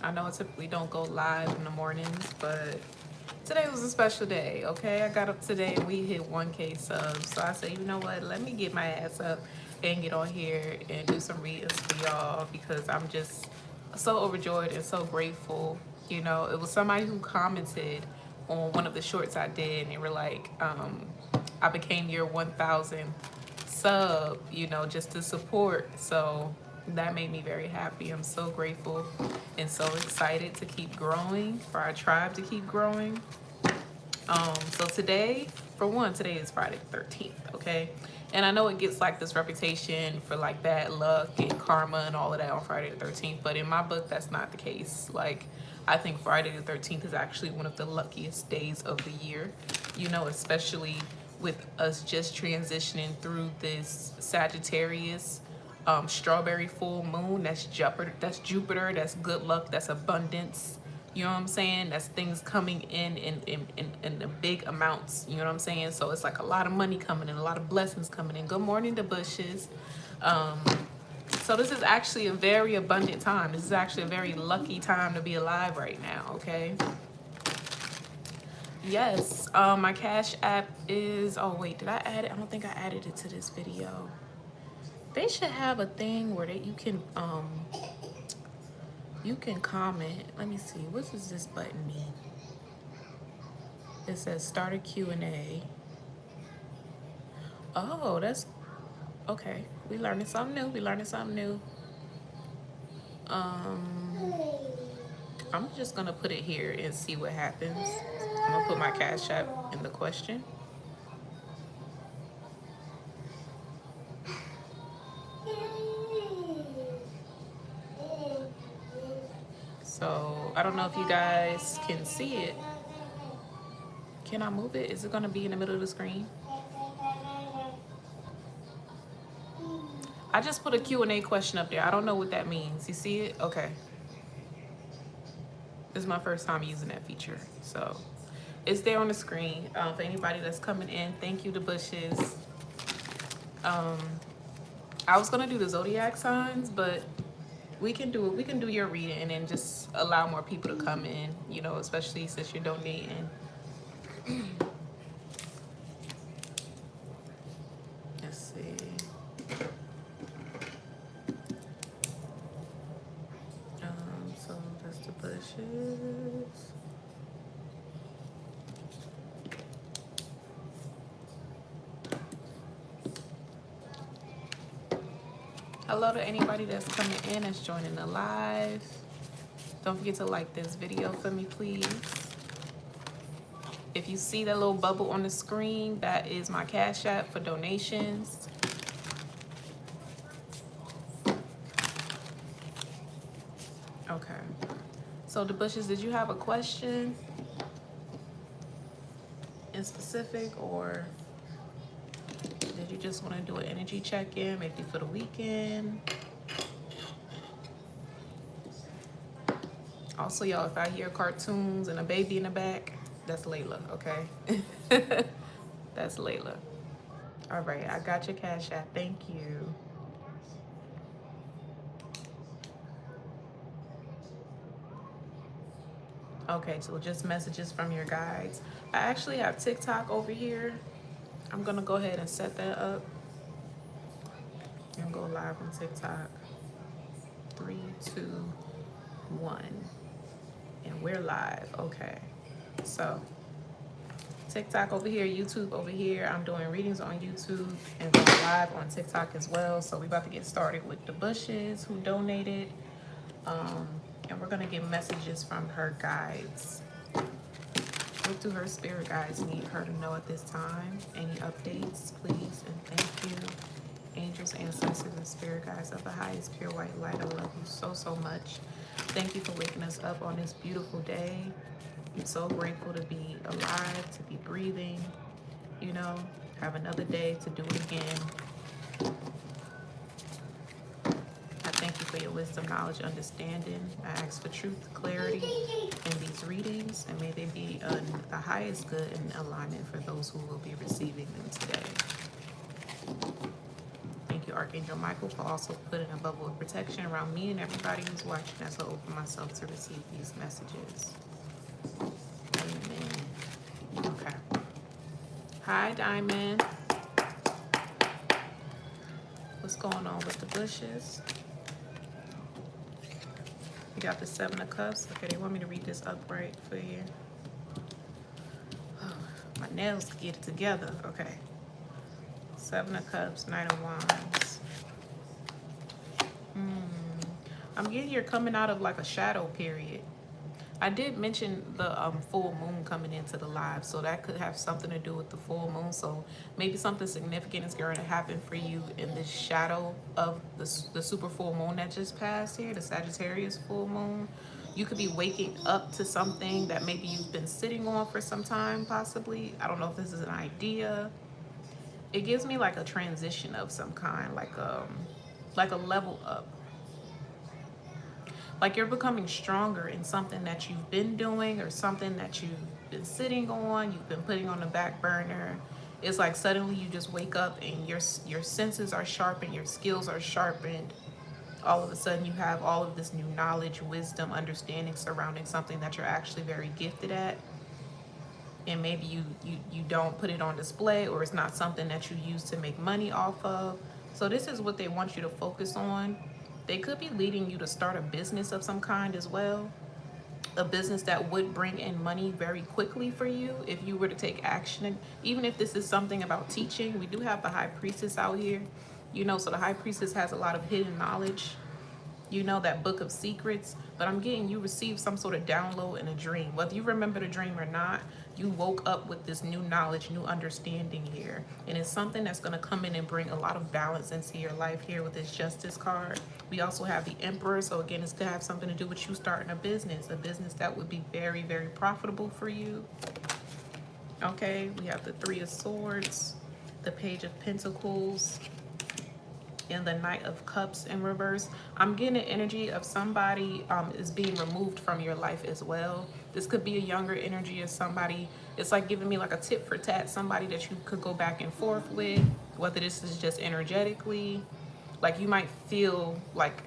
I know I typically don't go live in the mornings, but today was a special day, okay? I got up today and we hit 1K subs. So I said, you know what? Let me get my ass up and get on here and do some readings for y'all because I'm just so overjoyed and so grateful. You know, it was somebody who commented on one of the shorts I did and they were like, I became your 1,000 sub, you know, just to support. So that made me very happy. I'm so grateful and so excited to keep growing, for our tribe to keep growing. So today, for one, today is Friday the 13th, okay? And I know it gets like this reputation for like bad luck and karma and all of that on Friday the 13th, but in my book, that's not the case. Like, I think Friday the 13th is actually one of the luckiest days of the year, you know, especially with us just transitioning through this Sagittarius strawberry full moon. That's Jupiter, that's good luck, that's abundance. You know what I'm saying? That's things coming in the big amounts. You know what I'm saying? So it's like a lot of money coming in, a lot of blessings coming in. Good morning, the bushes. So this is actually a very abundant time. This is actually a very lucky time to be alive right now, okay? Yes, my Cash App is, oh wait, did I add it? I don't think I added it to this video. They should have a thing where you can comment. Let me see, what does this button mean? It says start a Q&A. Oh, that's, okay. We learning something new, I'm just gonna put it here and see what happens. I'm gonna put my Cash App in the question. So I don't know if you guys can see it. Can I move it? Is it gonna be in the middle of the screen? I just put a Q&A question up there. I don't know what that means. You see it? Okay. This is my first time using that feature. So it's there on the screen. For anybody that's coming in, thank you, the bushes. I was gonna do the zodiac signs, but we can do it. We can do your reading and then just allow more people to come in, you know, especially since you're donating. Let's see. So that's the bushes. Hello to anybody that's coming in, that's joining the live. Don't forget to like this video for me, please. If you see that little bubble on the screen, that is my Cash App for donations. Okay. So the bushes, did you have a question in specific, or did you just want to do an energy check-in, maybe for the weekend? Also, y'all, if I hear cartoons and a baby in the back, that's Layla, okay? That's Layla. All right, I got your Cash App. Thank you. Okay, so just messages from your guides. I actually have TikTok over here. I'm gonna go ahead and set that up and go live on TikTok. 3, 2, 1. And we're live. Okay. So TikTok over here, YouTube over here. I'm doing readings on YouTube and going live on TikTok as well. So we're about to get started with the bushes who donated. And we're gonna get messages from her guides. What do her spirit guides need her to know at this time? Any updates, please, and thank you. Angels, ancestors, and spirit guides of the highest pure white light, I love you so, so much. Thank you for waking us up on this beautiful day. I'm so grateful to be alive, to be breathing, you know, have another day to do it again. I thank you for your wisdom, knowledge, understanding. I ask for truth, clarity in these readings, and may they be the highest good and alignment for those who will be receiving them today. Thank you, Archangel Michael for also putting a bubble of protection around me and everybody who's watching as I open myself to receive these messages. Amen. Okay. Hi, Diamond. What's going on with the bushes? We got the 7 of Cups. Okay, they want me to read this upright for you. Oh, my nails get it together. Okay. 7 of Cups, Knight of Wands. I'm getting you're coming out of like a shadow period. I did mention the full moon coming into the live, so that could have something to do with the full moon. So maybe something significant is going to happen for you in this shadow of the super full moon that just passed here, the Sagittarius full moon. You could be waking up to something that maybe you've been sitting on for some time, possibly. I don't know if this is an idea. It gives me like a transition of some kind, like a level up. Like you're becoming stronger in something that you've been doing or something that you've been sitting on, you've been putting on the back burner. It's like suddenly you just wake up and your senses are sharpened, your skills are sharpened. All of a sudden you have all of this new knowledge, wisdom, understanding surrounding something that you're actually very gifted at. And maybe you don't put it on display, or it's not something that you use to make money off of. So this is what they want you to focus on. They could be leading you to start a business of some kind as well. A business that would bring in money very quickly for you if you were to take action. Even if this is something about teaching, we do have the High Priestess out here. You know, so the High Priestess has a lot of hidden knowledge. You know, that book of secrets. But I'm getting you received some sort of download in a dream. Whether you remember the dream or not, you woke up with this new knowledge, new understanding here. And it's something that's going to come in and bring a lot of balance into your life here with this Justice card. We also have the Emperor. So again, this could have something to do with you starting a business that would be very, very profitable for you. Okay, we have the 3 of Swords, the Page of Pentacles, and the Knight of Cups in reverse. I'm getting an energy of somebody is being removed from your life as well. This could be a younger energy of somebody. It's like giving me like a tit for tat, somebody that you could go back and forth with, whether this is just energetically. Like you might feel like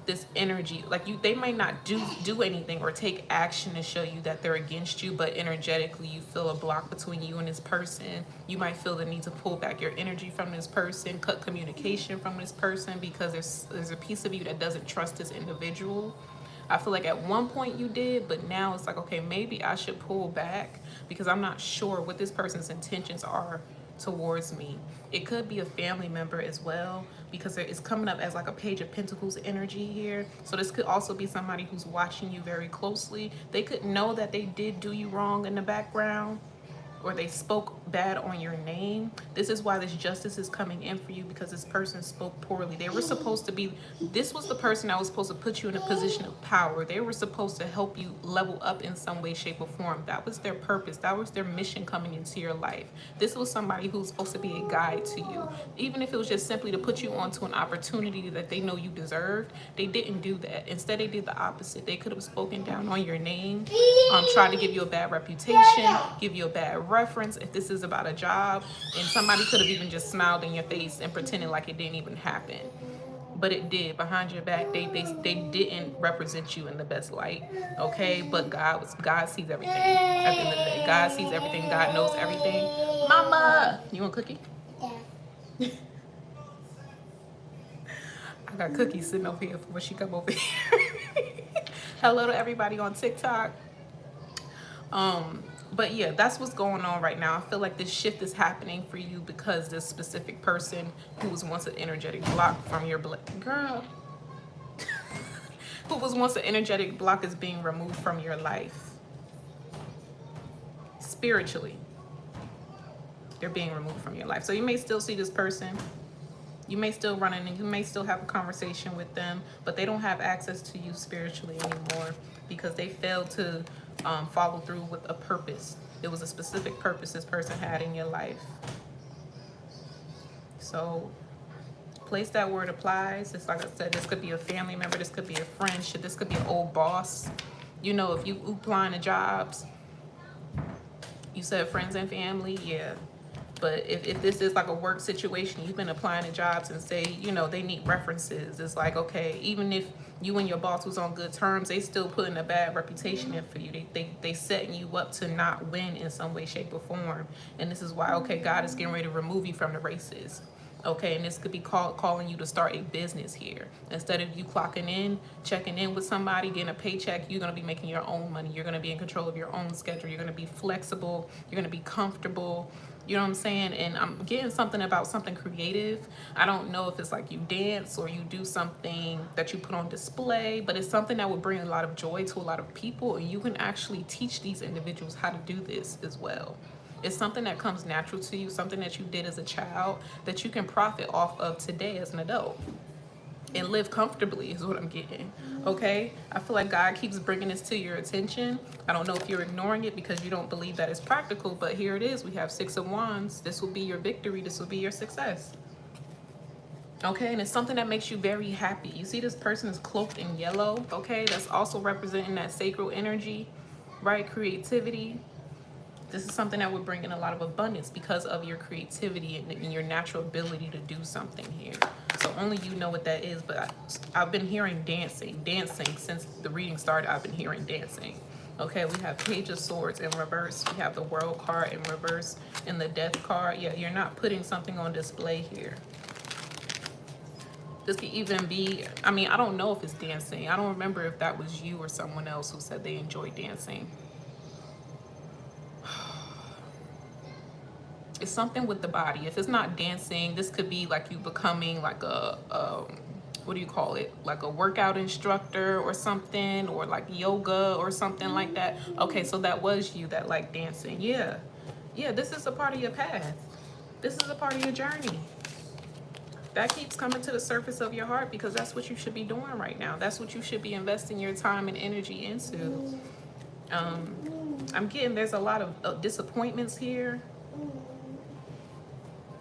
this energy, like they might not do anything or take action to show you that they're against you, but energetically you feel a block between you and this person. You might feel the need to pull back your energy from this person, cut communication from this person, because there's a piece of you that doesn't trust this individual. I feel like at one point you did, but now it's like, okay, maybe I should pull back because I'm not sure what this person's intentions are towards me. It could be a family member as well, because it's coming up as like a Page of Pentacles energy here. So this could also be somebody who's watching you very closely. They could know that they did do you wrong in the background, or they spoke bad on your name. This is why this Justice is coming in for you, because this person spoke poorly. They were supposed to be, this was the person that was supposed to put you in a position of power. They were supposed to help you level up in some way, shape, or form. That was their purpose. That was their mission coming into your life. This was somebody who's supposed to be a guide to you. Even if it was just simply to put you onto an opportunity that they know you deserved, they didn't do that. Instead, they did the opposite. They could have spoken down on your name, tried to give you a bad reputation, give you a bad reference if this is about a job, and somebody could have even just smiled in your face and pretended like it didn't even happen, but it did. Behind your back, they didn't represent you in the best light. Okay, but God sees everything. At the end of the day, God sees everything. God knows everything. Mama, you want a cookie? Yeah. I got cookies sitting over here when she come over here. Hello to everybody on TikTok. But yeah, that's what's going on right now. I feel like this shift is happening for you because this specific person who was once an energetic block from your girl, who was once an energetic block, is being removed from your life. Spiritually, they're being removed from your life. So you may still see this person. You may still run in and you may still have a conversation with them, but they don't have access to you spiritually anymore because they failed to follow through with a purpose. It was a specific purpose this person had in your life. So place that word applies. It's like I said, this could be a family member, this could be a friend, this could be an old boss. You know, if you applying to jobs, you said friends and family, yeah. But if this is like a work situation, you've been applying to jobs and say, you know, they need references. It's like, okay, even if you and your boss was on good terms, they still putting a bad reputation in for you. They setting you up to not win in some way, shape, or form. And this is why, okay, God is getting ready to remove you from the races. Okay, and this could be calling you to start a business here. Instead of you clocking in, checking in with somebody, getting a paycheck, you're going to be making your own money. You're going to be in control of your own schedule. You're going to be flexible. You're going to be comfortable. You know what I'm saying? And I'm getting something about something creative. I don't know if it's like you dance or you do something that you put on display, but it's something that would bring a lot of joy to a lot of people. And you can actually teach these individuals how to do this as well. It's something that comes natural to you, something that you did as a child that you can profit off of today as an adult and live comfortably is what I'm getting. Okay, I feel like God keeps bringing this to your attention. I don't know if you're ignoring it because you don't believe that it's practical, but here it is. We have 6 of Wands. This will be your victory. This will be your success. Okay, and it's something that makes you very happy. You see this person is cloaked in yellow. Okay, that's also representing that sacral energy, right? Creativity. This is something that would bring in a lot of abundance because of your creativity and your natural ability to do something here. So only you know what that is, but I've been hearing dancing since the reading started. I've been hearing dancing. Okay, we have Page of Swords in reverse. We have the World card in reverse and the Death card. Yeah, you're not putting something on display here. This could even be, I mean, I don't know if it's dancing. I don't remember if that was you or someone else who said they enjoy dancing. It's something with the body. If it's not dancing, this could be like you becoming like a what do you call it? Like a workout instructor or something, or like yoga or something like that. Okay, so that was you that like dancing. Yeah. Yeah, this is a part of your path. This is a part of your journey. That keeps coming to the surface of your heart because that's what you should be doing right now. That's what you should be investing your time and energy into. I'm getting there's a lot of disappointments here.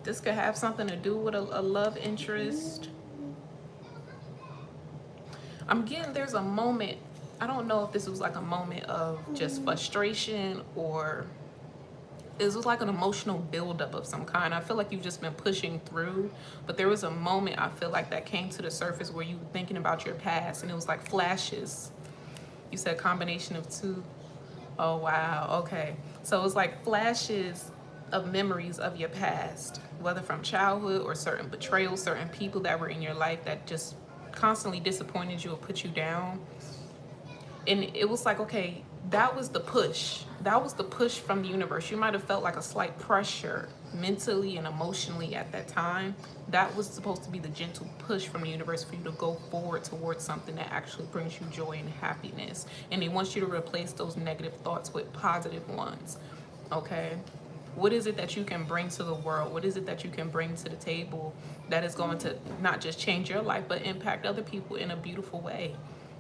This could have something to do with a love interest. I'm getting there's a moment. I don't know if this was like a moment of just frustration or it was like an emotional buildup of some kind. I feel like you've just been pushing through, but there was a moment I feel like that came to the surface where you were thinking about your past and it was like flashes. You said combination of 2. Oh, wow. Okay. So it's like flashes of memories of your past, whether from childhood or certain betrayals, certain people that were in your life that just constantly disappointed you or put you down. And it was like, okay, that was the push. That was the push from the universe. You might have felt like a slight pressure mentally and emotionally at that time. That was supposed to be the gentle push from the universe for you to go forward towards something that actually brings you joy and happiness. And it wants you to replace those negative thoughts with positive ones. Okay? What is it that you can bring to the world? What is it that you can bring to the table that is going to not just change your life, but impact other people in a beautiful way?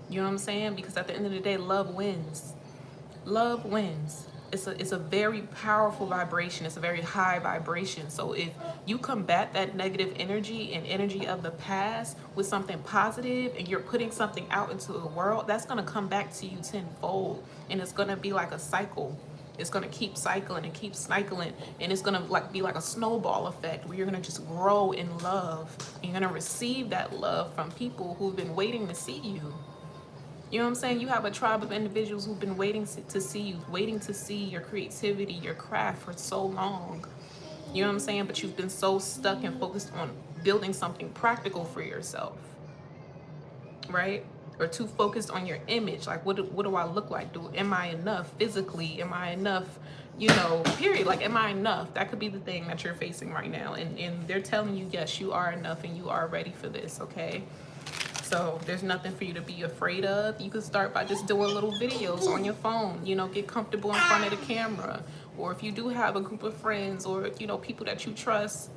You know what I'm saying? Because at the end of the day, love wins. Love wins. It's a very powerful vibration. It's a very high vibration. So if you combat that negative energy and energy of the past with something positive and you're putting something out into the world, that's going to come back to you tenfold. And it's going to be like a cycle. It's going to keep cycling and keep cycling, and it's going to like be like a snowball effect where you're going to just grow in love. And you're going to receive that love from people who've been waiting to see you. You know what I'm saying? You have a tribe of individuals who've been waiting to see you, waiting to see your creativity, your craft for so long. You know what I'm saying? But you've been so stuck and focused on building something practical for yourself, right? Or too focused on your image. Like, what do I look like? Am I enough physically? Am I enough, you know, period? Like, am I enough? That could be the thing that you're facing right now. And they're telling you, yes, you are enough and you are ready for this, okay? So there's nothing for you to be afraid of. You can start by just doing little videos on your phone, you know, get comfortable in front of the camera. Or if you do have a group of friends or, you know, people that you trust,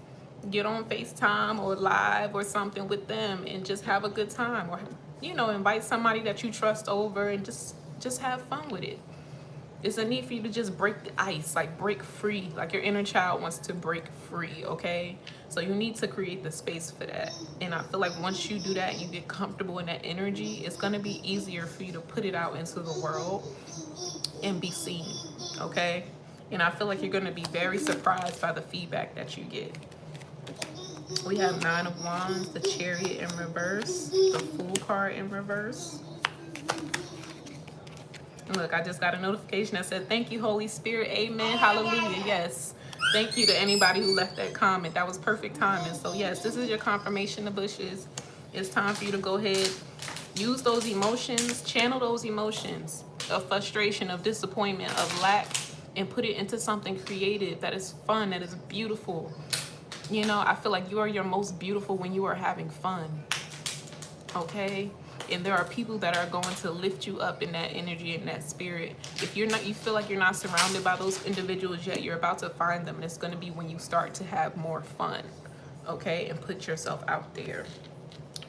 get on FaceTime or live or something with them and just have a good time. Or, you know, invite somebody that you trust over and just have fun with it. It's a need for you to just break the ice, like break free. Like your inner child wants to break free, okay? So you need to create the space for that. And I feel like once you do that, you get comfortable in that energy, it's gonna be easier for you to put it out into the world and be seen, okay? And I feel like you're going to be very surprised by the feedback that you get. We have 9 of Wands, the Chariot in reverse, the Fool card in reverse. Look, I just got a notification that said, thank you, Holy Spirit. Amen. Hallelujah. Yes. Thank you to anybody who left that comment. That was perfect timing. So yes, this is your confirmation, the bushes. It's time for you to go ahead, use those emotions, channel those emotions of frustration, of disappointment, of lack, and put it into something creative that is fun, that is beautiful. You know, I feel like you are your most beautiful when you are having fun. Okay? And there are people that are going to lift you up in that energy, in that spirit. If you're not, you feel like you're not surrounded by those individuals yet, you're about to find them. And it's going to be when you start to have more fun. Okay? And put yourself out there.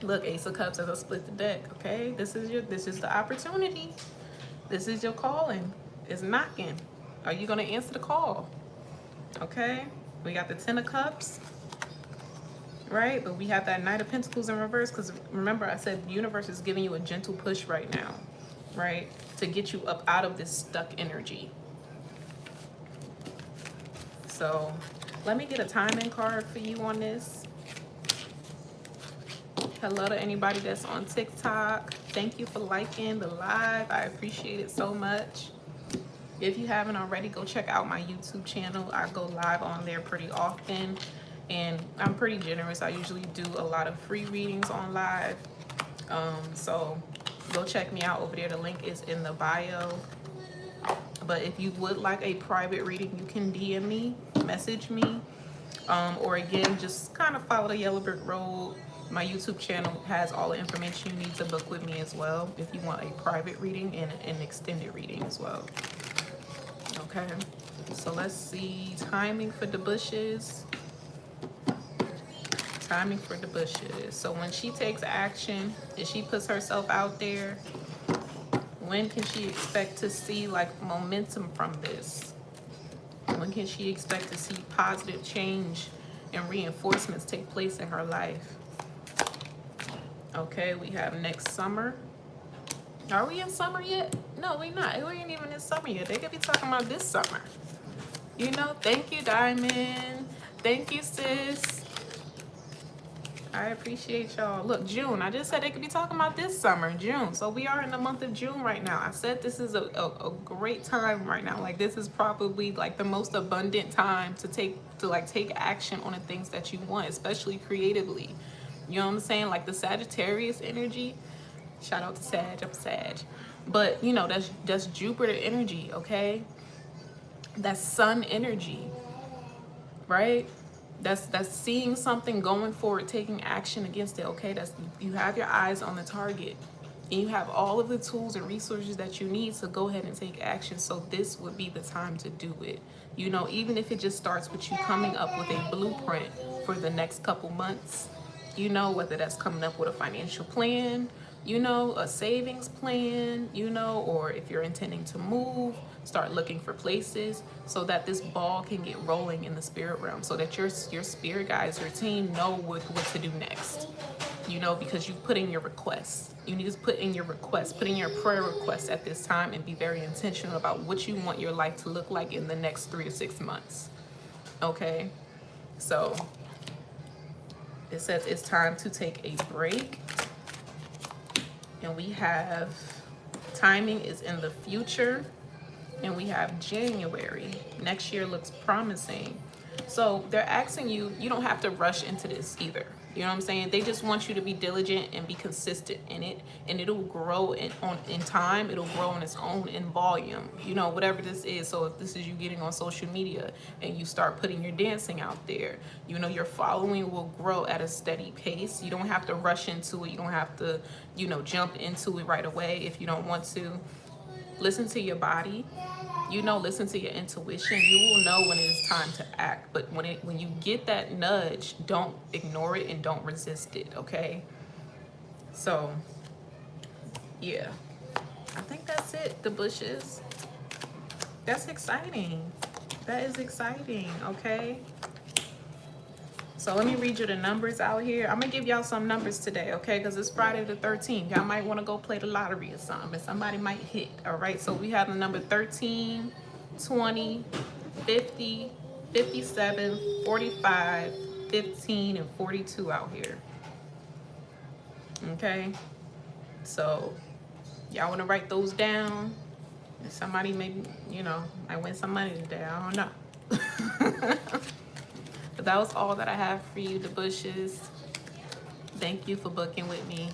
Look, Ace of Cups as I split the deck. Okay? This is the opportunity. This is your calling. It's knocking. Are you going to answer the call? Okay? We got the 10 of Cups. Right? But we have that Knight of Pentacles in reverse, because remember I said the universe is giving you a gentle push right now, right? To get you up out of this stuck energy. So let me get a timing card for you on this. Hello to anybody that's on TikTok. Thank you for liking the live. I appreciate it so much. If you haven't already, go check out my YouTube channel. I go live on there pretty often. And I'm pretty generous. I usually do a lot of free readings on live. So go check me out over there. The link is in the bio. But if you would like a private reading, you can DM me, message me. Or again, just kind of follow the yellow brick road. My YouTube channel has all the information you need to book with me as well, if you want a private reading and an extended reading as well. Okay, so let's see timing for the bushes. Timing for the bushes. So when she takes action and she puts herself out there, when can she expect to see like momentum from this? When can she expect to see positive change and reinforcements take place in her life? Okay, we have next summer. Are we in summer yet? No, we're not. We ain't even in summer yet. They could be talking about this summer. You know, thank you, Diamond. Thank you, sis. I appreciate y'all. Look, June. I just said they could be talking about this summer, June. So we are in the month of June right now. I said this is a great time right now. Like this is probably like the most abundant time to take action on the things that you want, especially creatively. You know what I'm saying? Like the Sagittarius energy. Shout out to Sag. I'm Sag. But you know, that's Jupiter energy, okay? That's sun energy, right? That's seeing something, going forward, taking action against it, okay? That's, you have your eyes on the target and you have all of the tools and resources that you need to go ahead and take action. So this would be the time to do it. You know, even if it just starts with you coming up with a blueprint for the next couple months, you know, whether that's coming up with a financial plan, you know, a savings plan, you know, or if you're intending to move, start looking for places so that this ball can get rolling in the spirit realm, so that your spirit guides, your team know what to do next, you know, because you put in your requests. You need to put in your requests, put in your prayer requests at this time, and be very intentional about what you want your life to look like in the next 3 to 6 months. Okay, so it says it's time to take a break. And we have timing is in the future. And we have January. Next year looks promising. So they're asking you, you don't have to rush into this either. You know what I'm saying? They just want you to be diligent and be consistent in it. And it'll grow in time. It'll grow on its own in volume. You know, whatever this is. So if this is you getting on social media and you start putting your dancing out there, you know, your following will grow at a steady pace. You don't have to rush into it. You don't have to, you know, jump into it right away if you don't want to. Listen to your body. You know, listen to your intuition. You will know when it is time to act. But when you get that nudge, don't ignore it and don't resist it, okay? So, yeah. I think that's it, the bushes. That's exciting. That is exciting, okay? So let me read you the numbers out here. I'm going to give y'all some numbers today, okay? Because it's Friday the 13th. Y'all might want to go play the lottery or something. And somebody might hit, all right? So we have the number 13, 20, 50, 57, 45, 15, and 42 out here. Okay, so y'all want to write those down? And somebody maybe, you know, might win some money today. I don't know. But that was all that I have for you, the bushes. Thank you for booking with me.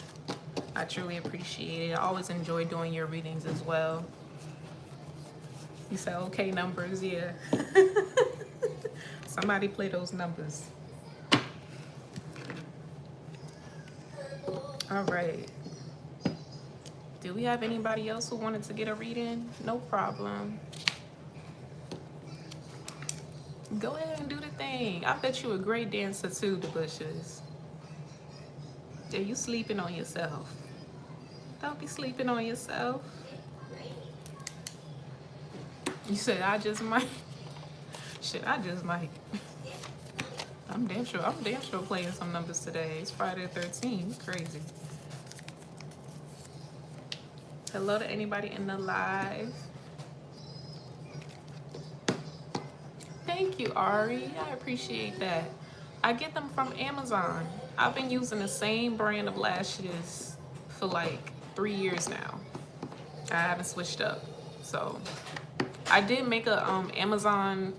I truly appreciate it. I always enjoy doing your readings as well. You said okay numbers, yeah. Somebody play those numbers. All right. Do we have anybody else who wanted to get a reading? No problem. Go ahead and do the thing. I bet you a great dancer too, the bushes. Yeah, you sleeping on yourself. Don't be sleeping on yourself. You said I just might. Shit, I just might. I'm damn sure playing some numbers today. It's Friday the 13th. Crazy. Hello to anybody in the live. Thank you, Ari. I appreciate that. I get them from Amazon. I've been using the same brand of lashes for like 3 years now. I haven't switched up. So I did make a Amazon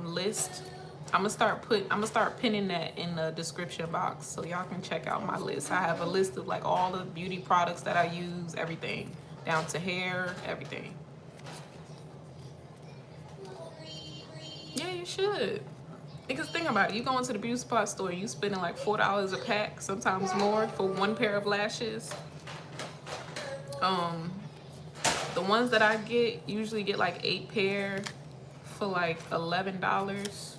list. I'm gonna start pinning that in the description box so y'all can check out my list. I have a list of like all the beauty products that I use, everything, down to hair, everything. Yeah, you should. Because think about it, you go into the beauty supply store, you spending like $4 a pack, sometimes more, for one pair of lashes. The ones that I get usually get like 8 pair for like $11.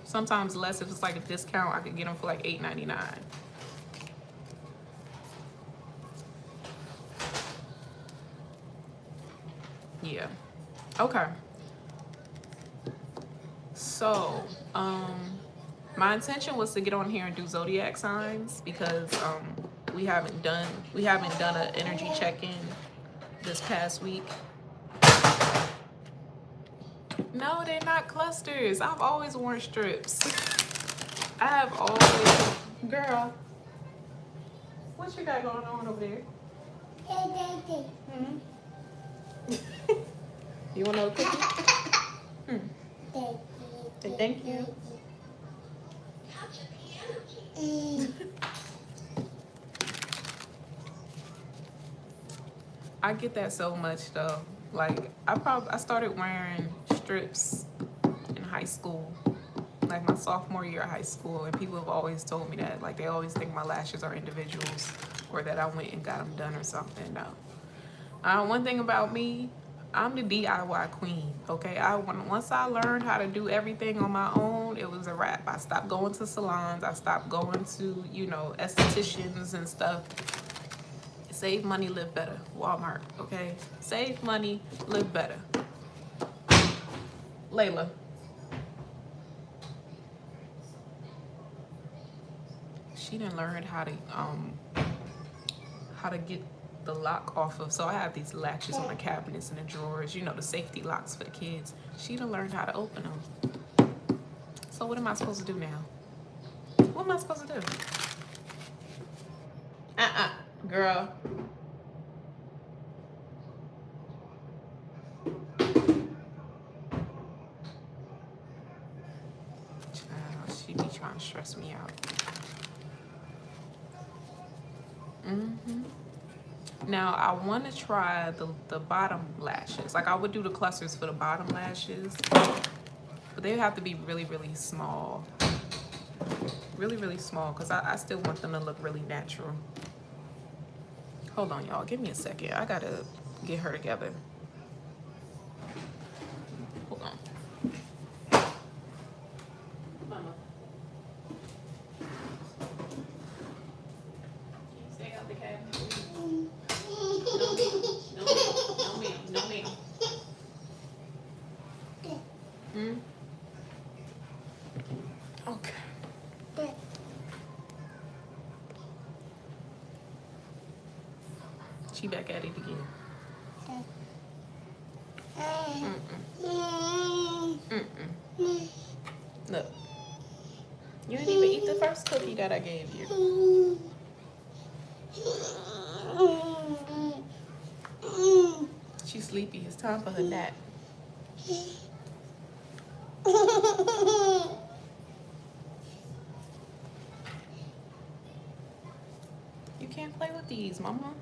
Sometimes less if it's like a discount. I could get them for like $8.99. Yeah. Okay. So, my intention was to get on here and do zodiac signs because we haven't done an energy check-in this past week. No, they're not clusters. I've always worn strips. I have always, girl. What you got going on over there? Hmm? You want a cookie? Thank you. I get that so much though. Like I started wearing strips in high school, like my sophomore year of high school, and people have always told me that. Like they always think my lashes are individuals or that I went and got them done or something. No. One thing about me, I'm the DIY queen, okay? Once I learned how to do everything on my own, it was a wrap. I stopped going to salons. I stopped going to, you know, estheticians and stuff. Save money, live better. Walmart, okay? Save money, live better. Layla. She didn't learn how to get the lock off of, so I have these latches on the cabinets and the drawers, you know, the safety locks for the kids. She done learned how to open them. So what am I supposed to do now? What am I supposed to do? Girl. Child, she be trying to stress me out. Now, I want to try the bottom lashes. Like, I would do the clusters for the bottom lashes, but they have to be really, really small. Really, really small, because I still want them to look really natural. Hold on, y'all. Give me a second. I got to get her together. Hold on. Mama. Can you stay out the cabinet, please? No, ma'am. Okay. She back at it again. first cookie that I gave you? She's sleepy. It's time for her nap. You can't play with these, mama.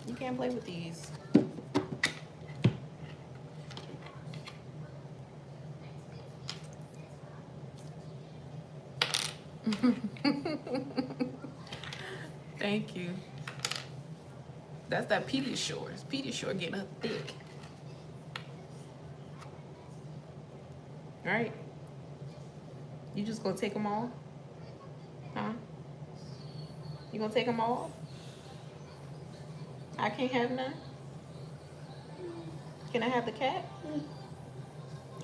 You can't play with these. Thank you. That's that Pediasure. Pediasure getting up thick. All right. You just gonna take them all? Huh? You gonna take them all? I can't have none? Can I have the cat?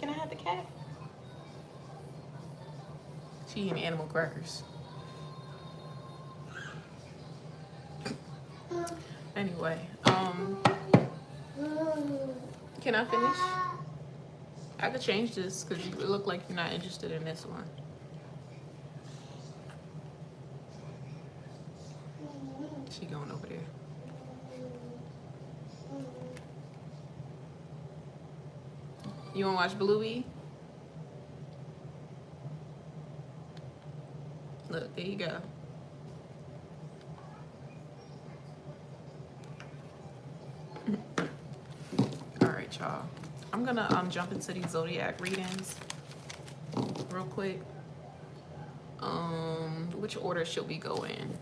Can I have the cat? She eating animal crackers. Anyway, can I finish? I could change this because you look like you're not interested in this one. She going over there. You wanna watch Bluey? Look, there you go. All right, y'all. I'm gonna jump into these Zodiac readings real quick. Which order should we go in?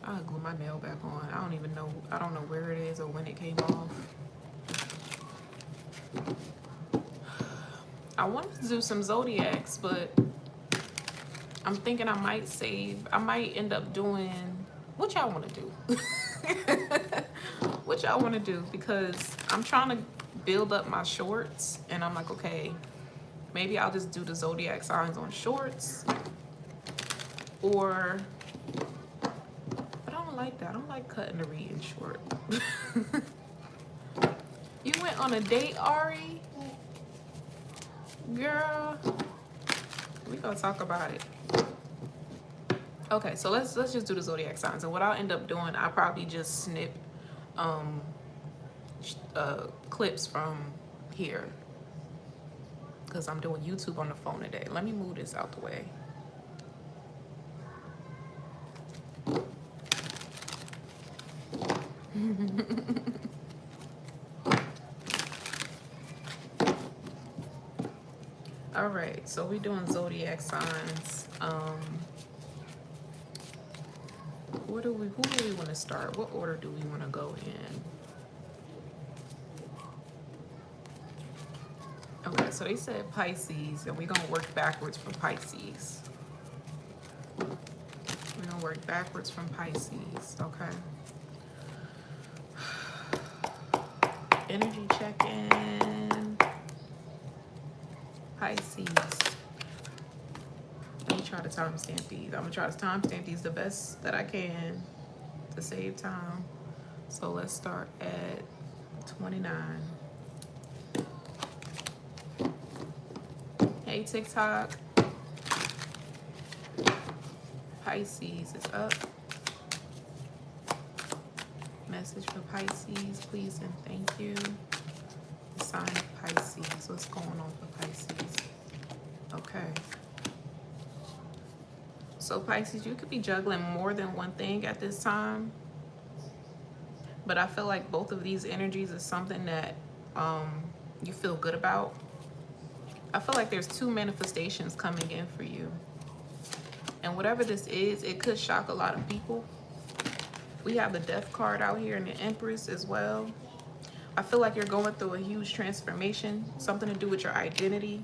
I'll glue my nail back on. I don't even know. I don't know where it is or when it came off. I wanted to do some Zodiacs, but I'm thinking I might save. I might end up doing what y'all want to do. What y'all want to do, because I'm trying to build up my shorts, and I'm like, okay, maybe I'll just do the Zodiac signs on shorts, or but I don't like that. I don't like cutting the reading short. You went on a date, Ari? Girl, we gonna talk about it. Okay, so let's just do the Zodiac signs, and what I'll end up doing, I'll probably just snip clips from here, because I'm doing YouTube on the phone today. Let me move this out the way. All right, so we're doing Zodiac signs. Who do we want to start? What order do we want to go in? Okay, so they said Pisces, and we're gonna work backwards from Pisces. We're gonna work backwards from Pisces, okay? Energy check-in. Pisces. Let me try to timestamp these. I'm gonna try to timestamp these the best that I can to save time. So let's start at 29. Hey, TikTok. Pisces is up. Message for Pisces, please and thank you. Sign of Pisces. What's going on for Pisces? Okay. So Pisces, you could be juggling more than one thing at this time. But I feel like both of these energies is something that you feel good about. I feel like there's two manifestations coming in for you. And whatever this is, it could shock a lot of people. We have the Death card out here and the Empress as well. I feel like you're going through a huge transformation, something to do with your identity.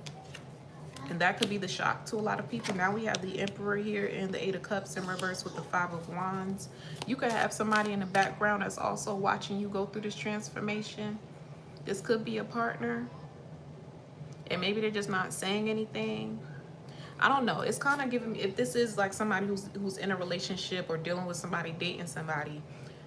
And that could be the shock to a lot of people. Now we have the Emperor here and the Eight of Cups in reverse with the Five of Wands. You could have somebody in the background that's also watching you go through this transformation. This could be a partner. And maybe they're just not saying anything. I don't know. It's kind of giving me, if this is like somebody who's in a relationship or dealing with somebody, dating somebody,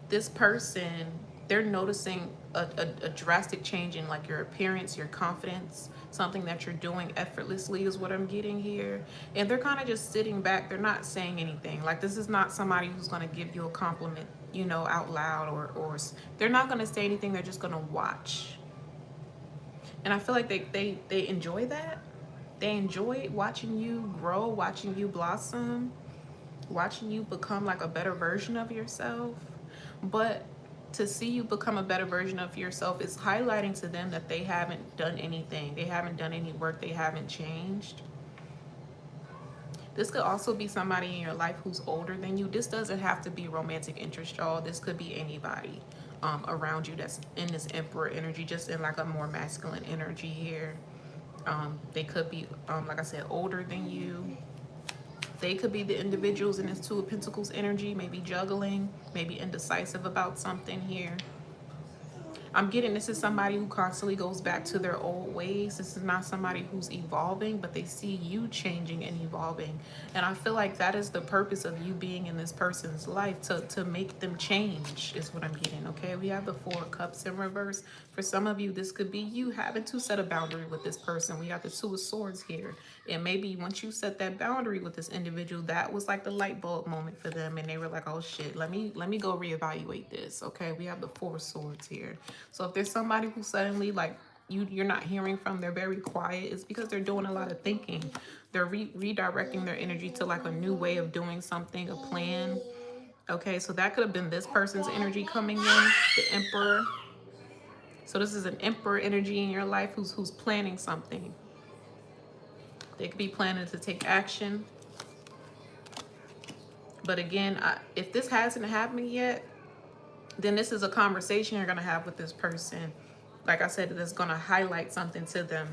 this person they're noticing a drastic change in like your appearance, your confidence, something that you're doing effortlessly is what I'm getting here. And they're kind of just sitting back. They're not saying anything. Like this is not somebody who's going to give you a compliment, you know, out loud, or they're not going to say anything. They're just going to watch. And I feel like they enjoy that. They enjoy watching you grow, watching you blossom, watching you become like a better version of yourself. But to see you become a better version of yourself is highlighting to them that they haven't done anything. They haven't done any work. They haven't changed. This could also be somebody in your life who's older than you. This doesn't have to be romantic interest, y'all. This could be anybody around you that's in this Emperor energy, just in like a more masculine energy here. They could be, like I said, older than you. They could be the individuals in this Two of Pentacles energy, maybe juggling, maybe indecisive about something here. I'm getting this is somebody who constantly goes back to their old ways. This is not somebody who's evolving, but they see you changing and evolving. And I feel like that is the purpose of you being in this person's life, to make them change is what I'm getting, okay? We have the Four of Cups in reverse. For some of you, this could be you having to set a boundary with this person. We got the Two of Swords here. And maybe once you set that boundary with this individual, that was like the light bulb moment for them. And they were like, oh shit, let me go reevaluate this, okay? We have the Four of Swords here. So if there's somebody who suddenly like you're not hearing from, they're very quiet, it's because they're doing a lot of thinking. They're redirecting their energy to like a new way of doing something, a plan. Okay, so that could have been this person's energy coming in, the Emperor. So this is an Emperor energy in your life who's planning something. They could be planning to take action. But again, if this hasn't happened yet, then this is a conversation you're going to have with this person. Like I said, that's going to highlight something to them.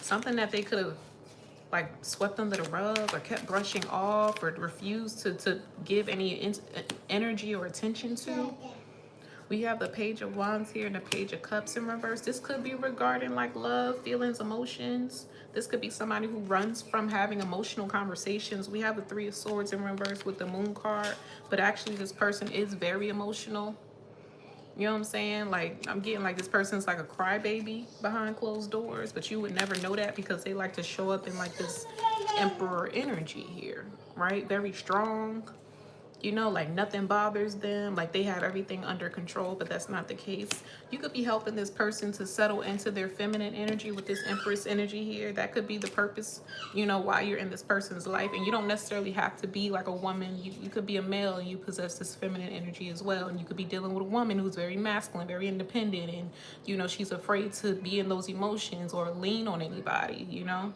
Something that they could have like swept under the rug or kept brushing off or refused to give any energy or attention to. We have the Page of Wands here and the Page of Cups in reverse. This could be regarding like love, feelings, emotions. This could be somebody who runs from having emotional conversations. We have the Three of Swords in reverse with the Moon card, but actually this person is very emotional. You know what I'm saying? Like I'm getting like this person's like a crybaby behind closed doors, but you would never know that because they like to show up in like this Emperor energy here, right? Very strong. You know, like nothing bothers them, like they have everything under control, but that's not the case. You could be helping this person to settle into their feminine energy with this Empress energy here. That could be the purpose, you know, why you're in this person's life. And you don't necessarily have to be like a woman. You could be a male and you possess this feminine energy as well. And you could be dealing with a woman who's very masculine, very independent, and, you know, she's afraid to be in those emotions or lean on anybody, you know.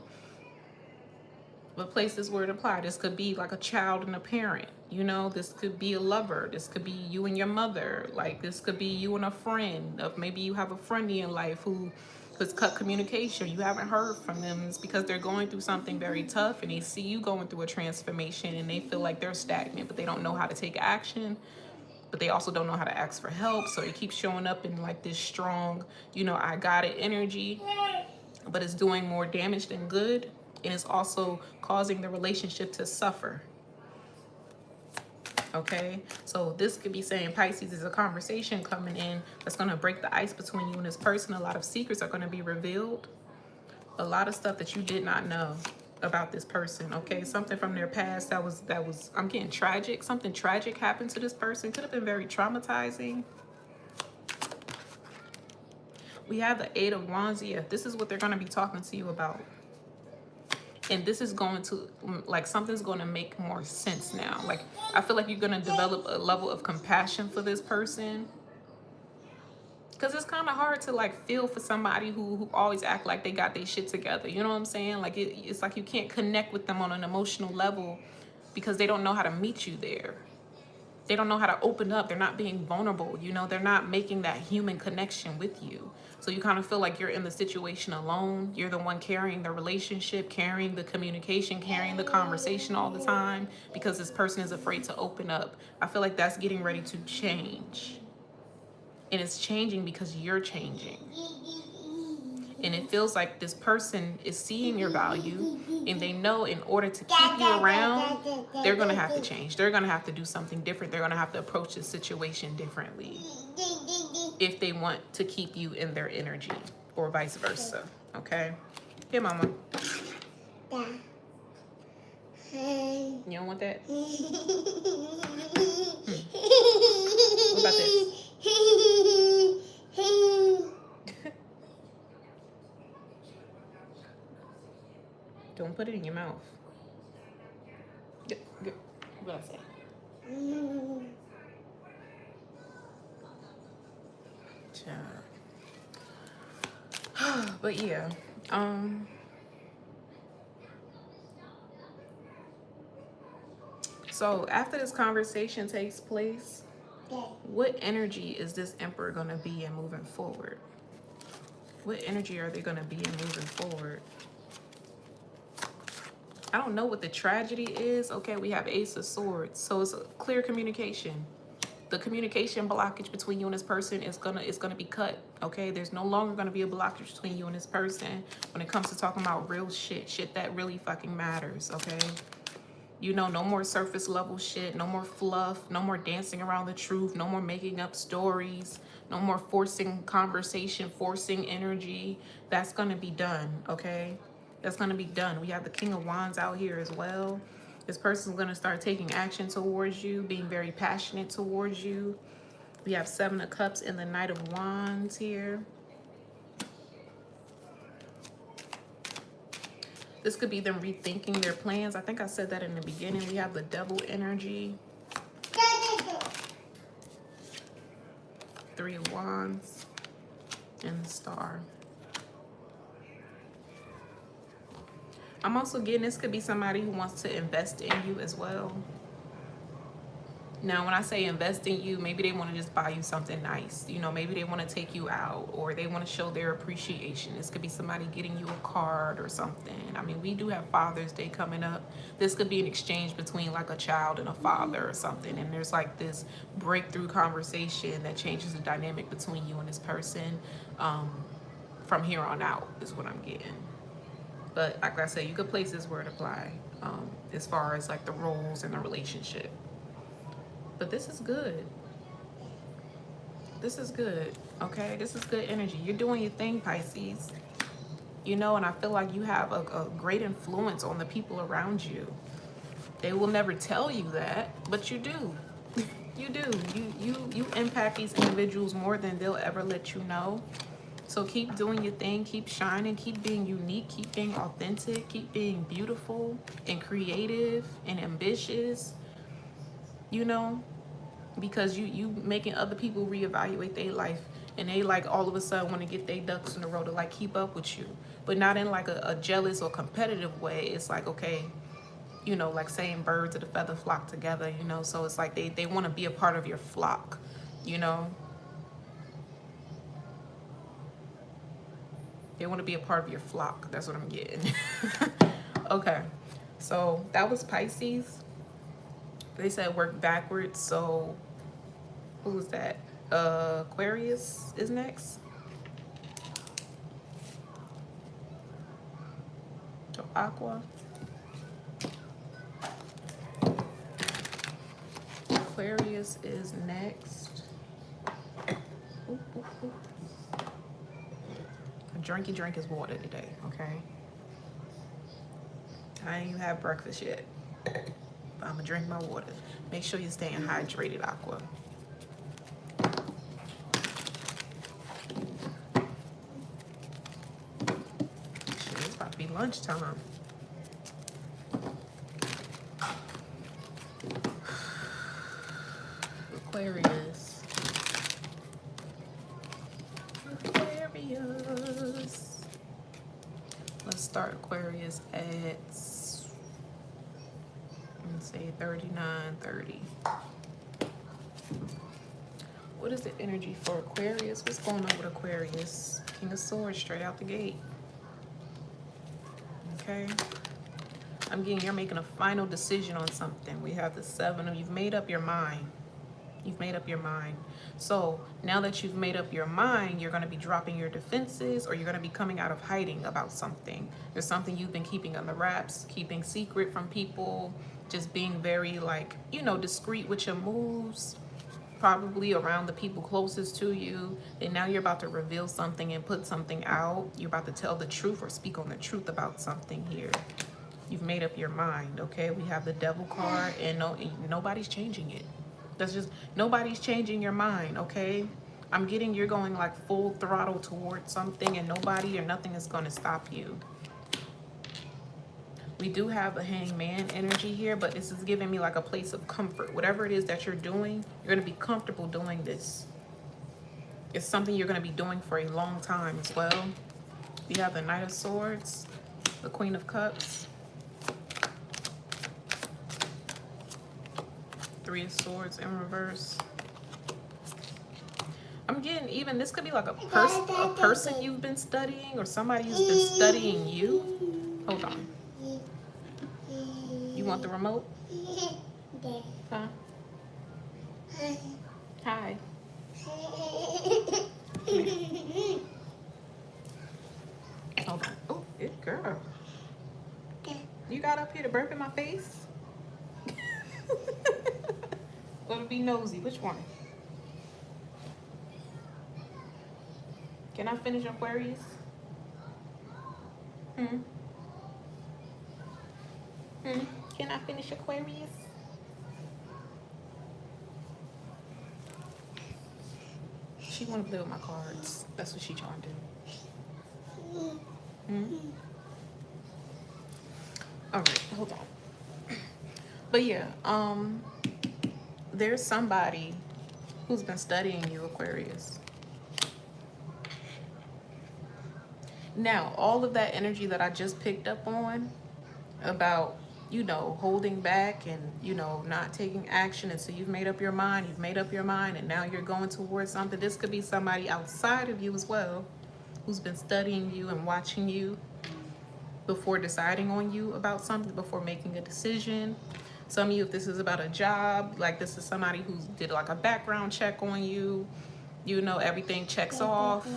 But places where it applies, this could be like a child and a parent, you know, this could be a lover, this could be you and your mother, like this could be you and a friend, of maybe you have a friend in your life who has cut communication, you haven't heard from them. It's because they're going through something very tough and they see you going through a transformation and they feel like they're stagnant, but they don't know how to take action, but they also don't know how to ask for help. So it keeps showing up in like this strong, you know, I got it energy, but it's doing more damage than good. And it's also causing the relationship to suffer. Okay, so this could be saying, Pisces, is a conversation coming in that's going to break the ice between you and this person. A lot of secrets are going to be revealed. A lot of stuff that you did not know about this person. Okay, something from their past that was I'm getting tragic. Something tragic happened to this person. Could have been very traumatizing. We have the Eight of Wands here. This is what they're going to be talking to you about. And this is going to, like, something's going to make more sense now. Like, I feel like you're going to develop a level of compassion for this person. Because it's kind of hard to, like, feel for somebody who always act like they got their shit together. You know what I'm saying? Like, it's like you can't connect with them on an emotional level because they don't know how to meet you there. They don't know how to open up. They're not being vulnerable. You know, they're not making that human connection with you. So you kind of feel like you're in the situation alone. You're the one carrying the relationship, carrying the communication, carrying the conversation all the time because this person is afraid to open up. I feel like that's getting ready to change. And it's changing because you're changing. And it feels like this person is seeing your value, and they know in order to keep you around, they're going to have to change. They're going to have to do something different. They're going to have to approach the situation differently if they want to keep you in their energy, or vice versa. Okay? Here, mama. You don't want that? What about this? Don't put it in your mouth. Good. What I say? But yeah, so after this conversation takes place, what energy is this Emperor gonna be in moving forward? What energy are they gonna be in moving forward? I don't know what the tragedy is. Okay, we have Ace of Swords, so it's a clear communication. The communication blockage between you and this person is gonna be cut. Okay, there's no longer gonna be a blockage between you and this person when it comes to talking about real shit that really fucking matters. Okay, you know, no more surface level shit, no more fluff, no more dancing around the truth, no more making up stories, no more forcing conversation, forcing energy. That's gonna be done. Okay, that's gonna be done. We have the King of Wands out here as well. This person's going to start taking action towards you, being very passionate towards you. We have Seven of Cups and the Knight of Wands here. This could be them rethinking their plans. I think I said that in the beginning. We have the Devil energy. Three of Wands and the Star. I'm also getting this could be somebody who wants to invest in you as well. Now, when I say invest in you, maybe they want to just buy you something nice. You know, maybe they want to take you out, or they want to show their appreciation. This could be somebody getting you a card or something. I mean, we do have Father's Day coming up. This could be an exchange between like a child and a father or something. And there's like this breakthrough conversation that changes the dynamic between you and this person from here on out is what I'm getting. But like I said, you could place this word apply as far as like the roles in the relationship. But this is good. This is good, okay? This is good energy. You're doing your thing, Pisces. You know, and I feel like you have a great influence on the people around you. They will never tell you that, but you do. You do. You impact these individuals more than they'll ever let you know. So keep doing your thing, keep shining, keep being unique, keep being authentic, keep being beautiful and creative and ambitious, you know, because you making other people reevaluate their life, and they like all of a sudden want to get their ducks in a row to like keep up with you, but not in like a jealous or competitive way. It's like, okay, you know, like saying birds of a feather flock together, you know, so it's like they want to be a part of your flock, you know. They want to be a part of your flock. That's what I'm getting. Okay, so that was Pisces. They said work backwards, so who was that? Aquarius is next. So Aqua. Aquarius is next. Ooh, ooh, ooh. Drink his water today, okay? I ain't even had breakfast yet, but I'm gonna drink my water. Make sure you're staying hydrated, Aqua. Shit, it's about to be lunchtime. Aquarius. Let's start Aquarius at, let's say 39:30. What is the energy for Aquarius? What's going on with Aquarius? King of Swords straight out the gate. Okay. I'm getting you're making a final decision on something. We have the 7 of, you've made up your mind. You've made up your mind. So now that you've made up your mind, you're going to be dropping your defenses, or you're going to be coming out of hiding about something. There's something you've been keeping on the wraps, keeping secret from people, just being very, like, you know, discreet with your moves, probably around the people closest to you. And now you're about to reveal something and put something out. You're about to tell the truth or speak on the truth about something here. You've made up your mind, okay? We have the devil card, and nobody's changing it. That's just, nobody's changing your mind, okay? I'm getting you're going like full throttle towards something, and nobody or nothing is going to stop you. We do have a hangman energy here, but this is giving me like a place of comfort. Whatever it is that you're doing, you're going to be comfortable doing this. It's something you're going to be doing for a long time as well. We have the Knight of Swords, the Queen of Cups, Three of Swords in reverse. I'm getting even, this could be like a person you've been studying, or somebody who's been studying you. Hold on. You want the remote? Huh? Hi. Hold on. Oh, good girl. You got up here to burp in my face? Or to be nosy? Which one? Can I finish Aquarius? Can I finish Aquarius? She want to play with my cards. That's what she trying to do. All right, hold on. But yeah, there's somebody who's been studying you, Aquarius. Now, all of that energy that I just picked up on about, you know, holding back and, you know, not taking action. And so you've made up your mind, and now you're going towards something. This could be somebody outside of you as well, who's been studying you and watching you before deciding on you about something, before making a decision. Some of you, if this is about a job, like this is somebody who did like a background check on you, you know, everything checks off,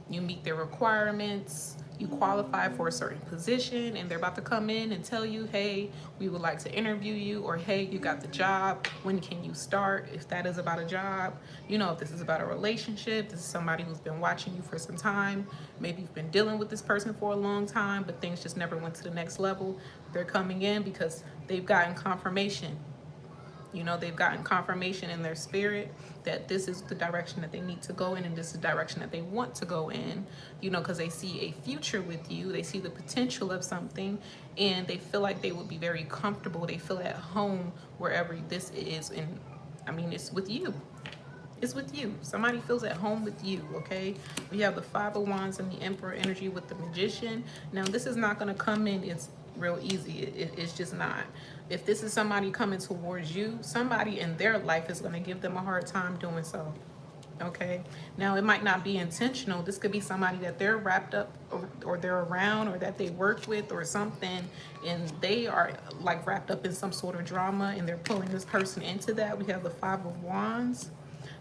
you meet their requirements, you qualify for a certain position, and they're about to come in and tell you, hey, we would like to interview you, or hey, you got the job, when can you start? If that is about a job, you know, if this is about a relationship, this is somebody who's been watching you for some time, maybe you've been dealing with this person for a long time, but things just never went to the next level. They're coming in because they've gotten confirmation. You know, they've gotten confirmation in their spirit that this is the direction that they need to go in, and this is the direction that they want to go in, you know, because they see a future with you. They see the potential of something, and they feel like they would be very comfortable. They feel at home wherever this is. And I mean, it's with you. It's with you. Somebody feels at home with you, okay? We have the Five of Wands and the Emperor energy with the Magician. Now, this is not going to come in. It's real easy. It's just not. If this is somebody coming towards you, somebody in their life is going to give them a hard time doing so, okay? Now, it might not be intentional. This could be somebody that they're wrapped up, or they're around, or that they work with or something, and they are like wrapped up in some sort of drama, and they're pulling this person into that. We have the Five of Wands.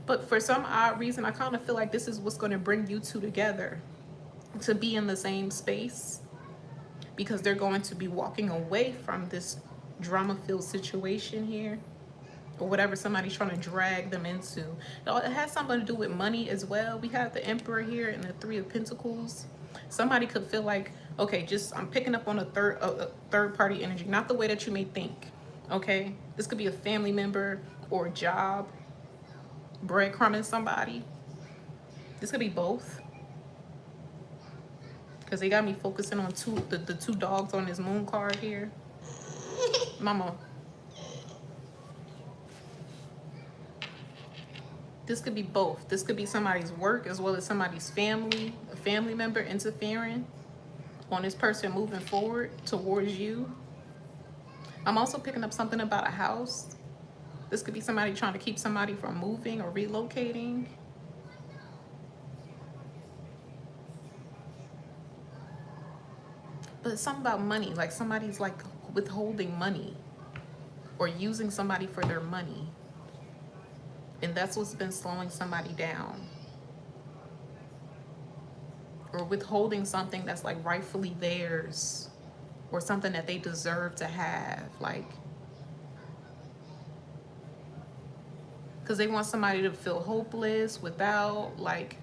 But for some odd reason, I kind of feel like this is what's going to bring you two together, to be in the same space, because they're going to be walking away from this drama-filled situation here, or whatever somebody's trying to drag them into. It has something to do with money as well. We have the Emperor here and the Three of Pentacles. Somebody could feel like, okay, just I'm picking up on a third-party energy, not the way that you may think, okay? This could be a family member or a job, breadcrumbing somebody. This could be both, because they got me focusing on the two dogs on this moon card here. Mama. This could be both. This could be somebody's work as well as somebody's family, a family member interfering on this person moving forward towards you. I'm also picking up something about a house. This could be somebody trying to keep somebody from moving or relocating. But it's something about money, like somebody's like withholding money or using somebody for their money. And that's what's been slowing somebody down. Or withholding something that's like rightfully theirs, or something that they deserve to have. Like, because they want somebody to feel hopeless, without, like,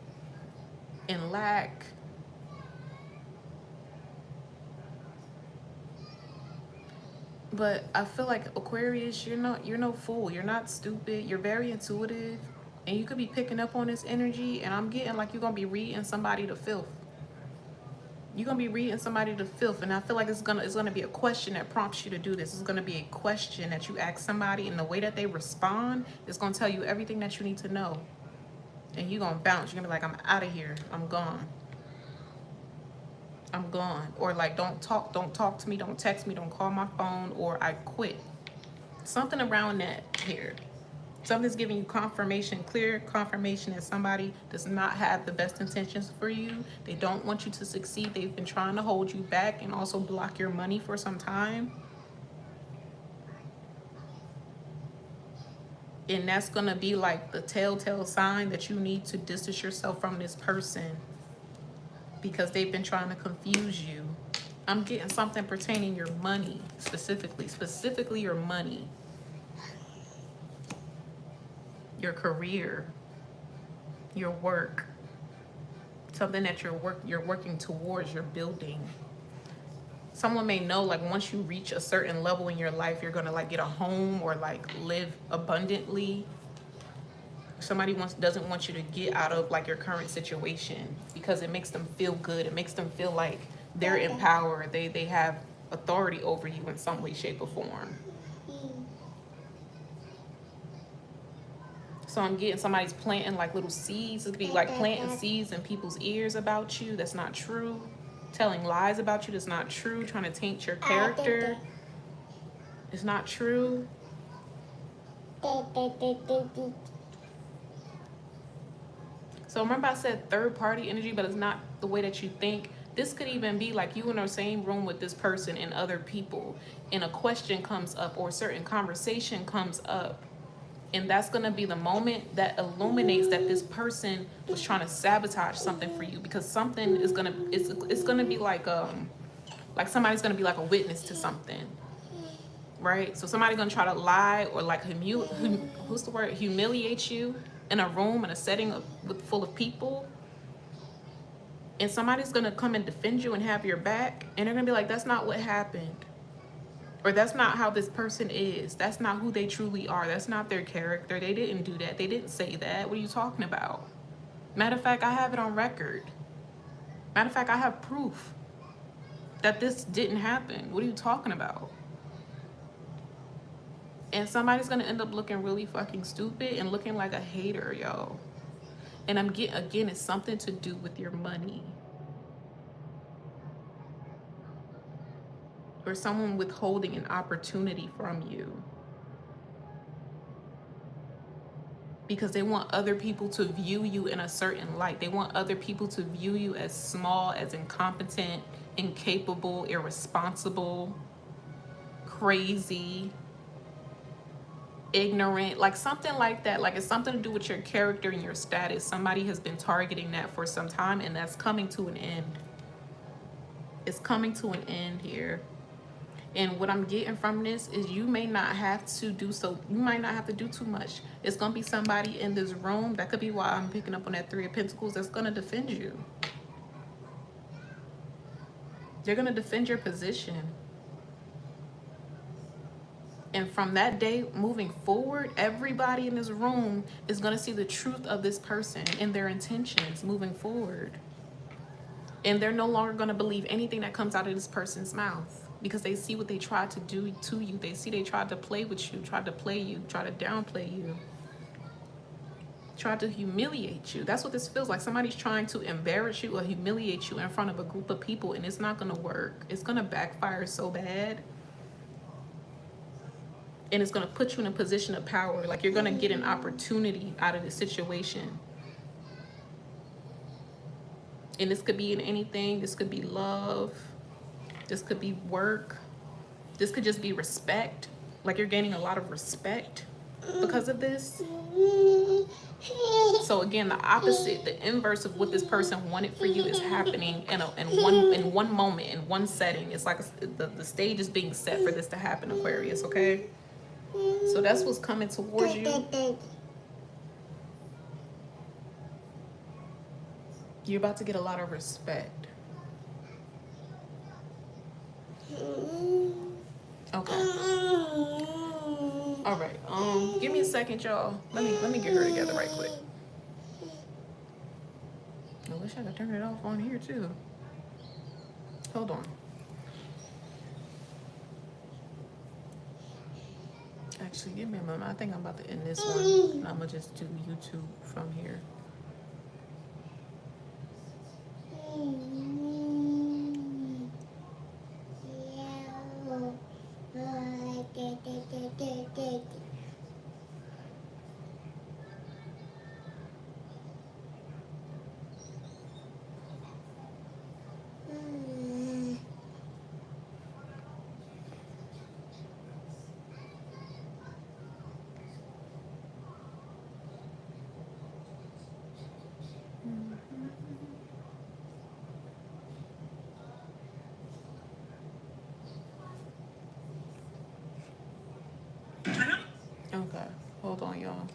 in lack. But I feel like Aquarius, you're no fool. You're not stupid. You're very intuitive, and you could be picking up on this energy. And I'm getting like you're gonna be reading somebody to filth. You're gonna be reading somebody to filth, and I feel like it's gonna be a question that prompts you to do this. It's gonna be a question that you ask somebody, and the way that they respond is gonna tell you everything that you need to know. And you're gonna bounce. You're gonna be like, I'm out of here. I'm gone. I'm gone. Or like, don't talk to me, don't text me, don't call my phone, or I quit. Something around that here. Something's giving you confirmation, clear confirmation that somebody does not have the best intentions for you. They don't want you to succeed. They've been trying to hold you back and also block your money for some time. And that's gonna be like the telltale sign that you need to distance yourself from this person, because they've been trying to confuse you. I'm getting something pertaining your money, specifically your money, your career, your work, something that you're working towards, you're building. Someone may know, like, once you reach a certain level in your life, you're gonna like get a home or like live abundantly. Somebody doesn't want you to get out of like your current situation, because it makes them feel good. It makes them feel like they're in power. They have authority over you in some way, shape, or form. So I'm getting somebody's planting like little seeds. It could be like planting seeds in people's ears about you that's not true. Telling lies about you that's not true. Trying to taint your character. It's not true. So remember I said third party energy, but it's not the way that you think. This could even be like you in the same room with this person and other people, and a question comes up or a certain conversation comes up. And that's gonna be the moment that illuminates that this person was trying to sabotage something for you, because something is gonna, it's gonna be like somebody's gonna be like a witness to something, right? So somebody's gonna try to lie or like humiliate you in a room, in a setting full of people. And somebody's gonna come and defend you and have your back, and they're gonna be like, that's not what happened. Or that's not how this person is. That's not who they truly are. That's not their character. They didn't do that. They didn't say that. What are you talking about? Matter of fact, I have it on record. Matter of fact, I have proof that this didn't happen. What are you talking about? And somebody's gonna end up looking really fucking stupid and looking like a hater, yo. And I'm getting, again, it's something to do with your money. Or someone withholding an opportunity from you, because they want other people to view you in a certain light. They want other people to view you as small, as incompetent, incapable, irresponsible, crazy, ignorant, like something like that. Like it's something to do with your character and your status. Somebody has been targeting that for some time, and that's coming to an end. It's coming to an end here. And what I'm getting from this is you may not have to do so. You might not have to do too much. It's going to be somebody in this room. That could be why I'm picking up on that Three of Pentacles. That's going to defend you. They're going to defend your position. And from that day moving forward, everybody in this room is going to see the truth of this person and their intentions moving forward. And they're no longer going to believe anything that comes out of this person's mouth, because they see what they tried to do to you. They see they tried to play with you, tried to play you, tried to downplay you, tried to humiliate you. That's what this feels like. Somebody's trying to embarrass you or humiliate you in front of a group of people, and it's not going to work. It's going to backfire so bad. And it's going to put you in a position of power. Like you're going to get an opportunity out of the situation. And this could be in anything. This could be love. This could be work. This could just be respect. Like you're gaining a lot of respect. because of this. So again, the opposite, the inverse of what this person wanted for you is happening in one moment, in one setting. It's like the stage is being set for this to happen, Aquarius, okay? So that's what's coming towards you. You're about to get a lot of respect. Okay. All right. Give me a second, y'all. Let me get her together right quick. I wish I could turn it off on here too. Hold on. Actually, give me a moment. I think I'm about to end this one, and I'm gonna just do YouTube from here. Okay, hold on, y'all.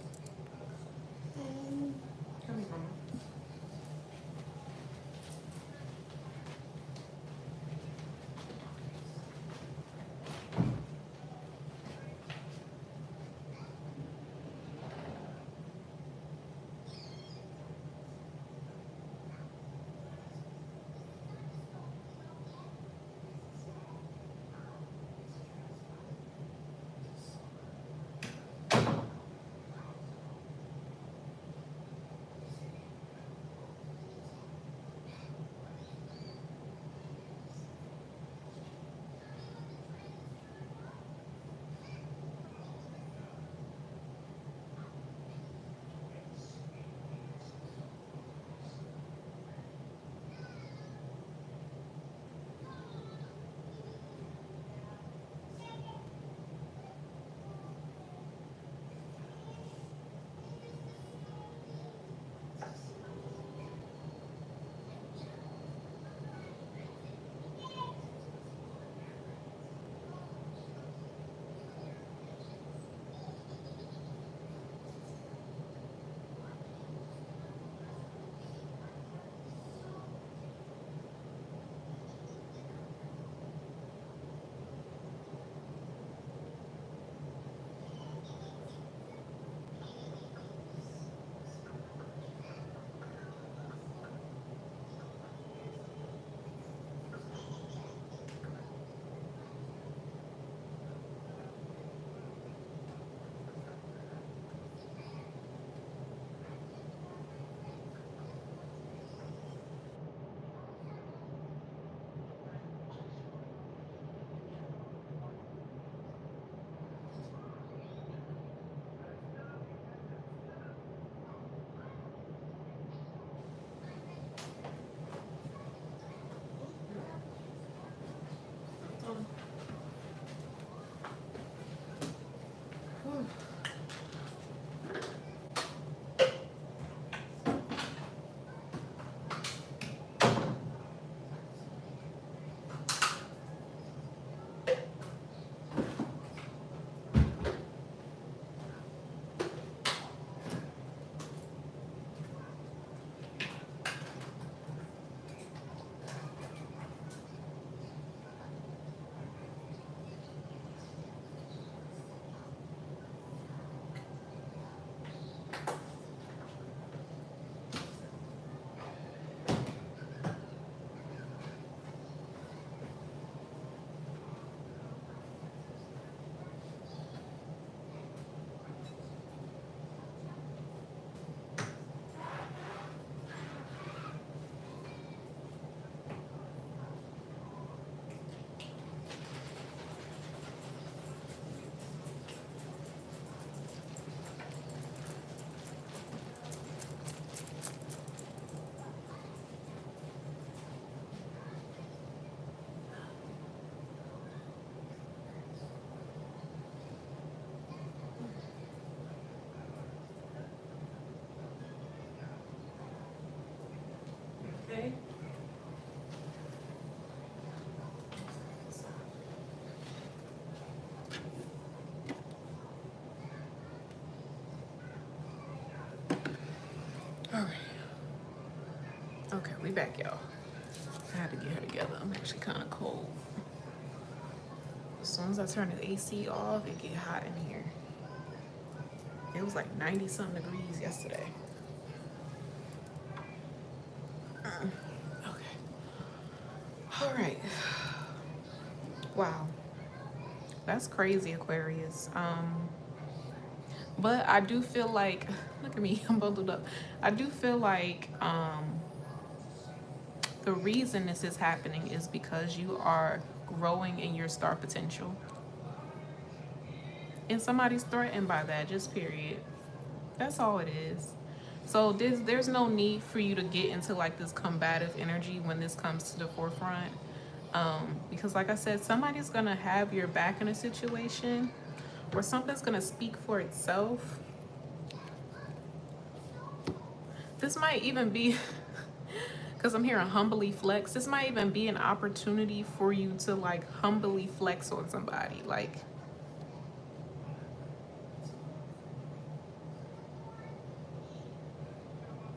okay? All right. Okay, we back, y'all. I had to get her together. I'm actually kind of cold. As soon as I turn the AC off, it get hot in here. It was like 90-something degrees yesterday. Okay. All right. Wow. That's crazy, Aquarius. But I do feel like, look at me, I'm bundled up. I do feel like the reason this is happening is because you are growing in your star potential. And somebody's threatened by that, just period. That's all it is. So there's no need for you to get into like this combative energy when this comes to the forefront. Because like I said, somebody's gonna have your back in a situation where something's gonna speak for itself. This might even be, because I'm hearing humbly flex, this might even be an opportunity for you to like humbly flex on somebody. Like,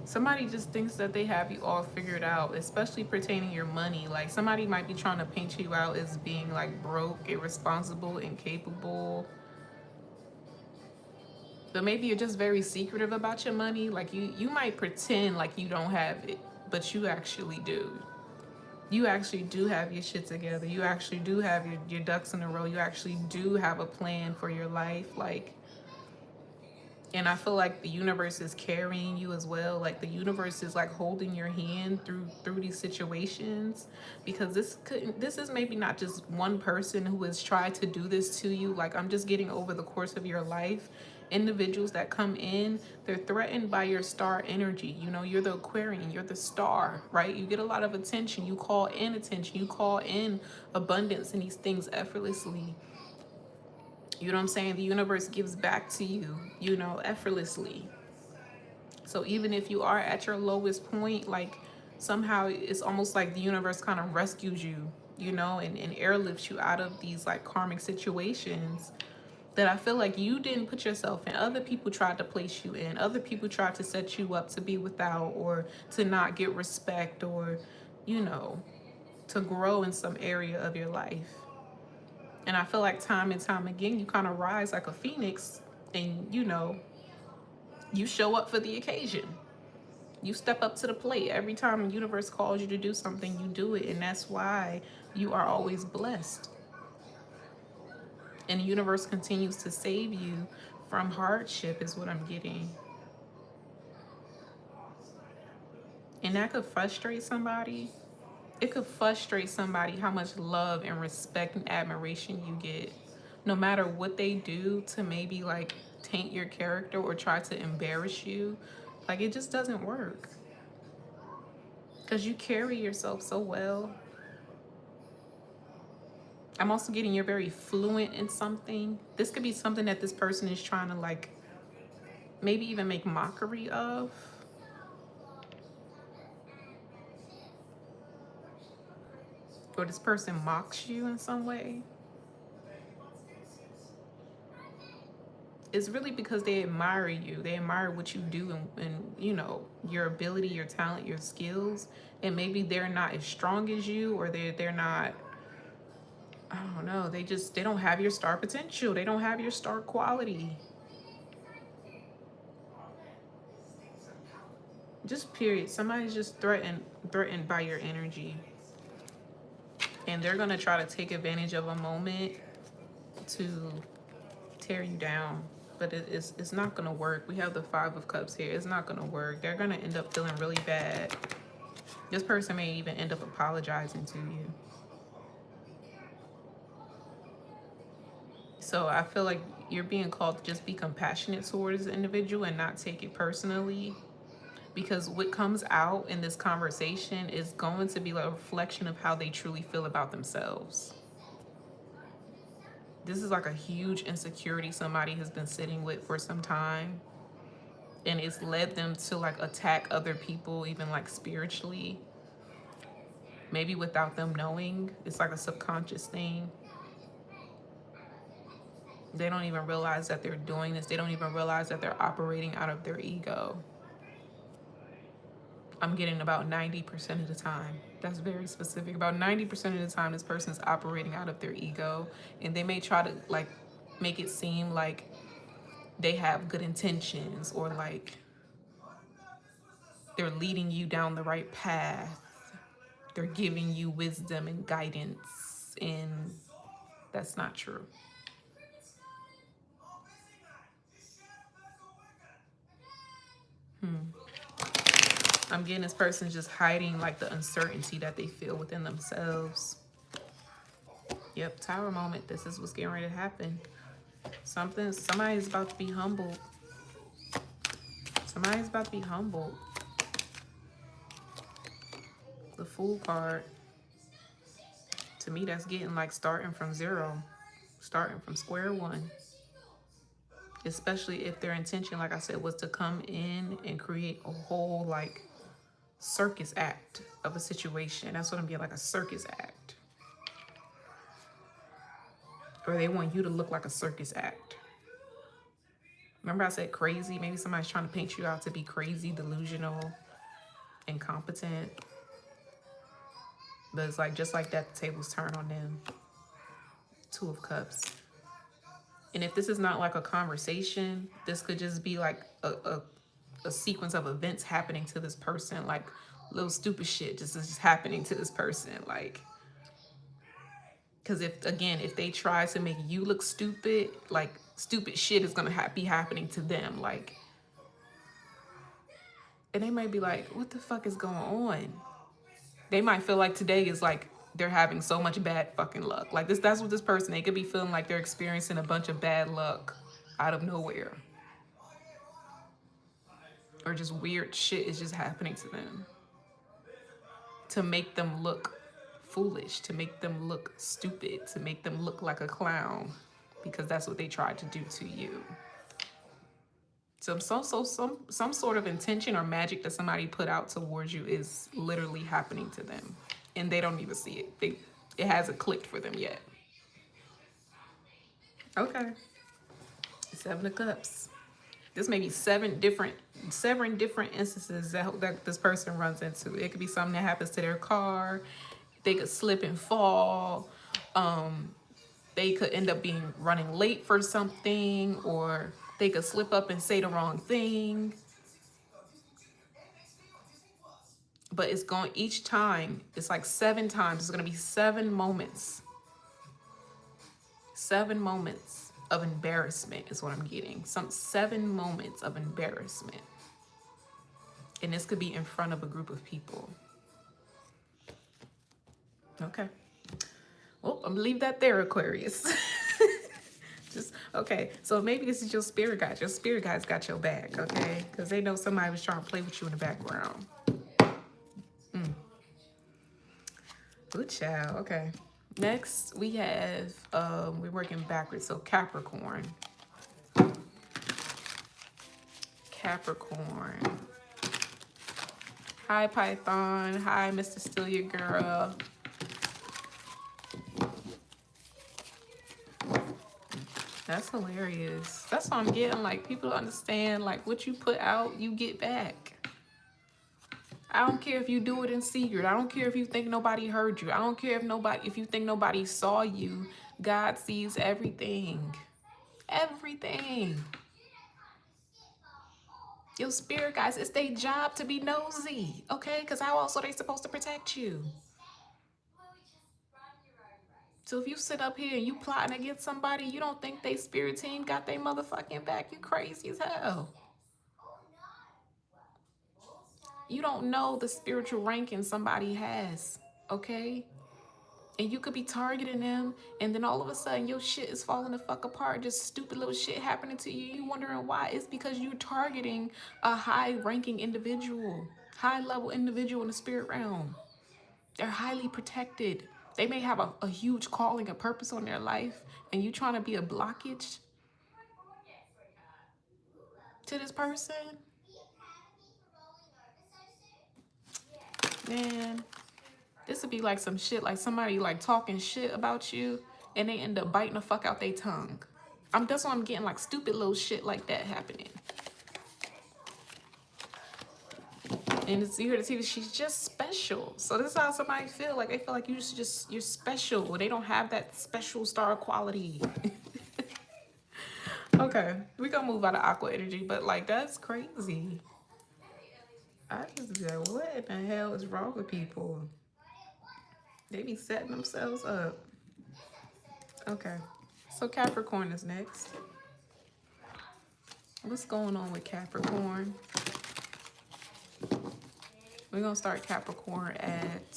somebody just thinks that they have you all figured out, especially pertaining your money. Like, somebody might be trying to paint you out as being like broke, irresponsible, incapable. But maybe you're just very secretive about your money. Like, you might pretend like you don't have it, but you actually do. You actually do have your shit together. You actually do have your ducks in a row. You actually do have a plan for your life. Like, and I feel like the universe is carrying you as well. Like, the universe is like holding your hand through these situations, because this is maybe not just one person who has tried to do this to you. Like, I'm just getting over the course of your life. Individuals that come in, they're threatened by your star energy. You know, you're the Aquarian, you're the star, right? You get a lot of attention. You call in attention. You call in abundance and these things effortlessly. You know what I'm saying? The universe gives back to you, you know, effortlessly. So even if you are at your lowest point, like, somehow it's almost like the universe kind of rescues you, you know, and airlifts you out of these like karmic situations that I feel like you didn't put yourself in. Other people tried to place you in. Other people tried to set you up to be without, or to not get respect, or, you know, to grow in some area of your life. And I feel like time and time again, you kind of rise like a phoenix, and, you know, you show up for the occasion. You step up to the plate. Every time the universe calls you to do something, you do it. And that's why you are always blessed. And the universe continues to save you from hardship, is what I'm getting. And that could frustrate somebody. It could frustrate somebody how much love and respect and admiration you get, no matter what they do to maybe like taint your character or try to embarrass you. Like, it just doesn't work, because you carry yourself so well. I'm also getting you're very fluent in something. This could be something that this person is trying to like maybe even make mockery of. Or this person mocks you in some way. It's really because they admire you. They admire what you do, and you know, your ability, your talent, your skills. And maybe they're not as strong as you, or they're not, I don't know, they don't have your star potential. They don't have your star quality. Just period. Somebody's just threatened by your energy. And they're gonna try to take advantage of a moment to tear you down. But it's not gonna work. We have the 5 of Cups here. It's not gonna work. They're gonna end up feeling really bad. This person may even end up apologizing to you. So I feel like you're being called to just be compassionate towards the individual and not take it personally. Because what comes out in this conversation is going to be like a reflection of how they truly feel about themselves. This is like a huge insecurity somebody has been sitting with for some time. And it's led them to like attack other people, even like spiritually. maybe without them knowing. It's like a subconscious thing. They don't even realize that they're doing this. They don't even realize that they're operating out of their ego. I'm getting about 90% of the time. That's very specific. About 90% of the time, this person is operating out of their ego. And they may try to like make it seem like they have good intentions, or like they're leading you down the right path. They're giving you wisdom and guidance. And that's not true. I'm getting this person just hiding like the uncertainty that they feel within themselves. Yep, tower moment. This is what's getting ready to happen. Somebody's about to be humbled. Somebody's about to be humbled. The Fool card. To me, that's getting like starting from zero. Starting from square one. Especially if their intention, like I said, was to come in and create a whole like circus act of a situation. That's what I'm getting, like a circus act. Or they want you to look like a circus act. Remember I said crazy? Maybe somebody's trying to paint you out to be crazy, delusional, incompetent. But it's like, just like that, the tables turn on them. Two of Cups. And if this is not like a conversation, this could just be like a sequence of events happening to this person. Like little stupid shit just is happening to this person. Like, because if they try to make you look stupid, like stupid shit is going to be happening to them. Like, and they might be like, what the fuck is going on? They might feel like today is like they're having so much bad fucking luck. Like that's what this person, they could be feeling like they're experiencing a bunch of bad luck out of nowhere. Or just weird shit is just happening to them. To make them look foolish, to make them look stupid, to make them look like a clown. Because that's what they tried to do to you. Some sort of intention or magic that somebody put out towards you is literally happening to them. And they don't even see it. It hasn't clicked for them yet. Okay. 7 of Cups. This may be seven different instances that this person runs into. It could be something that happens to their car. They could slip and fall. They could end up running late for something, or they could slip up and say the wrong thing. But it's going, each time, it's like 7 times. It's going to be 7 moments. 7 moments of embarrassment is what I'm getting. 7 moments of embarrassment. And this could be in front of a group of people. Okay. Well, I'm gonna leave that there, Aquarius. Okay. So maybe this is your spirit guide. Your spirit guide's got your back, okay? Because they know somebody was trying to play with you in the background. Good child. Okay. Next, we have, we're working backwards. So Capricorn. Capricorn. Hi, Python. Hi, Mr. Still Your Girl. That's hilarious. That's what I'm getting. Like, people understand, like, what you put out, you get back. I don't care if you do it in secret. I don't care if you think nobody heard you. I don't care if you think nobody saw you. God sees everything. Everything. Your spirit guys, it's their job to be nosy, okay? Because how else are they supposed to protect you? So if you sit up here and you plotting against somebody, you don't think they spirit team got their motherfucking back? You crazy as hell. You don't know the spiritual ranking somebody has, okay? And you could be targeting them, and then all of a sudden your shit is falling the fuck apart. Just stupid little shit happening to you. You wondering why? It's because you're targeting a high-ranking individual, high-level individual in the spirit realm. They're highly protected. They may have a huge calling, a purpose on their life, and you trying to be a blockage to this person? Man, This would be like some shit, like somebody like talking shit about you and they end up biting the fuck out their tongue. That's why I'm getting like stupid little shit like that happening. And it's, you hear the TV, she's just special. So this is how somebody feel. Like they feel like you're special. They don't have that special star quality. Okay, we gonna move out of aqua energy, but like that's crazy. I just be like, what in the hell is wrong with people? They be setting themselves up. Okay, so Capricorn is next. What's going on with Capricorn? We're gonna start Capricorn at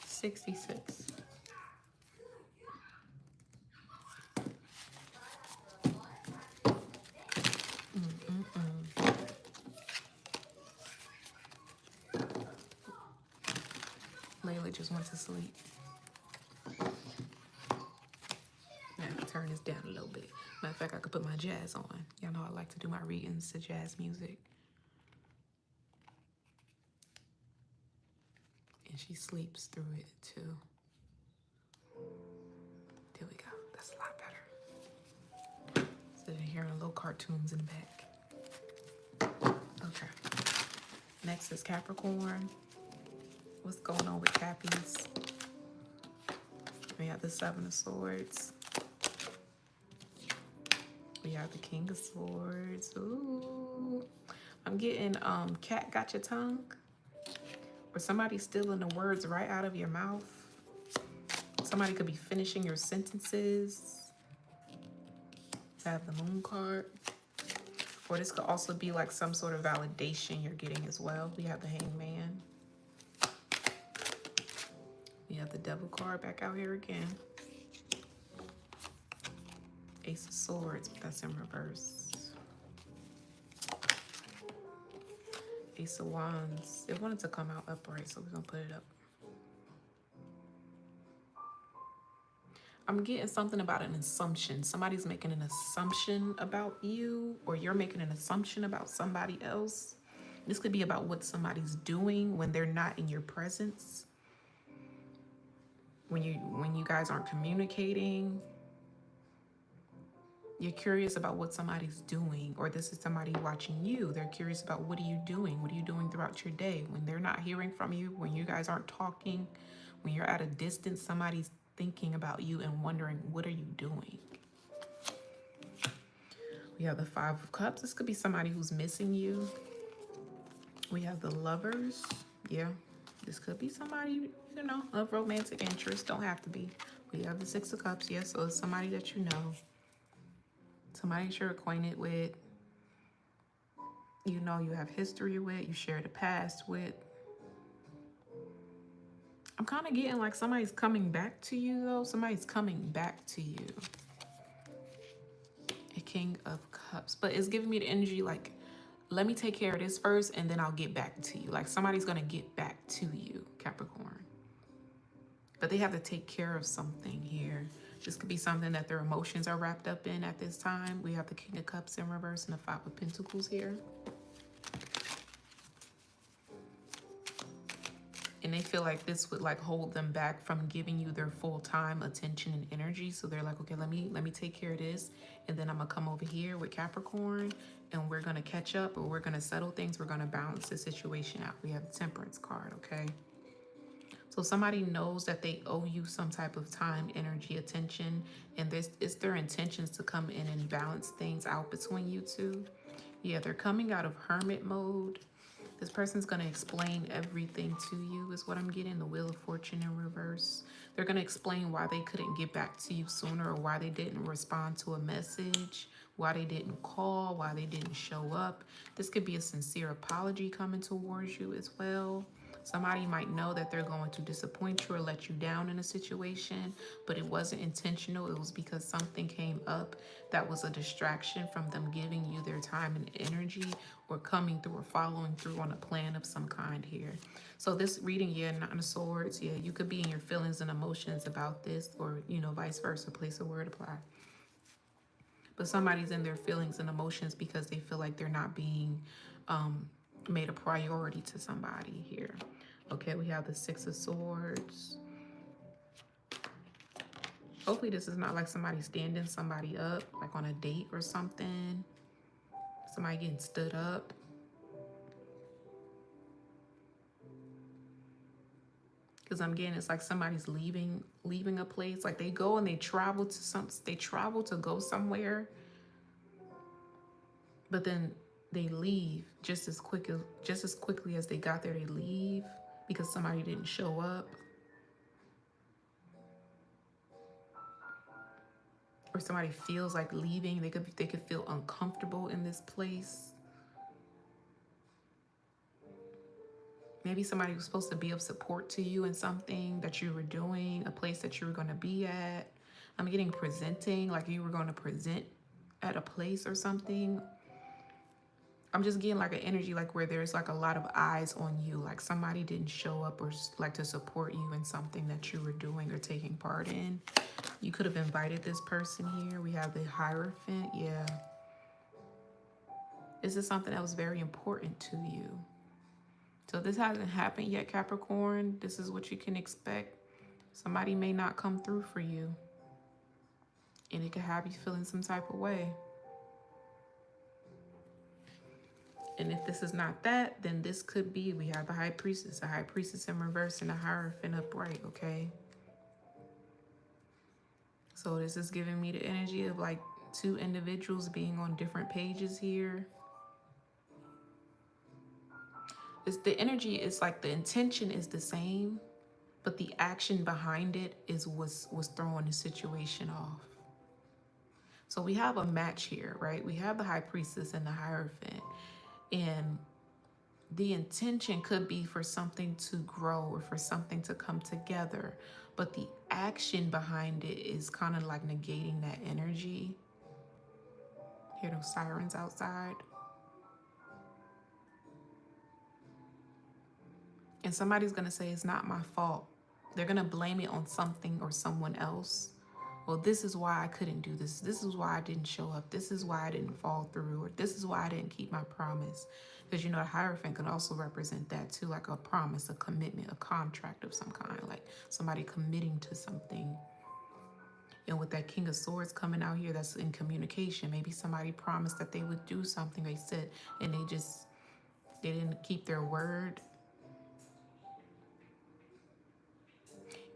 66. Layla just went to sleep. Yeah, turn this down a little bit. Matter of fact, I could put my jazz on. Y'all know I like to do my readings to jazz music. And she sleeps through it too. There we go. That's a lot better. Instead of hearing little cartoons in the back. Okay. Next is Capricorn. What's going on with Cappies? We have the Seven of Swords. We have the King of Swords. Ooh. I'm getting cat got your tongue. Or somebody stealing the words right out of your mouth. Somebody could be finishing your sentences. Have the Moon card. Or this could also be like some sort of validation you're getting as well. We have the Hangman. We have the Devil card back out here again. Ace of Swords, but that's in reverse. Ace of Wands. It wanted to come out upright, so we're gonna put it up. I'm getting something about an assumption. Somebody's making an assumption about you, or you're making an assumption about somebody else. This could be about what somebody's doing when they're not in your presence. When you guys aren't communicating. You're curious about what somebody's doing, or this is somebody watching you. They're curious about what are you doing? What are you doing throughout your day? When they're not hearing from you, when you guys aren't talking, when you're at a distance, somebody's thinking about you and wondering, what are you doing? We have the Five of Cups. This could be somebody who's missing you. We have the Lovers. Yeah, this could be somebody, you know, of romantic interest. Don't have to be. We have the Six of Cups. Yes, so it's somebody that you know. Somebody that you're acquainted with, you know, you have history with, you share the past with. I'm kind of getting like somebody's coming back to you though. Somebody's coming back to you. A King of Cups. But it's giving me the energy like, let me take care of this first and then I'll get back to you. Like somebody's going to get back to you, Capricorn. But they have to take care of something here. This could be something that their emotions are wrapped up in at this time. We have the King of Cups in reverse and the Five of Pentacles here. And they feel like this would like hold them back from giving you their full-time attention and energy. So they're like, okay, let me take care of this. And then I'm gonna come over here with Capricorn and we're gonna catch up, or we're gonna settle things. We're gonna balance the situation out. We have the Temperance card, okay? So somebody knows that they owe you some type of time, energy, attention, and it's their intentions to come in and balance things out between you two. Yeah, they're coming out of hermit mode. This person's going to explain everything to you is what I'm getting. The Wheel of Fortune in reverse. They're going to explain why they couldn't get back to you sooner, or why they didn't respond to a message, why they didn't call, why they didn't show up. This could be a sincere apology coming towards you as well. Somebody might know that they're going to disappoint you or let you down in a situation, but it wasn't intentional. It was because something came up that was a distraction from them giving you their time and energy, or coming through or following through on a plan of some kind here. So this reading, yeah, Nine of Swords, yeah, you could be in your feelings and emotions about this, or, you know, vice versa, place a word apply. But somebody's in their feelings and emotions because they feel like they're not being made a priority to somebody here. Okay, we have the Six of Swords. Hopefully this is not like somebody standing somebody up, like on a date or something. Somebody getting stood up. Because I'm getting, it's like somebody's leaving a place. Like they go and they travel to go somewhere, but then they leave just as quickly as they got there. They leave because somebody didn't show up, or somebody feels like leaving. They could feel uncomfortable in this place. Maybe somebody was supposed to be of support to you in something that you were doing, a place that you were going to be at. I'm getting presenting, like you were going to present at a place or something. I'm just getting like an energy like where there's like a lot of eyes on you, like somebody didn't show up or like to support you in something that you were doing or taking part in. You could have invited this person here. We have the Hierophant. Yeah. This is something that was very important to you. So this hasn't happened yet, Capricorn. This is what you can expect. Somebody may not come through for you, and it could have you feeling some type of way. And if this is not that, then this could be, we have the High Priestess, the High Priestess in reverse and the Hierophant upright, okay? So this is giving me the energy of like two individuals being on different pages here. It's the energy is like the intention is the same, but the action behind it is was throwing the situation off. So we have a match here, right? We have the High Priestess and the Hierophant, and the intention could be for something to grow or for something to come together, but the action behind it is kind of like negating that energy. Hear those sirens outside? And somebody's going to say, it's not my fault. They're going to blame it on something or someone else. Well, this is why I couldn't do this. This is why I didn't show up. This is why I didn't fall through. Or this is why I didn't keep my promise. Because, you know, a Hierophant can also represent that too, like a promise, a commitment, a contract of some kind, like somebody committing to something. And with that King of Swords coming out here, that's in communication. Maybe somebody promised that they would do something, they said, and they didn't keep their word.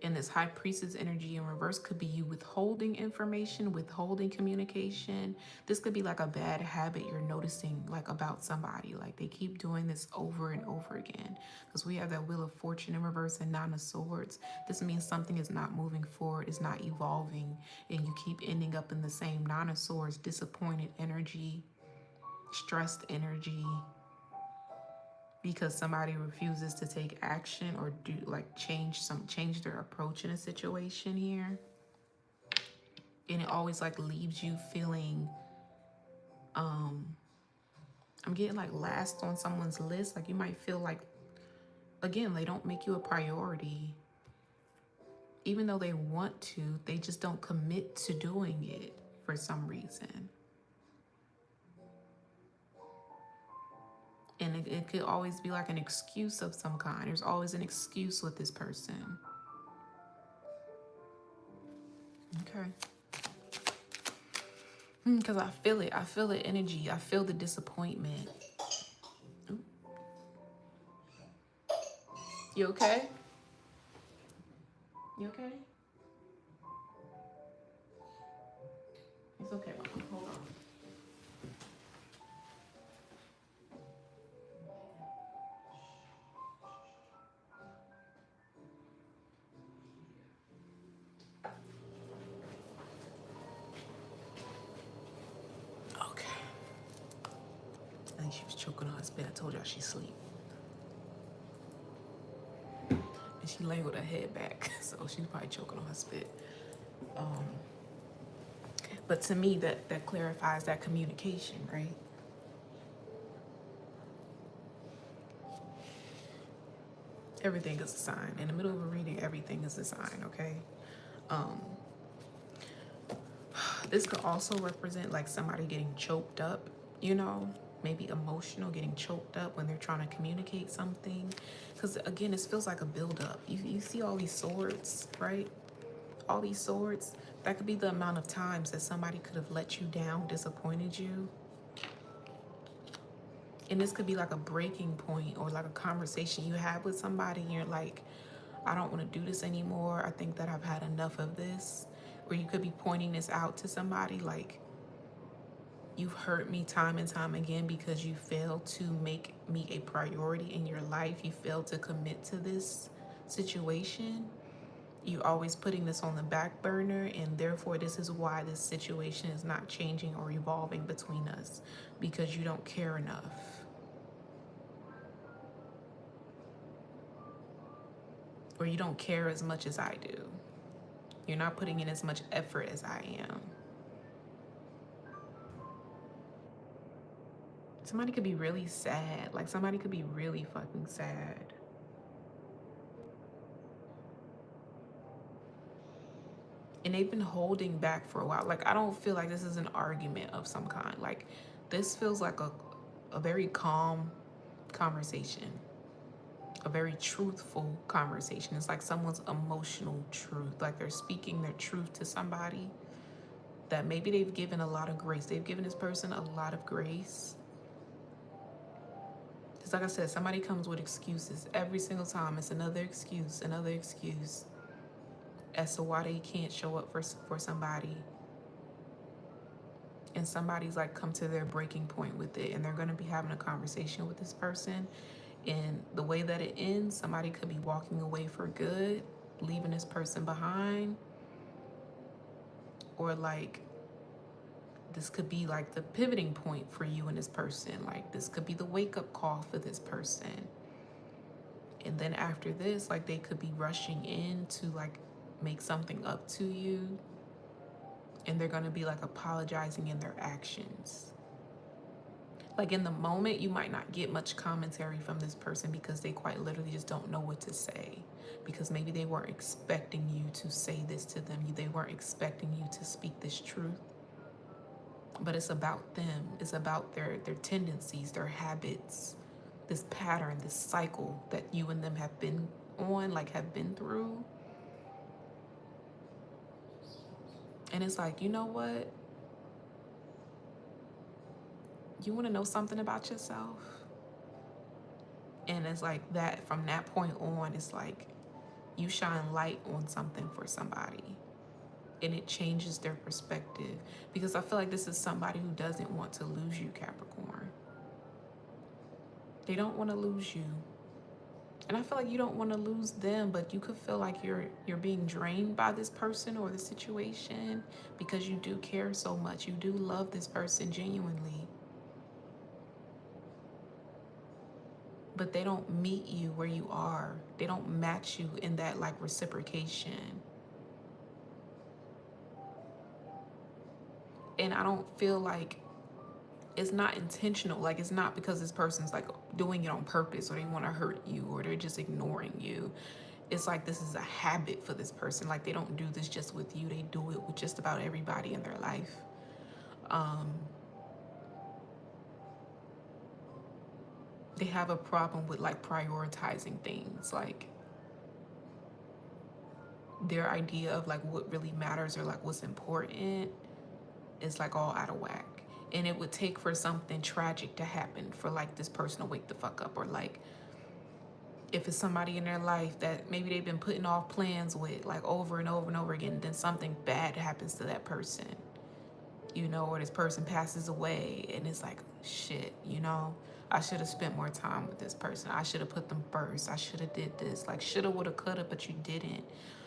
And this High Priestess energy in reverse could be you withholding information, withholding communication. This could be like a bad habit you're noticing like about somebody. Like they keep doing this over and over again. Because we have that Wheel of Fortune in reverse and Nine of Swords. This means something is not moving forward, is not evolving. And you keep ending up in the same Nine of Swords, disappointed energy, stressed energy. Because somebody refuses to take action or do like change their approach in a situation here. And it always like leaves you feeling I'm getting like last on someone's list. Like you might feel like, again, they don't make you a priority. Even though they want to, they just don't commit to doing it for some reason. And it could always be like an excuse of some kind. There's always an excuse with this person. Okay. Because I feel it. I feel the energy. I feel the disappointment. Ooh. You okay? You okay? It's okay, Mama. Hold on. Okay. I think she was choking on her spit. I told y'all she's asleep. And she lay with her head back, so she's probably choking on her spit. But to me, that clarifies that communication, right? Everything is a sign. In the middle of a reading, everything is a sign, okay? This could also represent like somebody getting choked up, you know? Maybe emotional, getting choked up when they're trying to communicate something. Because because again, this feels like a buildup. You see all these swords, right? All these swords. That could be the amount of times that somebody could have let you down, disappointed you. And this could be like a breaking point or like a conversation you had with somebody and you're like, I don't want to do this anymore. I think that I've had enough of this. Or you could be pointing this out to somebody like, you've hurt me time and time again because you failed to make me a priority in your life. You failed to commit to this situation. You always putting this on the back burner, and therefore this is why this situation is not changing or evolving between us, because you don't care enough. Or you don't care as much as I do. You're not putting in as much effort as I am. Somebody could be really sad. Like somebody could be really fucking sad. And they've been holding back for a while. Like, I don't feel like this is an argument of some kind. Like, this feels like a very calm conversation, a very truthful conversation. It's like someone's emotional truth. Like they're speaking their truth to somebody that maybe they've given a lot of grace. They've given this person a lot of grace. Just like I said, somebody comes with excuses every single time. It's another excuse as to why they can't show up for somebody. And somebody's like come to their breaking point with it, and they're going to be having a conversation with this person. And the way that it ends, somebody could be walking away for good, leaving this person behind. Or like, this could be like the pivoting point for you and this person. Like this could be the wake-up call for this person. And then after this, like they could be rushing in to like make something up to you, and they're going to be like apologizing in their actions. Like in the moment, you might not get much commentary from this person because they quite literally just don't know what to say, because maybe they weren't expecting you to say this to them. They weren't expecting you to speak this truth. But it's about them. It's about their tendencies, their habits, this pattern, this cycle that you and them have been on, like have been through. And it's like, you know what? You want to know something about yourself? And it's like that, from that point on, it's like you shine light on something for somebody, and it changes their perspective. Because I feel like this is somebody who doesn't want to lose you, Capricorn. They don't want to lose you. And I feel like you don't want to lose them, but you could feel like you're being drained by this person or the situation because you do care so much. You do love this person genuinely. But they don't meet you where you are. They don't match you in that like reciprocation. And I don't feel like it's not intentional. Like it's not because this person's like doing it on purpose, or they want to hurt you, or they're just ignoring you. It's like this is a habit for this person. Like they don't do this just with you. They do it with just about everybody in their life. They have a problem with like prioritizing things. Like their idea of like what really matters or like what's important is like all out of whack. And it would take for something tragic to happen for like this person to wake the fuck up. Or like if it's somebody in their life that maybe they've been putting off plans with like over and over and over again, then something bad happens to that person, you know, or this person passes away, and it's like, shit, you know, I should have spent more time with this person. I should have put them first. I should have did this. Like shoulda, woulda, coulda, but you didn't.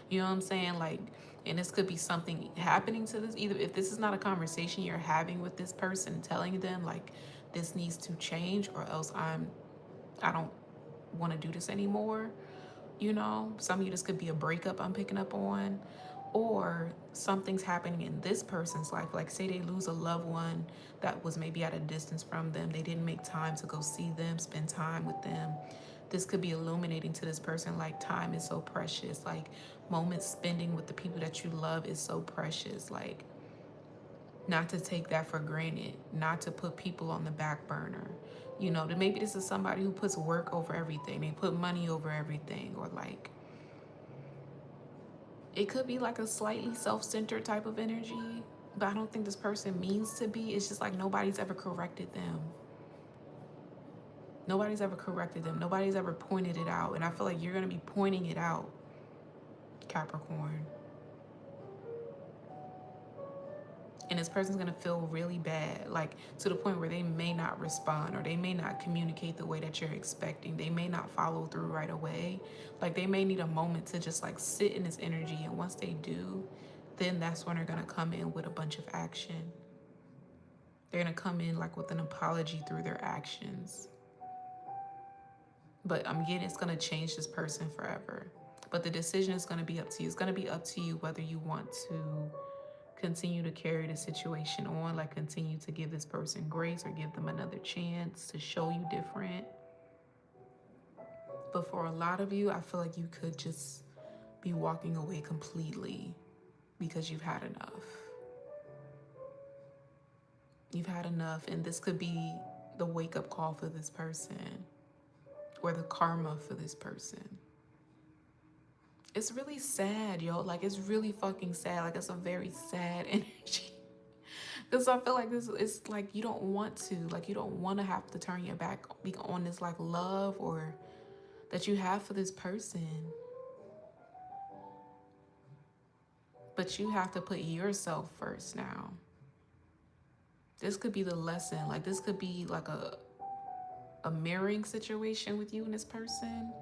You know what I'm saying? Like, and this could be something happening to this. Either if this is not a conversation you're having with this person, telling them like this needs to change, or else I don't want to do this anymore. You know, some of you, this could be a breakup I'm picking up on, or something's happening in this person's life. Like say they lose a loved one that was maybe at a distance from them. They didn't make time to go see them, spend time with them. This could be illuminating to this person, like time is so precious. Like moments spending with the people that you love is so precious. Like Not to take that for granted, not to put people on the back burner. You know, that maybe this is somebody who puts work over everything. They put money over everything, or like, it could be like a slightly self-centered type of energy, but I don't think this person means to be. It's just like nobody's ever corrected them. Nobody's ever corrected them. Nobody's ever pointed it out. And I feel like you're going to be pointing it out, Capricorn. And this person's going to feel really bad, like to the point where they may not respond, or they may not communicate the way that you're expecting. They may not follow through right away. Like they may need a moment to just like sit in this energy. And once they do, then that's when they're going to come in with a bunch of action. They're going to come in like with an apology through their actions. But I'm getting, it's going to change this person forever. But the decision is going to be up to you. It's going to be up to you whether you want to continue to carry the situation on, like continue to give this person grace or give them another chance to show you different. But for a lot of you, I feel like you could just be walking away completely because you've had enough. You've had enough, and this could be the wake-up call for this person, or the karma for this person. It's really sad, yo. Like, it's really fucking sad. Like, it's a very sad energy. Because I feel like this is like, you don't want to. Like, you don't want to have to turn your back on this, like, love or that you have for this person. But you have to put yourself first now. This could be the lesson. Like, this could be like a mirroring situation with you and this person.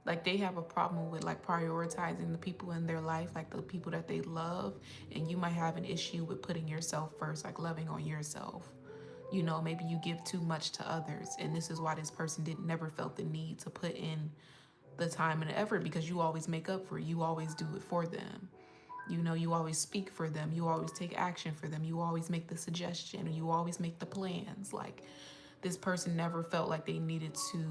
Like, they have a problem with like prioritizing the people in their life, like the people that they love, and you might have an issue with putting yourself first, like loving on yourself. You know, maybe you give too much to others, and this is why this person never felt the need to put in the time and the effort, because you always make up for it. You always do it for them. You know, you always speak for them. You always take action for them. You always make the suggestion, or you always make the plans. Like, this person never felt like they needed to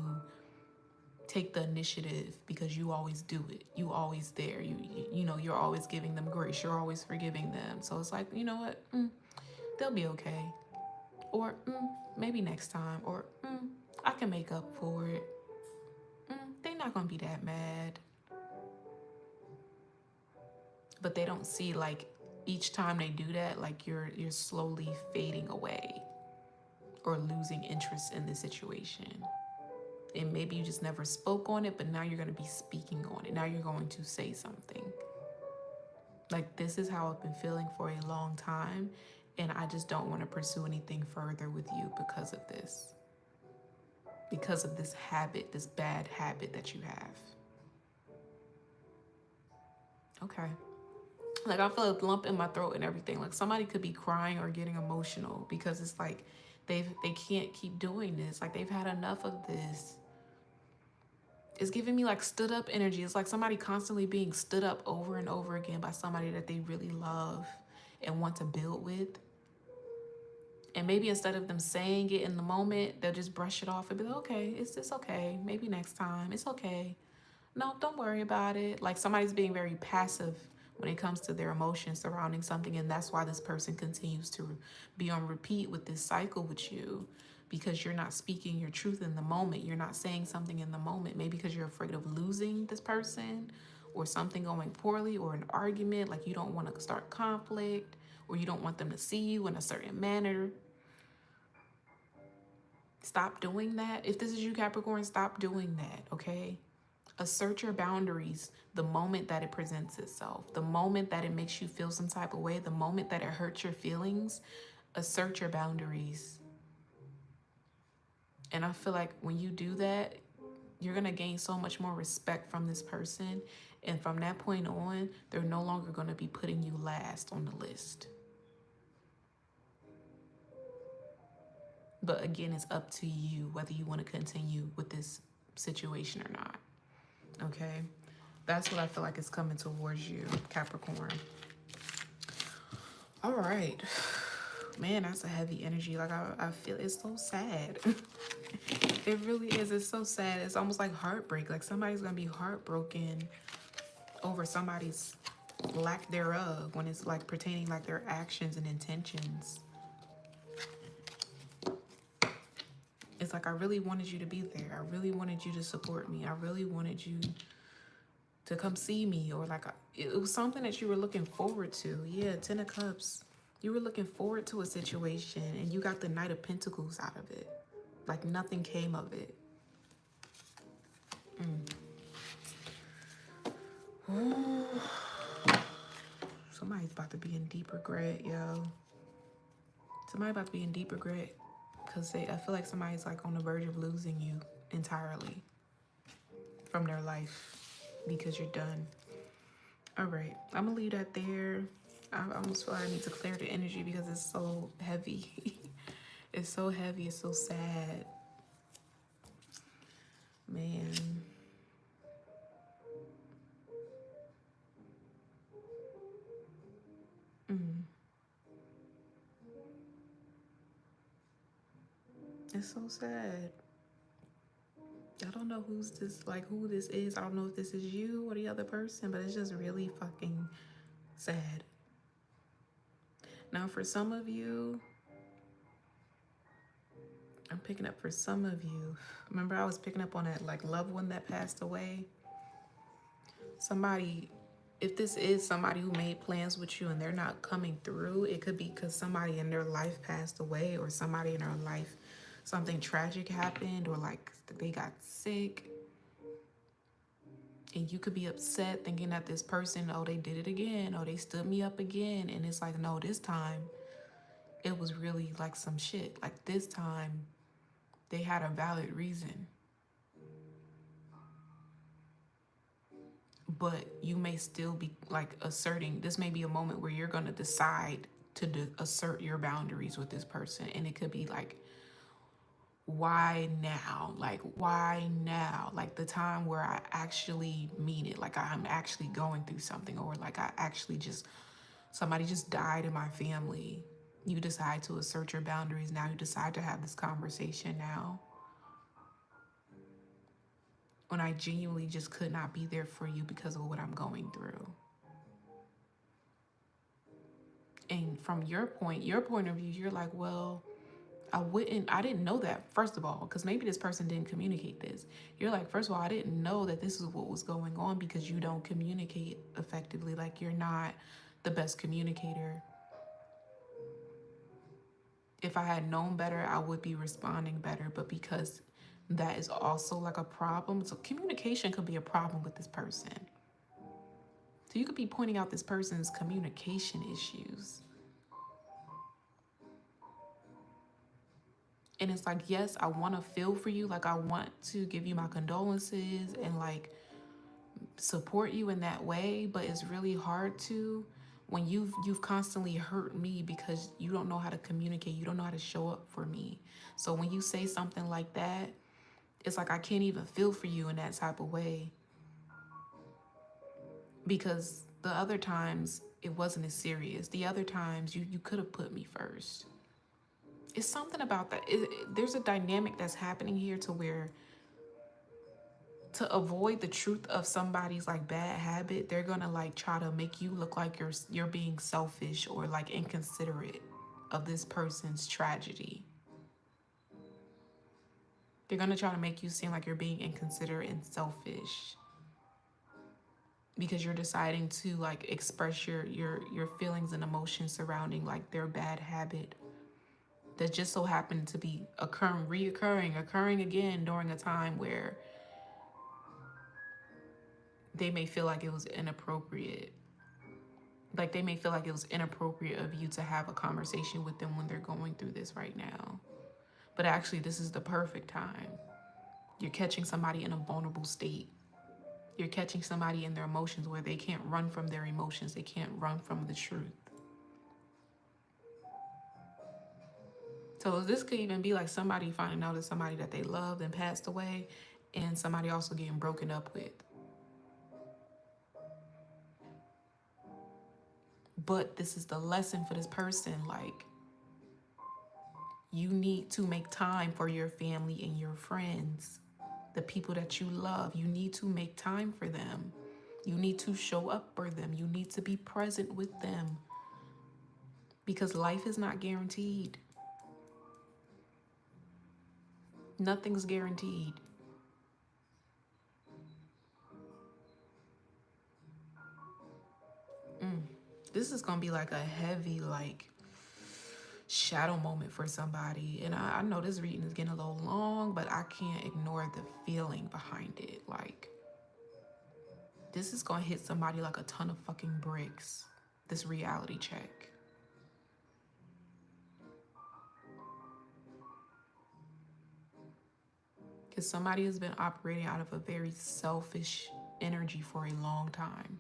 take the initiative because you always do it. You always there. You know, you're always giving them grace. You're always forgiving them. So it's like, you know what? They'll be okay. Or maybe next time. Or I can make up for it. They're not gonna be that mad. But they don't see, like, each time they do that, like you're slowly fading away or losing interest in the situation. And maybe you just never spoke on it, but now you're going to be speaking on it. Now you're going to say something. Like, this is how I've been feeling for a long time, and I just don't want to pursue anything further with you because of this. Because of this habit, this bad habit that you have. Okay. Like, I feel a lump in my throat and everything. Like, somebody could be crying or getting emotional because it's like they can't keep doing this. Like, they've had enough of this. It's giving me like stood up energy. It's like somebody constantly being stood up over and over again by somebody that they really love and want to build with. And maybe instead of them saying it in the moment, they'll just brush it off and be like, okay, it's okay. Maybe next time. It's okay. No, don't worry about it. Like, somebody's being very passive when it comes to their emotions surrounding something. And that's why this person continues to be on repeat with this cycle with you, because you're not speaking your truth in the moment. You're not saying something in the moment, maybe because you're afraid of losing this person or something going poorly or an argument. Like, you don't want to start conflict, or you don't want them to see you in a certain manner. Stop doing that. If this is you, Capricorn, stop doing that, okay? Assert your boundaries the moment that it presents itself, the moment that it makes you feel some type of way, the moment that it hurts your feelings. Assert your boundaries. And I feel like when you do that, you're going to gain so much more respect from this person. And from that point on, they're no longer going to be putting you last on the list. But again, it's up to you whether you want to continue with this situation or not. Okay? That's what I feel like is coming towards you, Capricorn. All right. Man, that's a heavy energy. Like, I feel it's so sad. It really is. It's so sad. It's almost like heartbreak. Like, somebody's going to be heartbroken over somebody's lack thereof when it's like pertaining like their actions and intentions. It's like, I really wanted you to be there. I really wanted you to support me. I really wanted you to come see me, or like it was something that you were looking forward to. Yeah, 10 of Cups. You were looking forward to a situation and you got the Knight of Pentacles out of it. Like nothing came of it. Ooh. Somebody's about to be in deep regret, yo. Somebody about to be in deep regret because I feel like somebody's like on the verge of losing you entirely from their life because you're done. All right, I'm gonna leave that there. I almost feel like I need to clear the energy because it's so heavy. It's so heavy, it's so sad. Man. It's so sad. I don't know who's this, like who this is. I don't know if this is you or the other person, but it's just really fucking sad. Now for some of you, I'm picking up for some of you. Remember I was picking up on that like loved one that passed away? Somebody, if this is somebody who made plans with you and they're not coming through, it could be because somebody in their life passed away, or somebody in their life, something tragic happened, or like they got sick. And you could be upset thinking that this person, oh, they did it again, oh, they stood me up again. And it's like, no, this time it was really like some shit. Like this time they had a valid reason. But you may still be like asserting, this may be a moment where you're going to decide to assert your boundaries with this person. And it could be like, why now? Like, why now? Like the time where I actually mean it, like I'm actually going through something, or like I actually just, somebody just died in my family. You decide to assert your boundaries now. You decide to have this conversation now. When I genuinely just could not be there for you because of what I'm going through. And from your point of view, you're like, well, I didn't know that, first of all, because maybe this person didn't communicate this. You're like, first of all, I didn't know that this is what was going on because you don't communicate effectively. Like you're not the best communicator. If I had known better, I would be responding better. But because that is also like a problem. So communication could be a problem with this person. So you could be pointing out this person's communication issues. And it's like, yes, I want to feel for you. Like I want to give you my condolences and like support you in that way. But it's really hard to when you've constantly hurt me because you don't know how to communicate. You don't know how to show up for me. So when you say something like that, it's like I can't even feel for you in that type of way. Because the other times it wasn't as serious. The other times you could have put me first. It's something about that. There's a dynamic that's happening here to where to avoid the truth of somebody's like bad habit, they're gonna like try to make you look like you're being selfish or like inconsiderate of this person's tragedy. They're gonna try to make you seem like you're being inconsiderate and selfish because you're deciding to like express your feelings and emotions surrounding like their bad habit that just so happened to be occurring again during a time where they may feel like it was inappropriate. Like they may feel like it was inappropriate of you to have a conversation with them when they're going through this right now. But actually, this is the perfect time. You're catching somebody in a vulnerable state. You're catching somebody in their emotions where they can't run from their emotions. They can't run from the truth. So this could even be like somebody finding out that somebody that they loved and passed away, and somebody also getting broken up with. But this is the lesson for this person. Like, you need to make time for your family and your friends, the people that you love. You need to make time for them. You need to show up for them. You need to be present with them, because life is not guaranteed. Nothing's guaranteed. This is gonna be like a heavy, like, shadow moment for somebody. And I know this reading is getting a little long, but I can't ignore the feeling behind it. Like, this is gonna hit somebody like a ton of fucking bricks. This reality check. Because somebody has been operating out of a very selfish energy for a long time.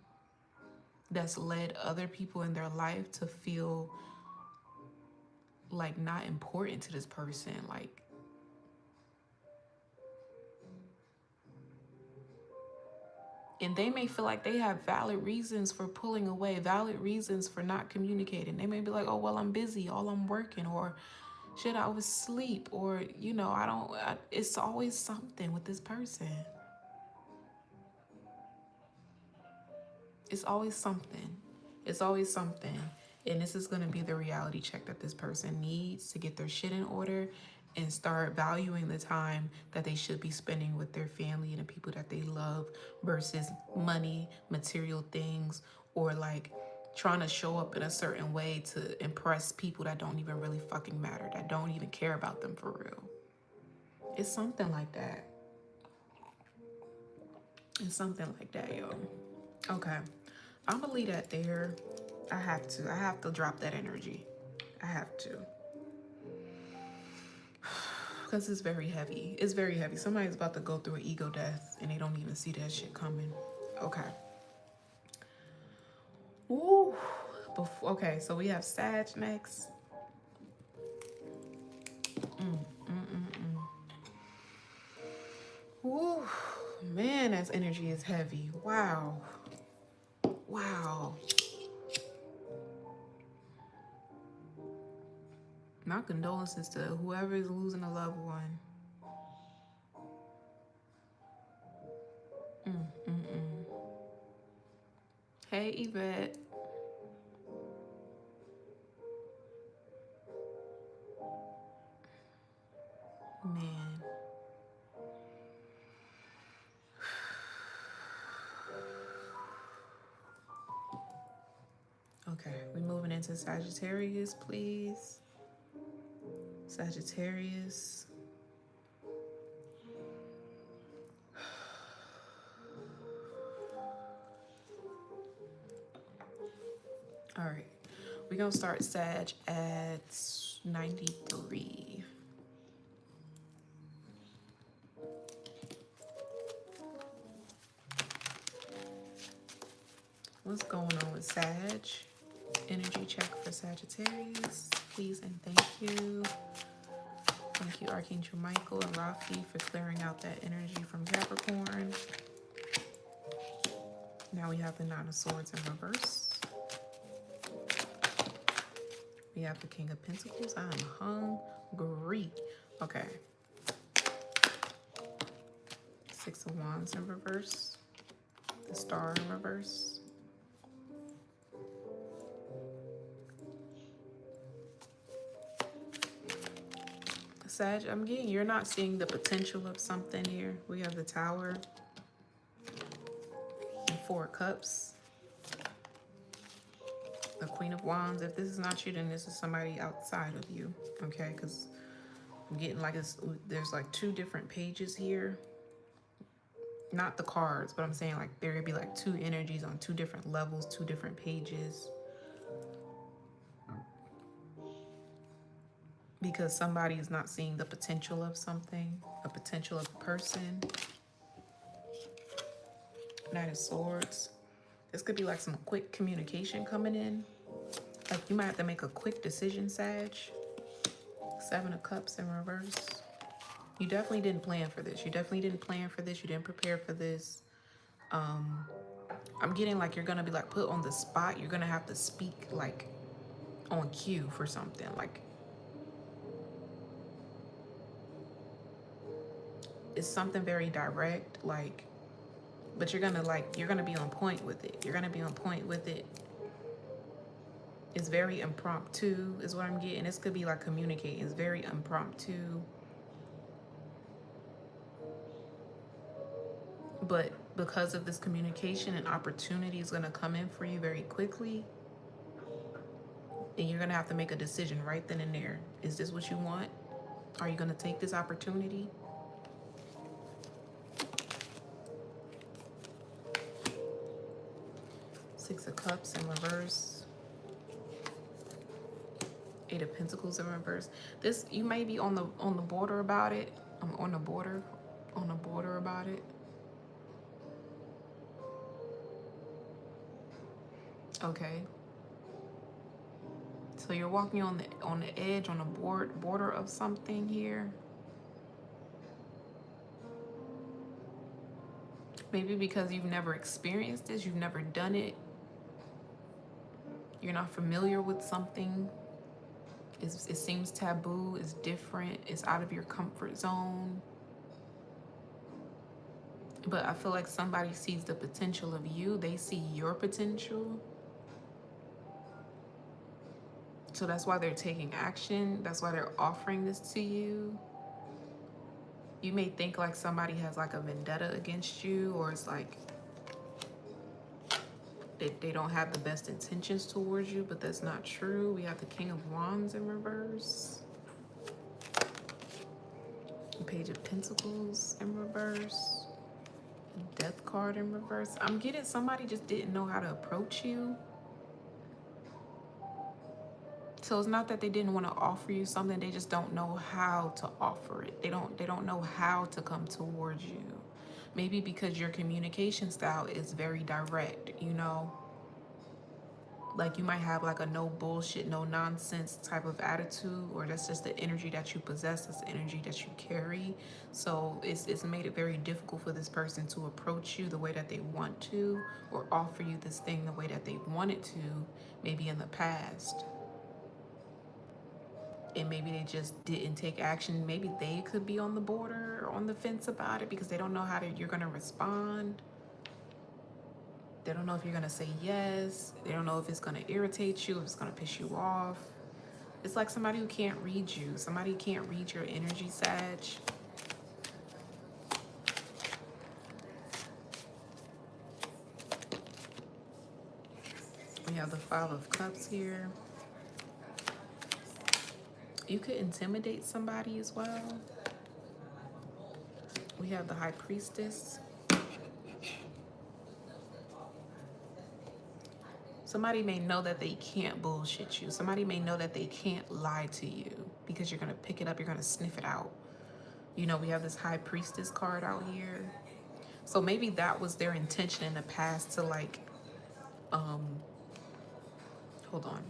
That's led other people in their life to feel like not important to this person. Like, and they may feel like they have valid reasons for pulling away, valid reasons for not communicating. They may be like, oh, well, I'm busy, or I'm working, or shit, I was asleep, or, you know, it's always something with this person. It's always something. It's always something. And this is going to be the reality check that this person needs to get their shit in order and start valuing the time that they should be spending with their family and the people that they love, versus money, material things, or like trying to show up in a certain way to impress people that don't even really fucking matter, that don't even care about them for real. It's something like that. It's something like that, yo. Okay. I'm gonna leave that there. I have to drop that energy. I have to. Because it's very heavy. It's very heavy. Somebody's about to go through an ego death and they don't even see that shit coming. Okay. Ooh. Okay, so we have Sag next. Ooh. Man, that energy is heavy. Wow. Wow. My condolences to whoever is losing a loved one. Hey, Yvette. Man. Okay, we're moving into Sagittarius, please. Sagittarius. All right, we're gonna start Sag at 93. What's going on with Sag? Energy check for Sagittarius, please and thank you. Thank you, Archangel Michael and Rafi, for clearing out that energy from Capricorn. Now we have the Nine of Swords in reverse. We have the King of Pentacles. I'm hungry. Okay. Six of Wands in reverse. The Star in reverse. Sag, I'm getting, you're not seeing the potential of something here. We have the Tower and Four of Cups. The Queen of Wands. If this is not you, then this is somebody outside of you, okay? Because I'm getting like there's like two different pages here. Not the cards, but I'm saying like there could be like two energies on two different levels, two different pages. Because somebody is not seeing the potential of something, a potential of a person. Knight of Swords. This could be like some quick communication coming in. Like you might have to make a quick decision, Sag. Seven of Cups in reverse. You definitely didn't plan for this. You definitely didn't plan for this. You didn't prepare for this. I'm getting like you're gonna be like put on the spot. You're gonna have to speak like on cue for something. Like it's something very direct. Like But you're gonna be on point with it. You're gonna be on point with it. It's very impromptu is what I'm getting. This could be like communicating. It's very impromptu. But because of this communication, an opportunity is gonna come in for you very quickly. And you're gonna have to make a decision right then and there. Is this what you want? Are you gonna take this opportunity? Six of Cups in reverse. Eight of Pentacles in reverse. This, you may be on the border about it. I'm on the border about it. Okay. So you're walking on the edge, on the border of something here. Maybe because you've never experienced this, you've never done it. You're not familiar with something. It seems taboo, it's different, it's out of your comfort zone. But I feel like somebody sees the potential of you. They see your potential. So that's why they're taking action. That's why they're offering this to you. You may think like somebody has like a vendetta against you, or it's like they don't have the best intentions towards you, but that's not true. We have the King of Wands in reverse. Page of Pentacles in reverse. Death card in reverse. I'm getting somebody just didn't know how to approach you. So it's not that they didn't want to offer you something, they just don't know how to offer it. They don't know how to come towards you. Maybe because your communication style is very direct, you know? Like you might have like a no bullshit, no nonsense type of attitude, or that's just the energy that you possess, that's the energy that you carry. So it's made it very difficult for this person to approach you the way that they want to, or offer you this thing the way that they wanted to, maybe in the past. And maybe they just didn't take action. Maybe they could be on the border or on the fence about it because they don't know how you're gonna respond. They don't know if you're gonna say yes. They don't know if it's gonna irritate you, if it's gonna piss you off. It's like somebody who can't read you. Somebody who can't read your energy, Sag. We have the Five of Cups here. You could intimidate somebody as well. We have the High Priestess. Somebody may know that they can't bullshit you. Somebody may know that they can't lie to you because you're going to pick it up. You're going to sniff it out. You know, we have this High Priestess card out here. So maybe that was their intention in the past to like, hold on.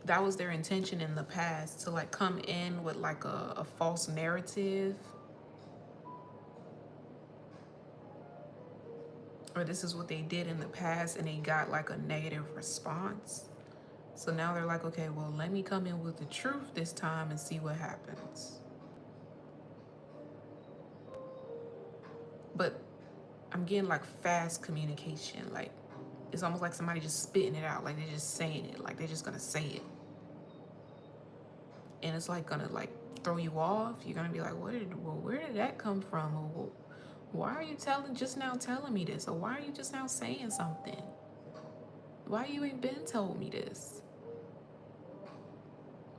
That was their intention in the past to like come in with like a false narrative. Or this is what they did in the past and they got like a negative response. So now they're like, okay, well, let me come in with the truth this time and see what happens. But I'm getting like fast communication. Like it's almost like somebody just spitting it out. Like they're just saying it. Like they're just gonna say it. And it's like gonna like throw you off. You're gonna be like, where did that come from? Or why are you just now telling me this? Or why are you just now saying something? Why you ain't been told me this?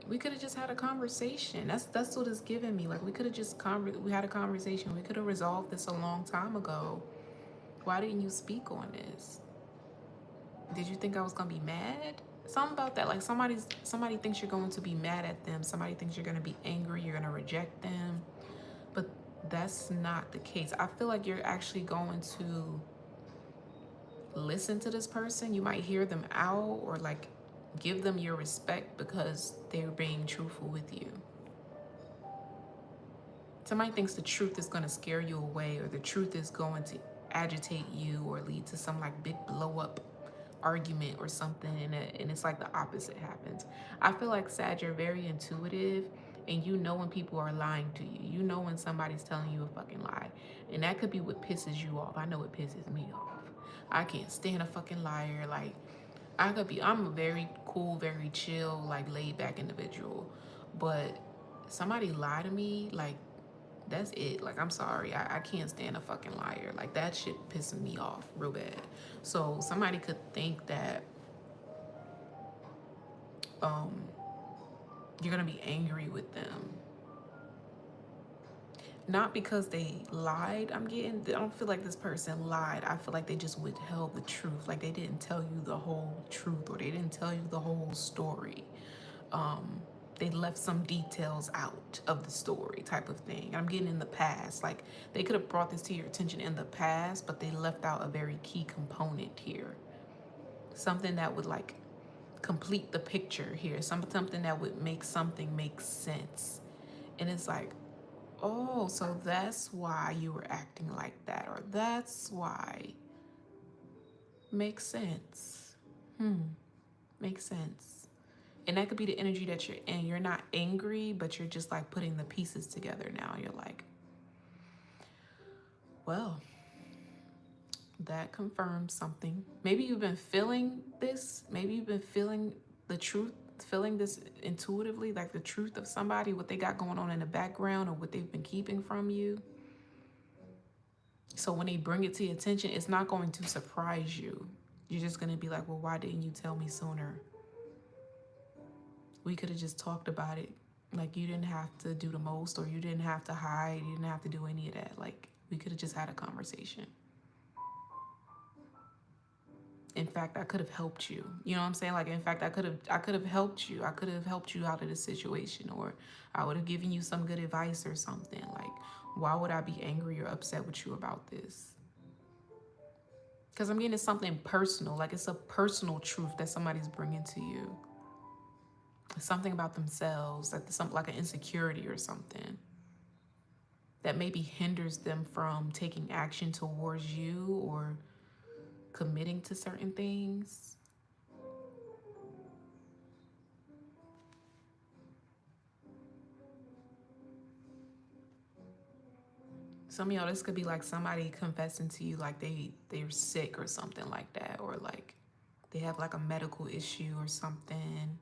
We could have just had a conversation. That's what it's giving me. Like we could have just we had a conversation. We could have resolved this a long time ago. Why didn't you speak on this? Did you think I was gonna be mad? Something about that. Like somebody thinks you're going to be mad at them. Somebody thinks you're gonna be angry. You're gonna reject them. But that's not the case. I feel like you're actually going to listen to this person. You might hear them out or like give them your respect because they're being truthful with you. Somebody thinks the truth is going to scare you away, or the truth is going to agitate you or lead to some like big blow up argument or something, and it's like the opposite happens. I feel like, Sag, you're very intuitive And you know when people are lying to you. You know when somebody's telling you a fucking lie. And that could be what pisses you off. I know it pisses me off. I can't stand a fucking liar. Like, I'm a very cool, very chill, like laid back individual. But somebody lie to me, like, that's it. Like, I'm sorry. I can't stand a fucking liar. Like, that shit pissing me off real bad. So somebody could think that you're gonna be angry with them. Not because they lied. I don't feel like this person lied. I feel like they just withheld the truth. Like, they didn't tell you the whole truth, or they didn't tell you the whole story. They left some details out of the story, type of thing. I'm getting in the past. Like, they could have brought this to your attention in the past, but they left out a very key component here. Something that would, like, complete the picture here. Something that would make something make sense. And it's like, oh, so that's why you were acting like that, or that's why. Makes sense. Makes sense. And that could be the energy that you're in. You're not angry, but you're just like putting the pieces together now. You're like, well, that confirms something. Maybe you've been feeling this. Maybe you've been feeling the truth, feeling this intuitively, like the truth of somebody, what they got going on in the background, or what they've been keeping from you. So when they bring it to your attention, it's not going to surprise you. You're just going to be like, well, why didn't you tell me sooner? We could have just talked about it. Like, you didn't have to do the most, or you didn't have to hide. You didn't have to do any of that. Like, we could have just had a conversation. In fact, I could have helped you. You know what I'm saying? Like, in fact, I could have helped you. I could have helped you out of this situation, or I would have given you some good advice or something. Like, why would I be angry or upset with you about this? Because I'm getting something personal. Like, it's a personal truth that somebody's bringing to you. Something about themselves, like something like an insecurity or something that maybe hinders them from taking action towards you or committing to certain things. Some of y'all, this could be like somebody confessing to you like they're sick or something like that, or like they have like a medical issue or something.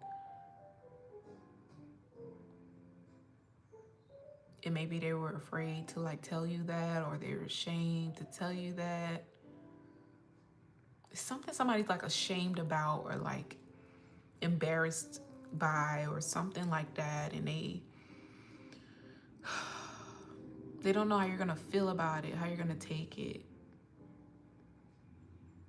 And maybe they were afraid to like tell you that, or they were ashamed to tell you that. It's something somebody's like ashamed about, or like embarrassed by, or something like that, and they don't know how you're gonna feel about it, how you're gonna take it.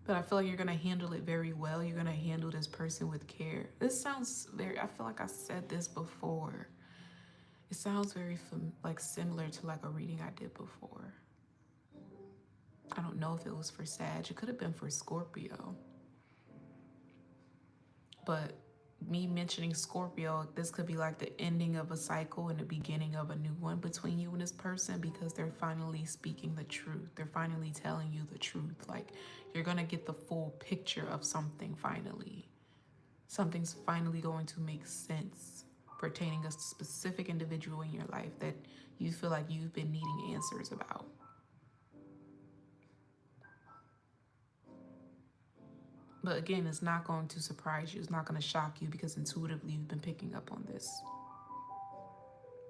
But I feel like you're gonna handle it very well. You're gonna handle this person with care. This sounds very, I feel like I said this before. It sounds very like similar to like a reading I did before. I don't know if it was for Sag. It could have been for Scorpio. But me mentioning Scorpio, this could be like the ending of a cycle and the beginning of a new one between you and this person, because they're finally speaking the truth. They're finally telling you the truth. Like, you're gonna get the full picture of something finally. Something's finally going to make sense pertaining a specific individual in your life that you feel like you've been needing answers about. But again, it's not going to surprise you. It's not going to shock you, because intuitively you've been picking up on this.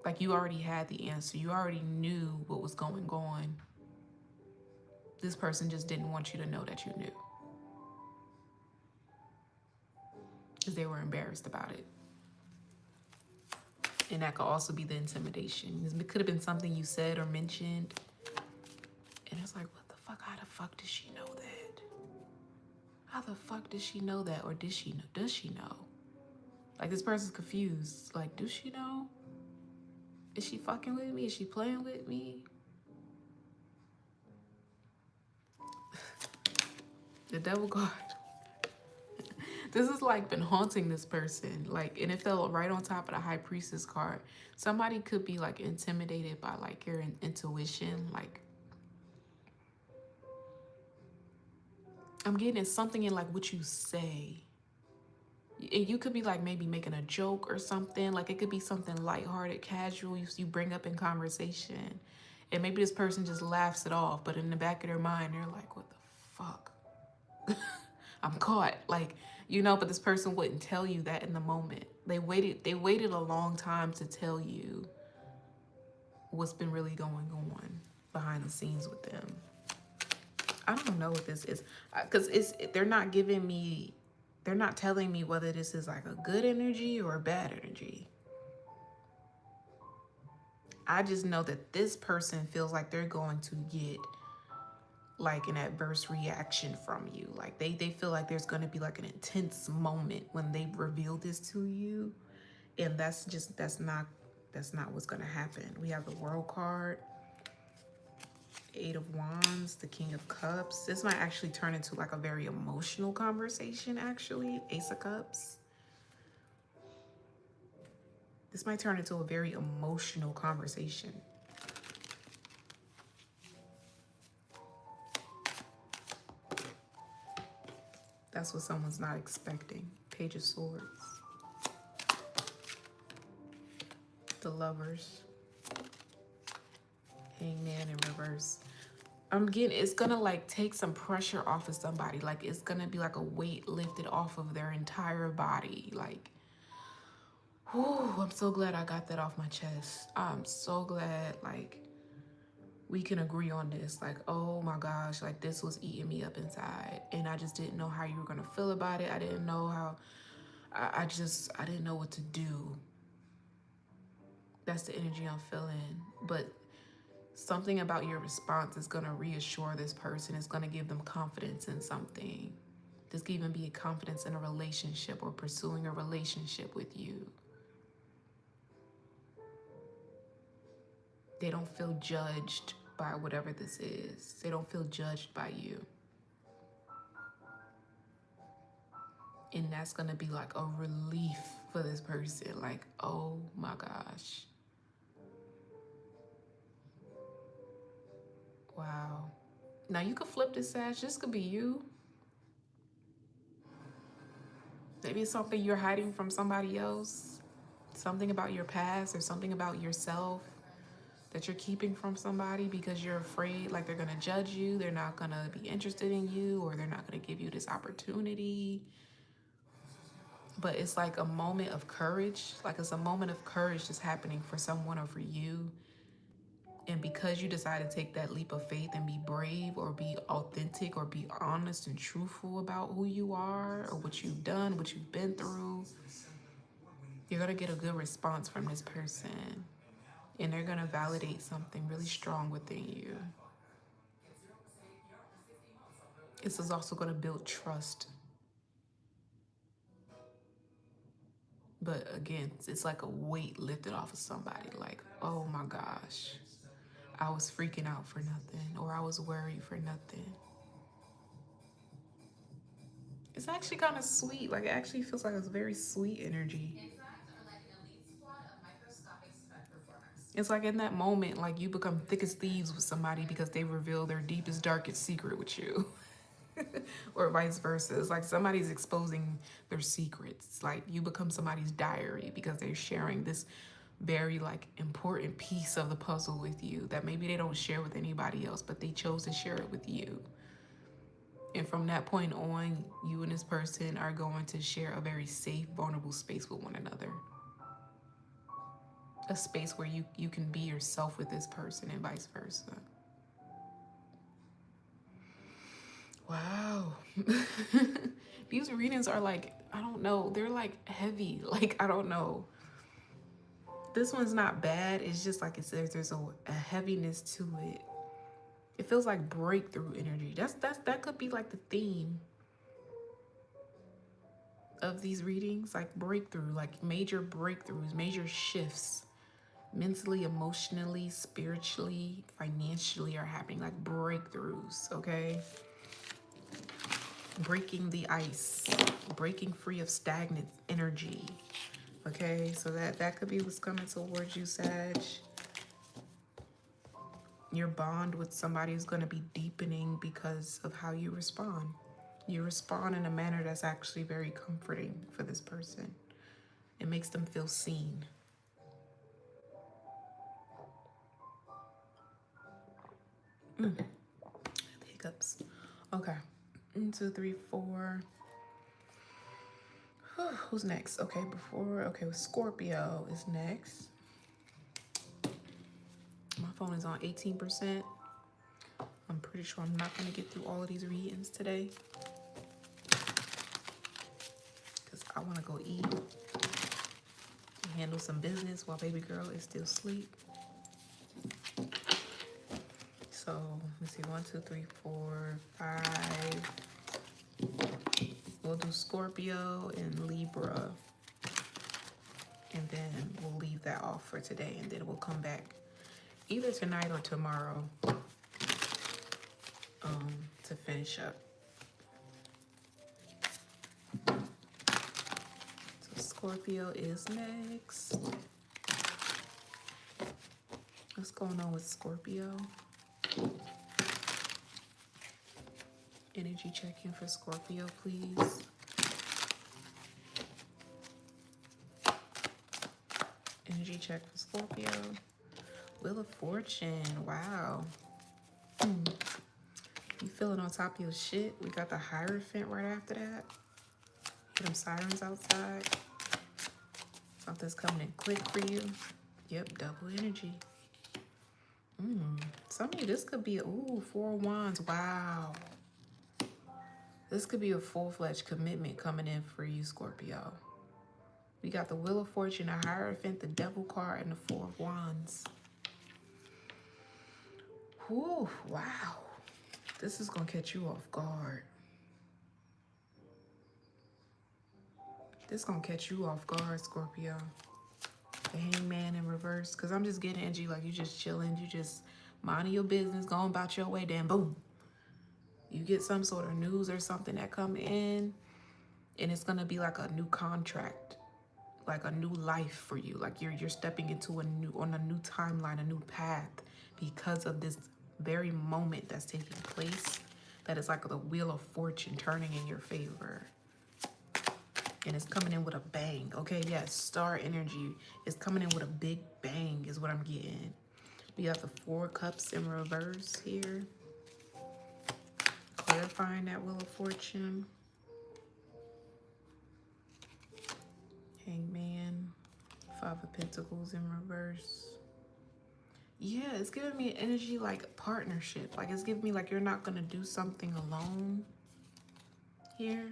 Like, you already had the answer. You already knew what was going on. This person just didn't want you to know that you knew, because they were embarrassed about it. And that could also be the intimidation. It could have been something you said or mentioned, and it's like, what the fuck? How the fuck does she know that? How the fuck does she know that? Or did she know? Does she know? Like, this person's confused. Like, does she know? Is she fucking with me? Is she playing with me? The devil card. This has like been haunting this person. Like, and it fell right on top of the High Priestess card. Somebody could be like intimidated by like your intuition. Like, I'm getting something in like what you say. And you could be like maybe making a joke or something. Like it could be something lighthearted, casual, you bring up in conversation. And maybe this person just laughs it off, but in the back of their mind, they're like, what the fuck? I'm caught. Like, you know, but this person wouldn't tell you that in the moment. They waited a long time to tell you what's been really going on behind the scenes with them. I don't know what this is, because they're not giving me, they're not telling me whether this is like a good energy or a bad energy. I just know that this person feels like they're going to get like an adverse reaction from you. Like they feel like there's going to be like an intense moment when they reveal this to you, and that's not what's going to happen. We have the World card, Eight of Wands, the King of Cups. This might actually turn into like a very emotional conversation, actually. Ace of Cups. This might turn into a very emotional conversation. That's what someone's not expecting. Page of Swords. The Lovers. Hangman in reverse. I'm getting, it's gonna like take some pressure off of somebody. Like it's gonna be like a weight lifted off of their entire body. Like, whew, I'm so glad I got that off my chest. I'm so glad like we can agree on this. Like, oh my gosh, like this was eating me up inside. And I just didn't know how you were gonna feel about it. I didn't know how, I didn't know what to do. That's the energy I'm feeling. But something about your response is going to reassure this person. It's going to give them confidence in something. This could even be a confidence in a relationship or pursuing a relationship with you. They don't feel judged by whatever this is. They don't feel judged by you. And that's going to be like a relief for this person. Like, oh my gosh. Wow. Now you could flip this, Sag. This could be you. Maybe it's something you're hiding from somebody else. Something about your past or something about yourself that you're keeping from somebody because you're afraid like they're going to judge you. They're not going to be interested in you, or they're not going to give you this opportunity. But it's like a moment of courage. Like it's a moment of courage that's happening for someone or for you. And because you decide to take that leap of faith and be brave or be authentic or be honest and truthful about who you are or what you've done, what you've been through, you're going to get a good response from this person. And they're going to validate something really strong within you. This is also going to build trust. But again, it's like a weight lifted off of somebody. Like, oh my gosh, I was freaking out for nothing, or I was worried for nothing. It's actually kind of sweet. Like, it actually feels like it's very sweet energy. It's like in that moment, like you become thick as thieves with somebody because they reveal their deepest, darkest secret with you. Or vice versa. It's like somebody's exposing their secrets. Like you become somebody's diary because they're sharing this very like important piece of the puzzle with you that maybe they don't share with anybody else, but they chose to share it with you. And from that point on, you and this person are going to share a very safe, vulnerable space with one another. A space where you can be yourself with this person and vice versa. Wow. These readings are like, I don't know, they're like heavy. Like, I don't know. This one's not bad. It's just like there's a heaviness to it. It feels like breakthrough energy. That could be like the theme of these readings, like breakthrough, like major breakthroughs, major shifts, mentally, emotionally, spiritually, financially are happening, like breakthroughs, okay? Breaking the ice, breaking free of stagnant energy, okay? So that could be what's coming towards you, Sag. Your bond with somebody is going to be deepening because of how you respond. You respond in a manner that's actually very comforting for this person. It makes them feel seen. Hiccups. Okay. 1, 2, 3, 4. Who's next? Okay, Scorpio is next. My phone is on 18%. I'm pretty sure I'm not going to get through all of these readings today, because I want to go eat and handle some business while baby girl is still asleep. So let's see, 1, 2, 3, 4, 5. We'll do Scorpio and Libra, and then we'll leave that off for today, and then we'll come back either tonight or tomorrow to finish up. So Scorpio is next. What's going on with Scorpio? Energy check-in for Scorpio, please. Energy check for Scorpio. Wheel of Fortune. Wow. You feeling on top of your shit? We got the Hierophant right after that. Hear them sirens outside. Something's coming in quick for you. Yep, double energy. Some of you, this could be, 4 of Wands. Wow. This could be a full-fledged commitment coming in for you, Scorpio. We got the Wheel of Fortune, the Hierophant, the Devil card, and the 4 of Wands. Whew, wow. This is going to catch you off guard. This is going to catch you off guard, Scorpio. The Hangman in reverse. Because I'm just getting energy like you just chilling. You just minding your business, going about your way, then boom. You get some sort of news or something that come in, and it's going to be like a new contract, like a new life for you. Like you're stepping into a new timeline, a new path, because of this very moment that's taking place. That is like the Wheel of Fortune turning in your favor. And it's coming in with a bang. Okay, yes, star energy is coming in with a big bang is what I'm getting. We got the 4 Cups in reverse here. Clarifying that Wheel of Fortune. Hangman. 5 of Pentacles in reverse. Yeah, it's giving me energy like partnership. Like it's giving me like you're not going to do something alone here.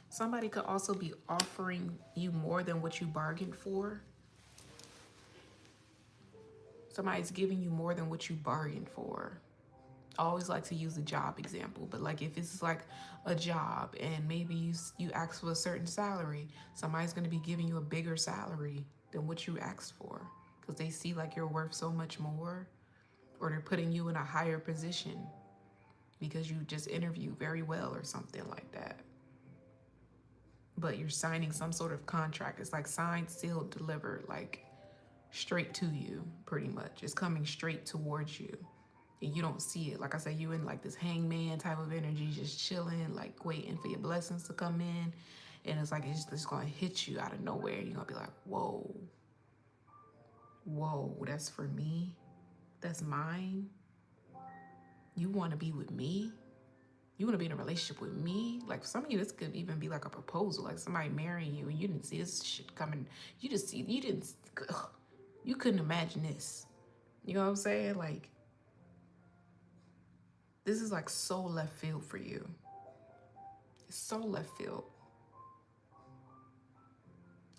Somebody could also be offering you more than what you bargained for. Somebody's giving you more than what you bargained for. I always like to use a job example, but like if it's like a job and maybe you ask for a certain salary, somebody's going to be giving you a bigger salary than what you asked for, because they see like you're worth so much more, or they're putting you in a higher position because you just interviewed very well or something like that. But you're signing some sort of contract. It's like signed, sealed, delivered, like straight to you, pretty much. It's coming straight towards you. And you don't see it. Like I said, you in like this hangman type of energy, just chilling, like waiting for your blessings to come in. And it's like, it's just going to hit you out of nowhere. You're going to be like, whoa. Whoa, that's for me? That's mine? You want to be with me? You want to be in a relationship with me? Like for some of you, this could even be like a proposal. Like somebody marrying you and you didn't see this shit coming. You couldn't imagine this. You know what I'm saying? Like, this is like so left field for you. It's so left field.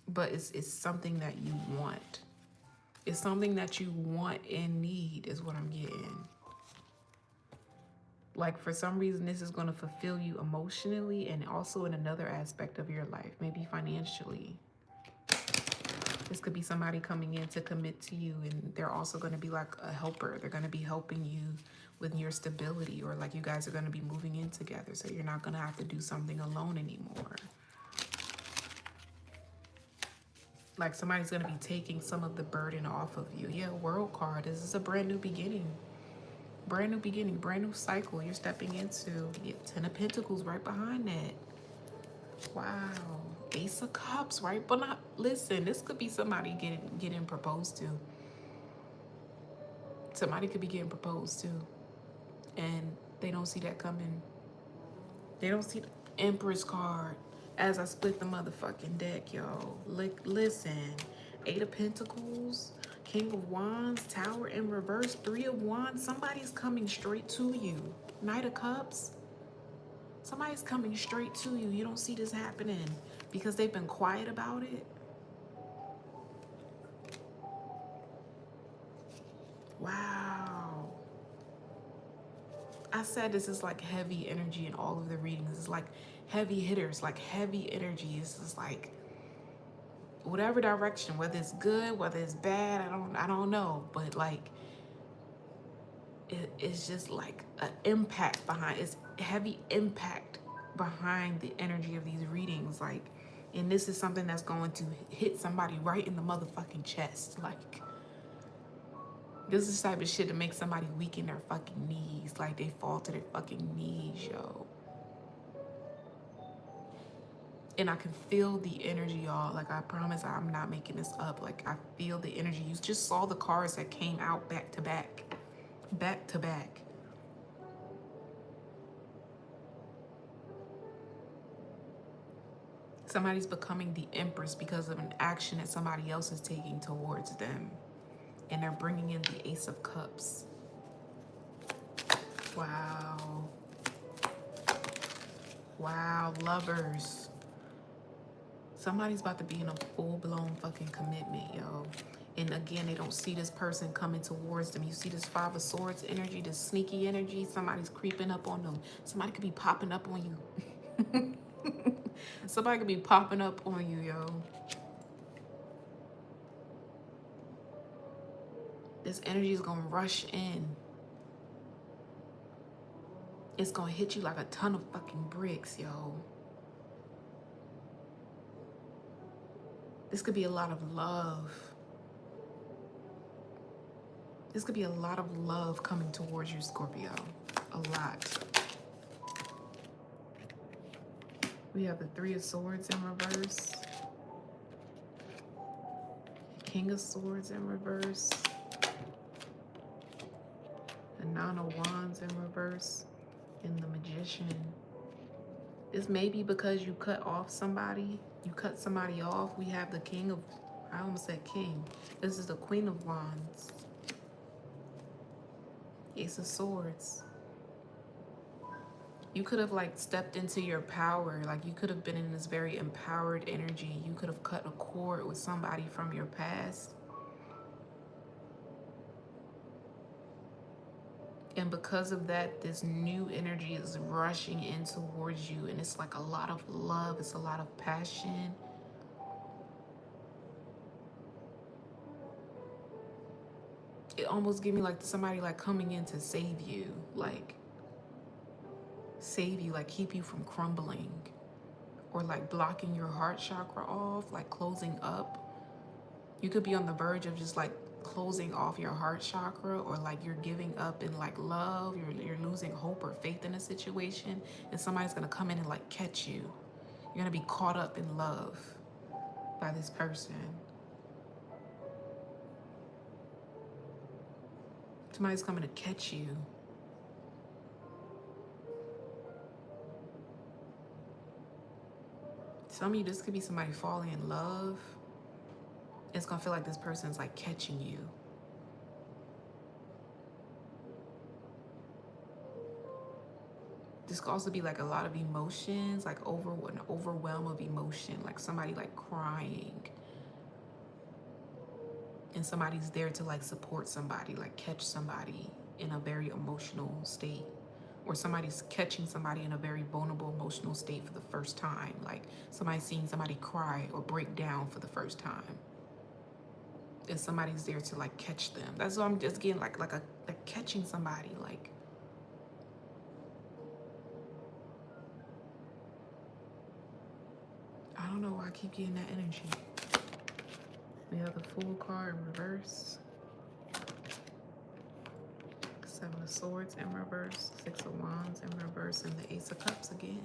But it's something that you want. It's something that you want and need is what I'm getting. Like for some reason, this is going to fulfill you emotionally and also in another aspect of your life, maybe financially. This could be somebody coming in to commit to you, and they're also going to be like a helper. They're going to be helping you with your stability, or like you guys are going to be moving in together, so you're not going to have to do something alone anymore. Like somebody's going to be taking some of the burden off of you. Yeah, World card. This is a brand new beginning. Brand new beginning, brand new cycle you're stepping into. You get 10 of Pentacles right behind that. Wow. Ace of Cups right behind. Listen, this could be somebody getting proposed to. Somebody could be getting proposed to. And they don't see that coming. They don't see the Empress card as I split the motherfucking deck, yo. Listen. 8 of Pentacles, King of Wands, Tower in reverse, 3 of Wands. Somebody's coming straight to you. Knight of Cups. Somebody's coming straight to you. You don't see this happening because they've been quiet about it. Wow. I said this is like heavy energy in all of the readings. It's like heavy hitters, like heavy energy. It's just like whatever direction, whether it's good, whether it's bad, I don't know. But like it's just like an impact behind, it's heavy impact behind the energy of these readings. Like, and this is something that's going to hit somebody right in the motherfucking chest. Like, this is the type of shit to make somebody weaken their fucking knees. Like, they fall to their fucking knees, yo. And I can feel the energy, y'all. Like, I promise I'm not making this up. Like, I feel the energy. You just saw the cards that came out back to back. Back to back. Somebody's becoming the Empress because of an action that somebody else is taking towards them. And they're bringing in the Ace of Cups. Wow. Wow, lovers. Somebody's about to be in a full-blown fucking commitment, yo. And again, they don't see this person coming towards them. You see this 5 of Swords energy, this sneaky energy. Somebody's creeping up on them. Somebody could be popping up on you. Somebody could be popping up on you, yo. This energy is going to rush in. It's going to hit you like a ton of fucking bricks, yo. This could be a lot of love. This could be a lot of love coming towards you, Scorpio. A lot. We have the 3 of Swords in reverse. King of Swords in reverse. The 9 of Wands in reverse. And the Magician. This may be because you cut off somebody. You cut somebody off. We have the King of... I almost said King. This is the Queen of Wands. Ace of Swords. You could have like stepped into your power. Like you could have been in this very empowered energy. You could have cut a cord with somebody from your past. And because of that, this new energy is rushing in towards you. And it's like a lot of love. It's a lot of passion. It almost gave me like somebody like coming in to save you. Like save you, like keep you from crumbling. Or like blocking your heart chakra off, like closing up. You could be on the verge of just like closing off your heart chakra, or like you're giving up in like love, you're losing hope or faith in a situation, and somebody's gonna come in and like catch you. You're gonna be caught up in love by this person. Somebody's coming to catch you. Some of you, this could be somebody falling in love. It's gonna feel like this person's like catching you. This could also be like a lot of emotions, like an overwhelm of emotion, like somebody like crying. And somebody's there to like support somebody, like catch somebody in a very emotional state. Or somebody's catching somebody in a very vulnerable emotional state for the first time. Like somebody's seeing somebody cry or break down for the first time. And somebody's there to like catch them. That's what I'm just getting, like catching somebody. Like I don't know why I keep getting that energy. We have the Fool card in reverse. Seven of Swords in reverse, Six of Wands in reverse, and the Ace of Cups again.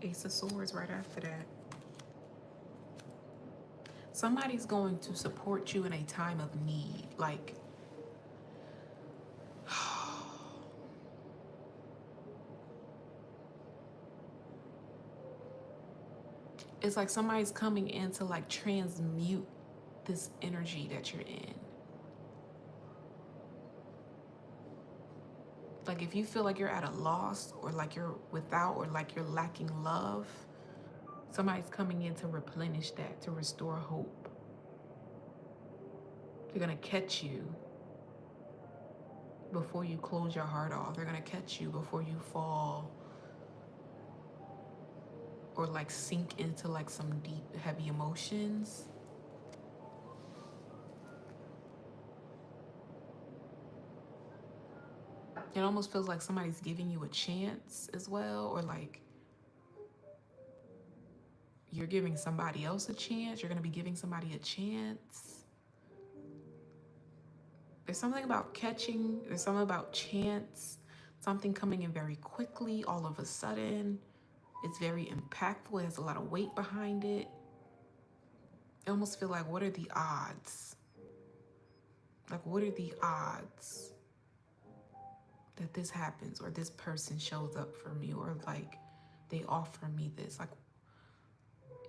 Ace of Swords right after that. Somebody's going to support you in a time of need. Like, it's like somebody's coming in to like transmute this energy that you're in. Like if you feel like you're at a loss, or like you're without, or like you're lacking love, somebody's coming in to replenish that, to restore hope. They're gonna catch you before you close your heart off. They're gonna catch you before you fall, or like sink into like some deep, heavy emotions. It almost feels like somebody's giving you a chance as well, or like you're giving somebody else a chance. You're gonna be giving somebody a chance. There's something about catching, there's something about chance, something coming in very quickly, all of a sudden. It's very impactful, it has a lot of weight behind it. I almost feel like, what are the odds? Like, what are the odds that this happens, or this person shows up for me, or like they offer me this? Like,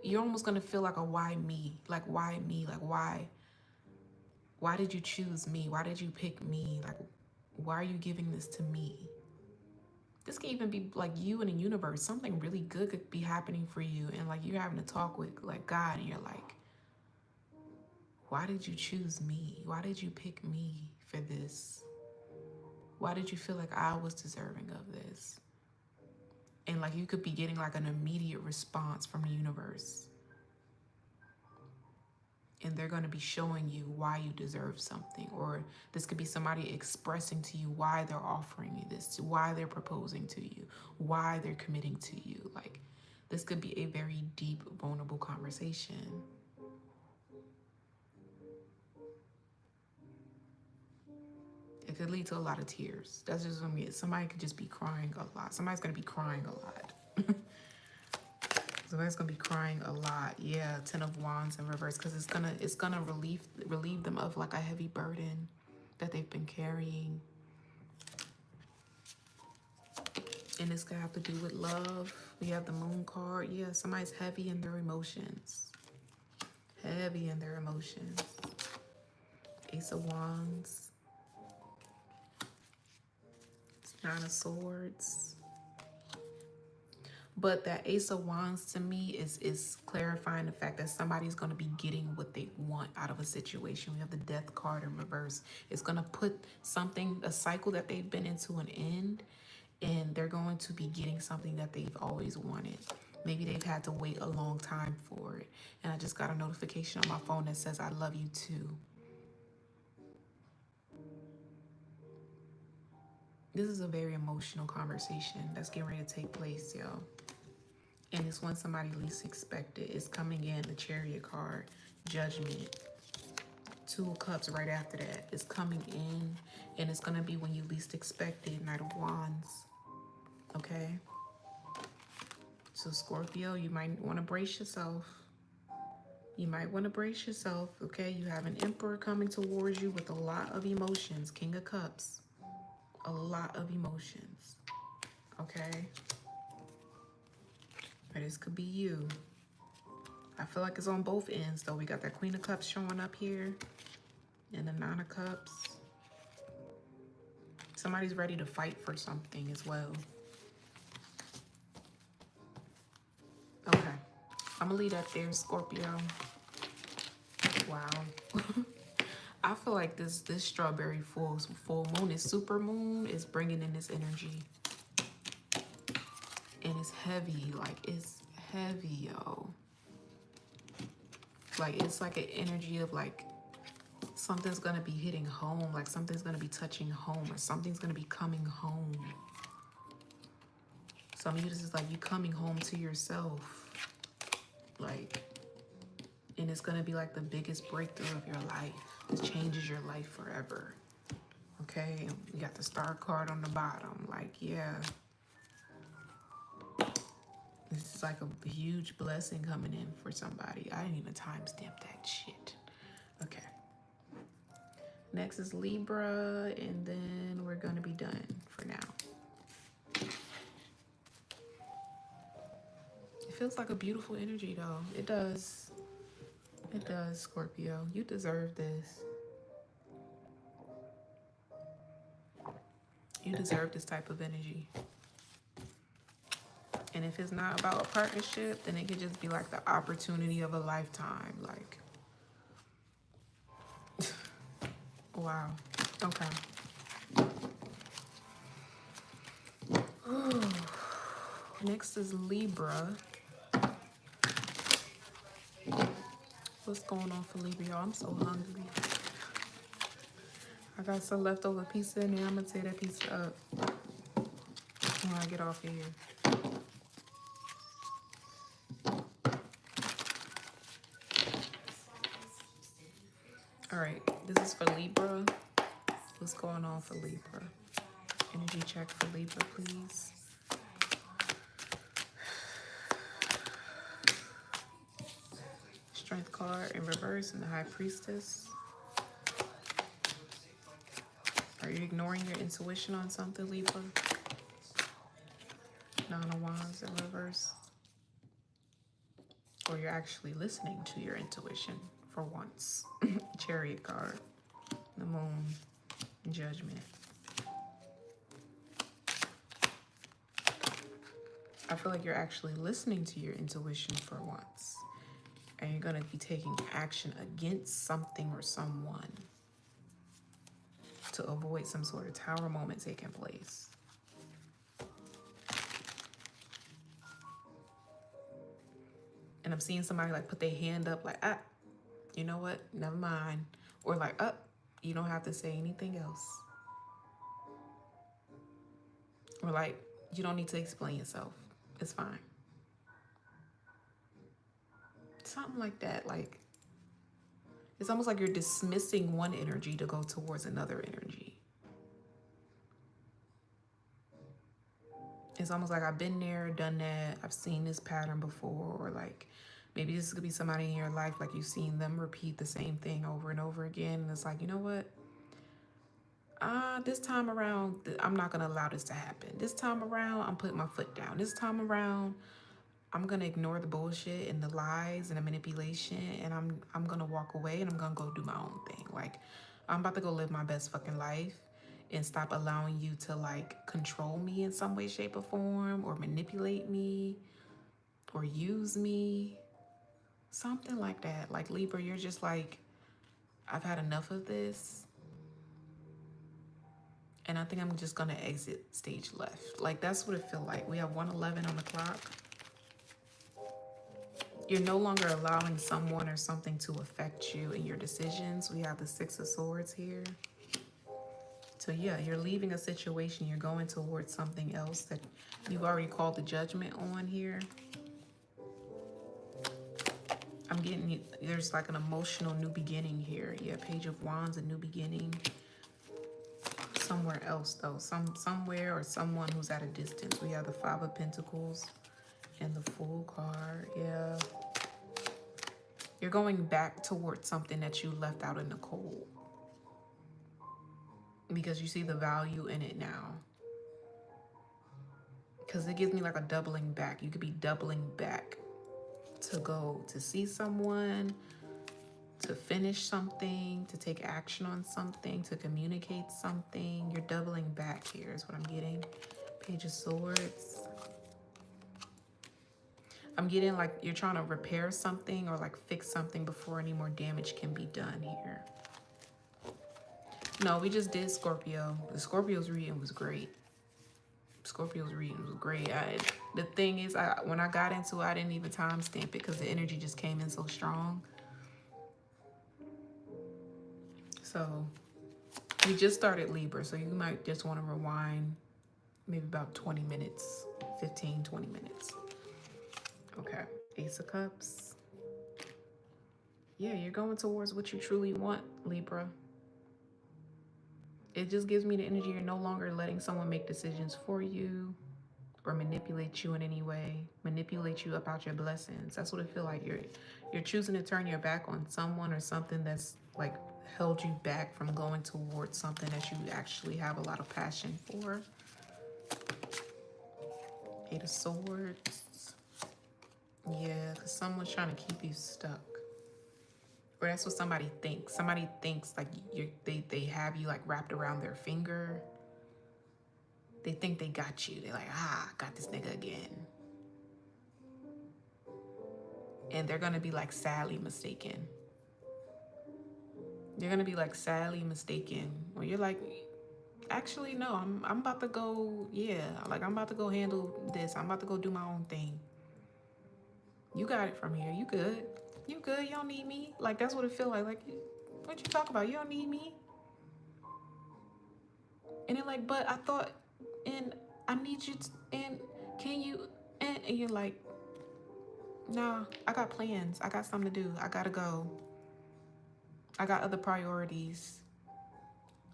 you're almost gonna feel like a why me? Like, why me? Like, why did you choose me? Why did you pick me? Like, why are you giving this to me? This can even be like you in the universe. Something really good could be happening for you, and like you're having to talk with like God, and you're like, why did you choose me? Why did you pick me for this? Why did you feel like I was deserving of this? And like you could be getting like an immediate response from the universe. And they're going to be showing you why you deserve something. Or this could be somebody expressing to you why they're offering you this, why they're proposing to you, why they're committing to you. Like, this could be a very deep, vulnerable conversation. It could lead to a lot of tears. That's just what I mean. Somebody could just be crying a lot. Somebody's going to be crying a lot. Somebody's gonna be crying a lot. Yeah, Ten of Wands in reverse, because it's gonna relieve them of like a heavy burden that they've been carrying. And it's gonna have to do with love. We have the Moon card. Yeah, somebody's heavy in their emotions. Heavy in their emotions. Ace of Wands. Nine of Swords. But that Ace of Wands to me is clarifying the fact that somebody's going to be getting what they want out of a situation. We have the Death card in reverse. It's going to put something, a cycle that they've been into, an end, and they're going to be getting something that they've always wanted. Maybe they've had to wait a long time for it. And I just got a notification on my phone that says, I love you too. This is a very emotional conversation that's getting ready to take place, y'all. And it's when somebody least expected. It's coming in, the Chariot card, Judgment. Two of Cups right after that. It's coming in, and it's going to be when you least expect it. Knight of Wands. Okay? So Scorpio, you might want to brace yourself. You might want to brace yourself, okay? You have an Emperor coming towards you with a lot of emotions. King of Cups. A lot of emotions. Okay? Or this could be you. I feel like it's on both ends, though. We got that Queen of Cups showing up here. And the Nine of Cups. Somebody's ready to fight for something as well. Okay. I'm going to leave that there, Scorpio. Wow. I feel like this strawberry full moon, is super moon, is bringing in this energy. And it's heavy. Like, it's heavy, yo. Like, it's like an energy of like something's gonna be hitting home, like something's gonna be touching home, or something's gonna be coming home. Some of you, this is like you coming home to yourself. Like, and it's gonna be like the biggest breakthrough of your life. This changes your life forever. Okay, you got the star card on the bottom. Like, yeah, this is like a huge blessing coming in for somebody. I didn't even timestamp that shit. Okay. Next is Libra, and then we're gonna be done for now. It feels like a beautiful energy though. It does. It does, Scorpio. You deserve this. You deserve this type of energy. And if it's not about a partnership, then it could just be like the opportunity of a lifetime. Like, wow. Okay. Next is Libra. What's going on for Libra, y'all? I'm so hungry. I got some leftover pizza in there. I'm gonna tear that pizza up when I get off of here. All right, this is for Libra. What's going on for Libra? Energy check for Libra, please. Strength card in reverse and the High Priestess. Are you ignoring your intuition on something, Libra? Nine of Wands in reverse. Or you're actually listening to your intuition for once. Chariot card. The Moon. Judgment. I feel like you're actually listening to your intuition for once. And you're going to be taking action against something or someone to avoid some sort of tower moment taking place. And I'm seeing somebody like put their hand up like, ah, you know what? Never mind. Or like, up, you don't have to say anything else. Or like, you don't need to explain yourself. It's fine. Something like that. Like, it's almost like you're dismissing one energy to go towards another energy. It's almost like I've been there, done that. I've seen this pattern before. Or like, maybe this could be somebody in your life, like you've seen them repeat the same thing over and over again. And it's like, you know what? This time around, I'm not going to allow this to happen. This time around, I'm putting my foot down. This time around, I'm going to ignore the bullshit and the lies and the manipulation. And I'm going to walk away and I'm going to go do my own thing. Like, I'm about to go live my best fucking life and stop allowing you to like control me in some way, shape, or form, or manipulate me or use me. Something like that. Like, Libra, you're just like, I've had enough of this. And I think I'm just going to exit stage left. Like, that's what it feels like. We have 1:11 on the clock. You're no longer allowing someone or something to affect you in your decisions. We have the 6 of Swords here. So yeah, you're leaving a situation. You're going towards something else that you've already called the judgment on here. I'm getting, there's like an emotional new beginning here. Yeah, Page of Wands, a new beginning. Somewhere else though, somewhere or someone who's at a distance. We have the 5 of Pentacles and the Fool card. Yeah, you're going back towards something that you left out in the cold because you see the value in it now. Because it gives me like a doubling back. You could be doubling back to go to see someone, to finish something, to take action on something, to communicate something. You're doubling back here is what I'm getting. Page of Swords. I'm getting like you're trying to repair something or like fix something before any more damage can be done here. No, we just did Scorpio. The Scorpio's reading was great. Scorpio's reading was great. The thing is, when I got into it, I didn't even timestamp it because the energy just came in so strong. So we just started Libra, so you might just want to rewind maybe about 20 minutes, 15, 20 minutes. Okay, Ace of Cups. Yeah, you're going towards what you truly want, Libra. It just gives me the energy you're no longer letting someone make decisions for you or manipulate you in any way, manipulate you about your blessings. That's what it feel like. You're choosing to turn your back on someone or something that's like held you back from going towards something that you actually have a lot of passion for. Eight of Swords. Yeah, because someone's trying to keep you stuck. Or that's what somebody thinks. Somebody thinks like they have you like wrapped around their finger. They think they got you. They're like, got this nigga again. And they're gonna be like sadly mistaken. You're gonna be like sadly mistaken. Or you're like, actually no, I'm about to go, yeah, like I'm about to go handle this. I'm about to go do my own thing. You got it from here. You good. You good. You don't need me. Like that's what it feel like. Like, what you talk about? You don't need me. And they're like, but I thought, and I need you to, and can you, and you're like, nah, I got plans. I got something to do. I gotta go. I got other priorities.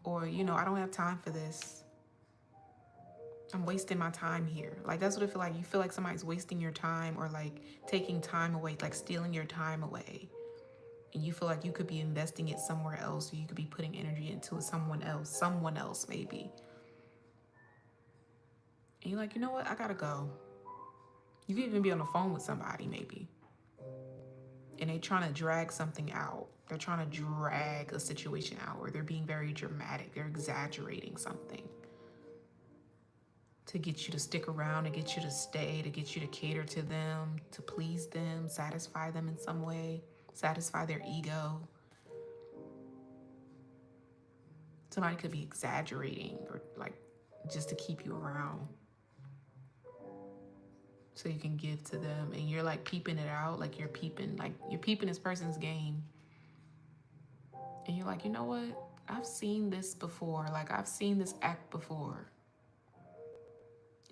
Or, you know, I don't have time for this. I'm wasting my time here. Like, that's what it feel like. You feel like somebody's wasting your time or like taking time away, like stealing your time away. And you feel like you could be investing it somewhere else, or you could be putting energy into it, someone else maybe. And you're like, you know what? I gotta go. You could even be on the phone with somebody maybe. And they're trying to drag something out. They're trying to drag a situation out, or they're being very dramatic. They're exaggerating something to get you to stick around, to get you to stay, to get you to cater to them, to please them, satisfy them in some way, satisfy their ego. Somebody could be exaggerating or like just to keep you around so you can give to them. And you're like peeping it out, like you're peeping this person's game. And you're like, you know what? I've seen this before. Like I've seen this act before.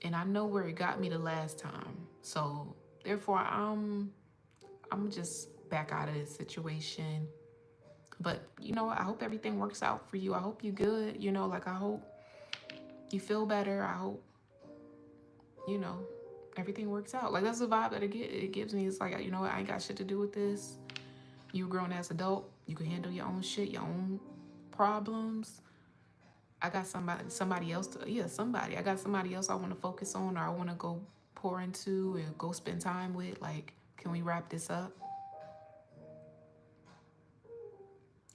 And I know where it got me the last time. So therefore I'm just back out of this situation. But you know what? I hope everything works out for you. I hope you good. You know, like I hope you feel better. I hope, you know, everything works out. Like that's the vibe that it gives me. It's like, you know what? I ain't got shit to do with this. You a grown ass adult. You can handle your own shit, your own problems. I got somebody else to, yeah, somebody. I got somebody else I want to focus on, or I want to go pour into and go spend time with. Like, can we wrap this up?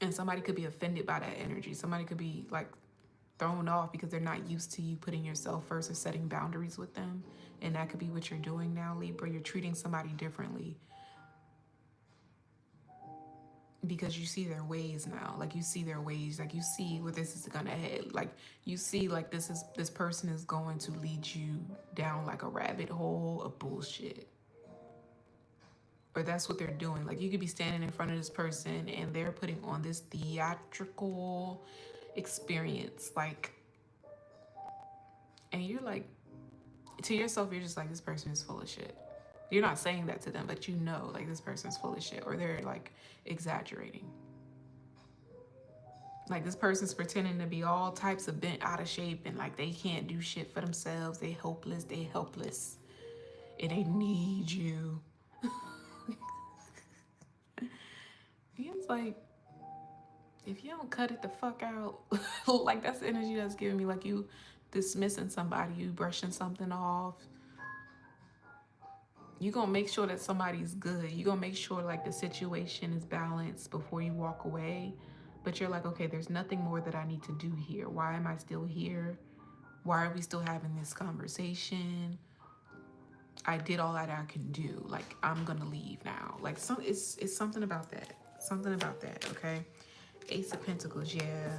And somebody could be offended by that energy. Somebody could be like thrown off because they're not used to you putting yourself first or setting boundaries with them. And that could be what you're doing now, Libra. You're treating somebody differently because you see their ways now. Like you see their ways. Like you see where this is gonna head. Like you see like this person is going to lead you down like a rabbit hole of bullshit. Or that's what they're doing. Like you could be standing in front of this person and they're putting on this theatrical experience. Like, and you're like, to yourself, you're just like, this person is full of shit. You're not saying that to them, but you know, like this person's full of shit, or they're like exaggerating. Like this person's pretending to be all types of bent out of shape and like they can't do shit for themselves. They helpless, and they need you. It's like, if you don't cut it the fuck out, like that's the energy that's giving me. Like you dismissing somebody, you brushing something off. You gonna make sure that somebody's good. You gonna make sure like the situation is balanced before you walk away. But you're like, okay, there's nothing more that I need to do here. Why am I still here? Why are we still having this conversation? I did all that I can do. Like I'm gonna leave now. Like it's something about that. Something about that, okay? Ace of Pentacles, yeah.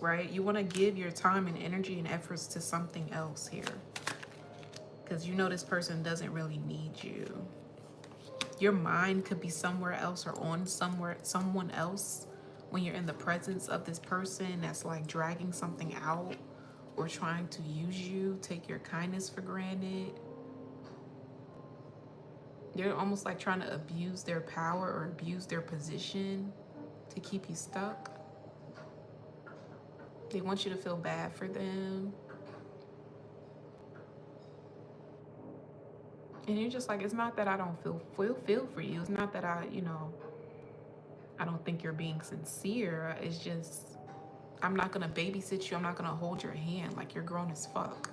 Right? You wanna give your time and energy and efforts to something else here. Because you know this person doesn't really need you. Your mind could be somewhere else or on someone else when you're in the presence of this person that's like dragging something out or trying to use you, take your kindness for granted. They're almost like trying to abuse their power or abuse their position to keep you stuck. They want you to feel bad for them. And you're just like, it's not that I don't feel for you. It's not that I, you know, I don't think you're being sincere. It's just, I'm not gonna babysit you. I'm not gonna hold your hand. Like, you're grown as fuck.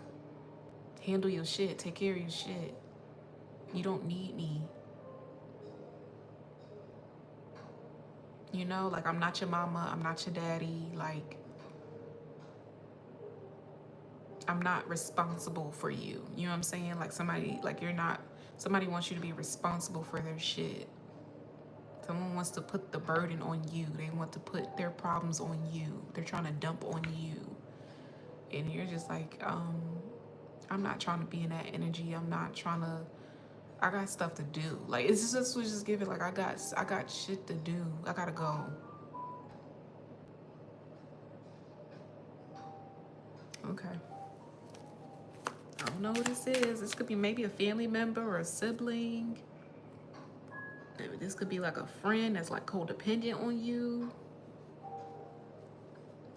Handle your shit. Take care of your shit. You don't need me. You know, like, I'm not your mama. I'm not your daddy. Like, I'm not responsible for you. You know what I'm saying? Like, somebody, like, you're not, somebody wants you to be responsible for their shit. Someone wants to put the burden on you. They want to put their problems on you. They're trying to dump on you. And you're just like, I'm not trying to be in that energy. I'm not trying to, I got stuff to do. Like, it's just, was just giving, like, I got shit to do. I gotta go. Okay. I don't know who this is. This could be maybe a family member or a sibling. Maybe this could be like a friend that's like codependent on you.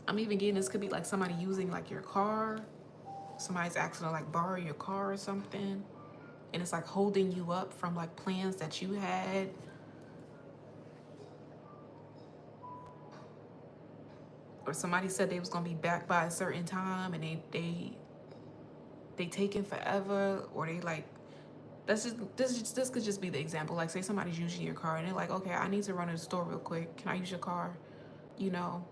I'm even getting this could be like somebody using like your car. Somebody's asking to like borrow your car or something. And it's like holding you up from like plans that you had. Or somebody said they was gonna be back by a certain time and they taking forever, or they like, this could just be the example. Like, say somebody's using your car and they're like, okay, I need to run to the store real quick. Can I use your car? You know,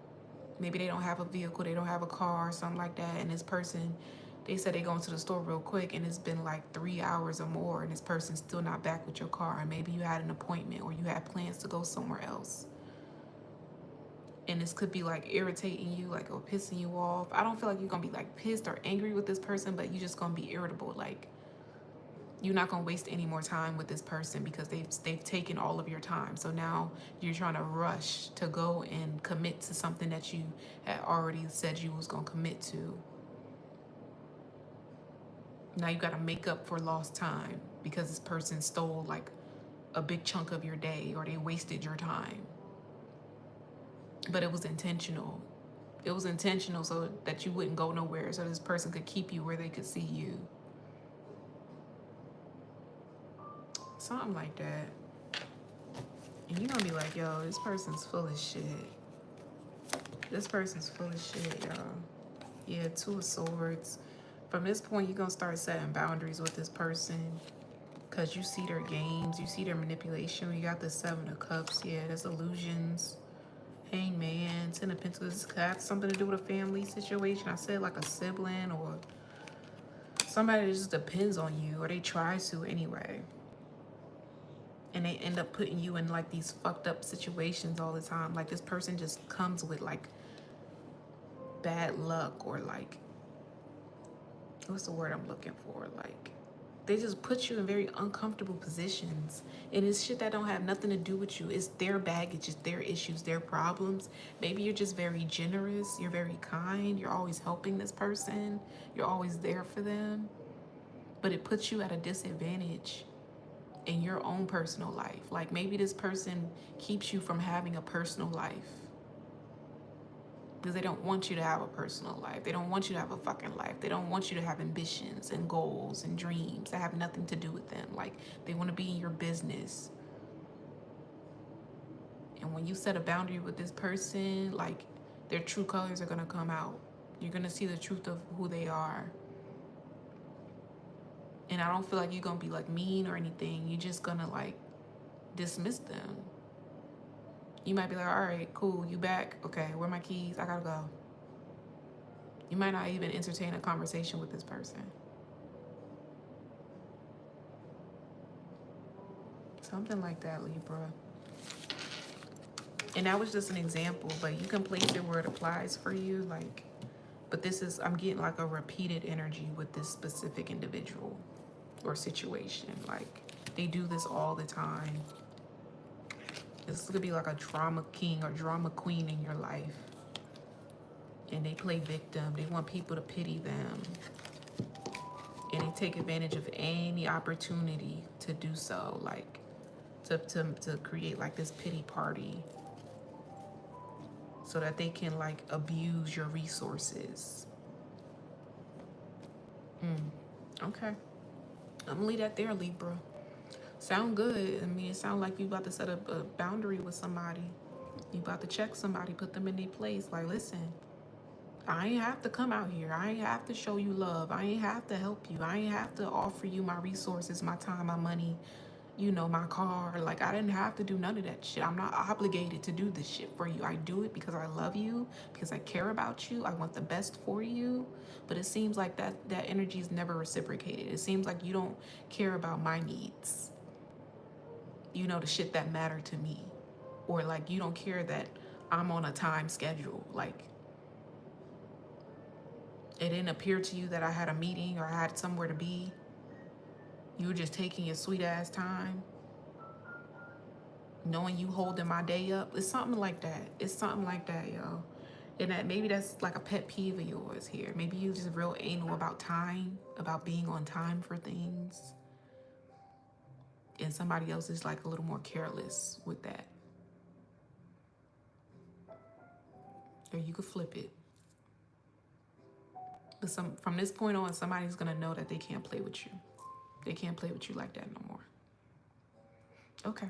maybe they don't have a vehicle, they don't have a car or something like that. And this person, they said they going to the store real quick and it's been like 3 hours or more and this person's still not back with your car. And maybe you had an appointment or you had plans to go somewhere else. And this could be like irritating you, like, or pissing you off. I don't feel like you're gonna be like pissed or angry with this person, but you're just gonna be irritable. Like, you're not gonna waste any more time with this person because they've taken all of your time. So now you're trying to rush to go and commit to something that you had already said you was gonna commit to. Now you gotta make up for lost time because this person stole like a big chunk of your day or they wasted your time. But it was intentional. It was intentional so that you wouldn't go nowhere, so this person could keep you where they could see you. Something like that. And you're gonna be like, yo, this person's full of shit. This person's full of shit, y'all. Yeah, 2 of Swords. From this point, you're gonna start setting boundaries with this person because you see their games, you see their manipulation. You got the 7 of Cups. Yeah, there's illusions. Hangman, 10 of Pentacles. This could have something to do with a family situation. I said like a sibling or somebody that just depends on you, or they try to anyway. And they end up putting you in like these fucked up situations all the time. Like, this person just comes with like bad luck, or like, what's the word I'm looking for? Like, they just put you in very uncomfortable positions. And it's shit that don't have nothing to do with you. It's their baggage, it's their issues, their problems. Maybe you're just very generous, you're very kind, you're always helping this person, you're always there for them. But it puts you at a disadvantage in your own personal life. Like, maybe this person keeps you from having a personal life because they don't want you to have a personal life. They don't want you to have a fucking life. They don't want you to have ambitions and goals and dreams that have nothing to do with them. Like, they want to be in your business. And when you set a boundary with this person, like, their true colors are going to come out. You're going to see the truth of who they are. And I don't feel like you're going to be like mean or anything. You're just going to like dismiss them. You might be like, all right, cool, you back? Okay, where are my keys? I gotta go. You might not even entertain a conversation with this person. Something like that, Libra. And that was just an example, but you can place it where it applies for you. Like, but this is, I'm getting like a repeated energy with this specific individual or situation. Like, they do this all the time. This could be like a drama king or drama queen in your life. And they play victim. They want people to pity them. And they take advantage of any opportunity to do so. Like, to create like this pity party. so that they can like abuse your resources. Okay. I'm gonna leave that there, Libra. Sound good. I mean, it sounds like you about to set up a boundary with somebody. You about to check somebody, put them in their place. Like, listen, I ain't have to come out here. I ain't have to show you love. I ain't have to help you. I ain't have to offer you my resources, my time, my money, you know, my car. Like, I didn't have to do none of that shit. I'm not obligated to do this shit for you. I do it because I love you, because I care about you. I want the best for you. But it seems like that energy is never reciprocated. It seems like you don't care about my needs, you know, the shit that matter to me. Or like you don't care that I'm on a time schedule. Like, it didn't appear to you that I had a meeting or I had somewhere to be. You were just taking your sweet ass time, knowing you holding my day up. It's something like that. It's something like that, yo. And that maybe that's like a pet peeve of yours here. Maybe you just real anal about time, about being on time for things. And somebody else is like a little more careless with that. Or you could flip it. But from this point on, somebody's gonna know that they can't play with you. They can't play with you like that no more. Okay.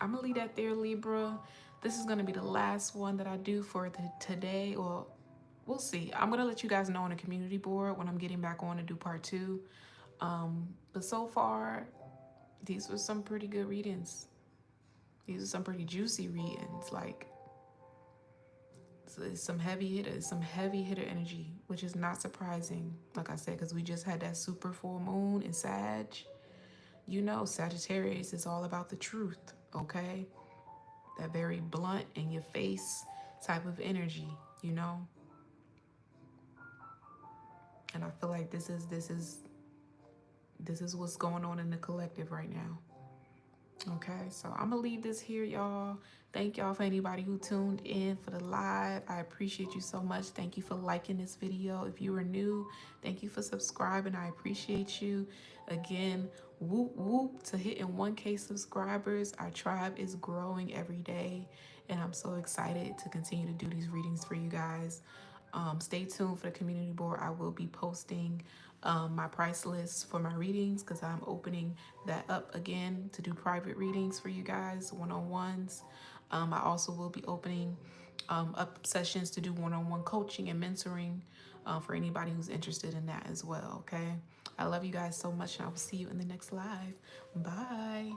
I'm gonna leave that there, Libra. This is gonna be the last one that I do for today. Well, we'll see. I'm gonna let you guys know on the community board when I'm getting back on to do part 2. But so far, these were some pretty good readings. These are some pretty juicy readings. Like, so it's some heavy hitter energy, which is not surprising. Like I said, because we just had that super full moon in Sag. You know, Sagittarius is all about the truth, okay? That very blunt in your face type of energy, you know? And I feel like this is what's going on in the collective right now. Okay, so I'm gonna leave this here, y'all. Thank y'all for anybody who tuned in for the live. I appreciate you so much. Thank you for liking this video. If you are new, thank you for subscribing. I appreciate you. Again, whoop whoop to hitting 1K subscribers. Our tribe is growing every day, and I'm so excited to continue to do these readings for you guys. Stay tuned for the community board. I will be posting my price list for my readings, because I'm opening that up again to do private readings for you guys, one-on-ones. I also will be opening up sessions to do one-on-one coaching and mentoring for anybody who's interested in that as well. Okay, I love you guys so much, and I will see you in the next live. Bye.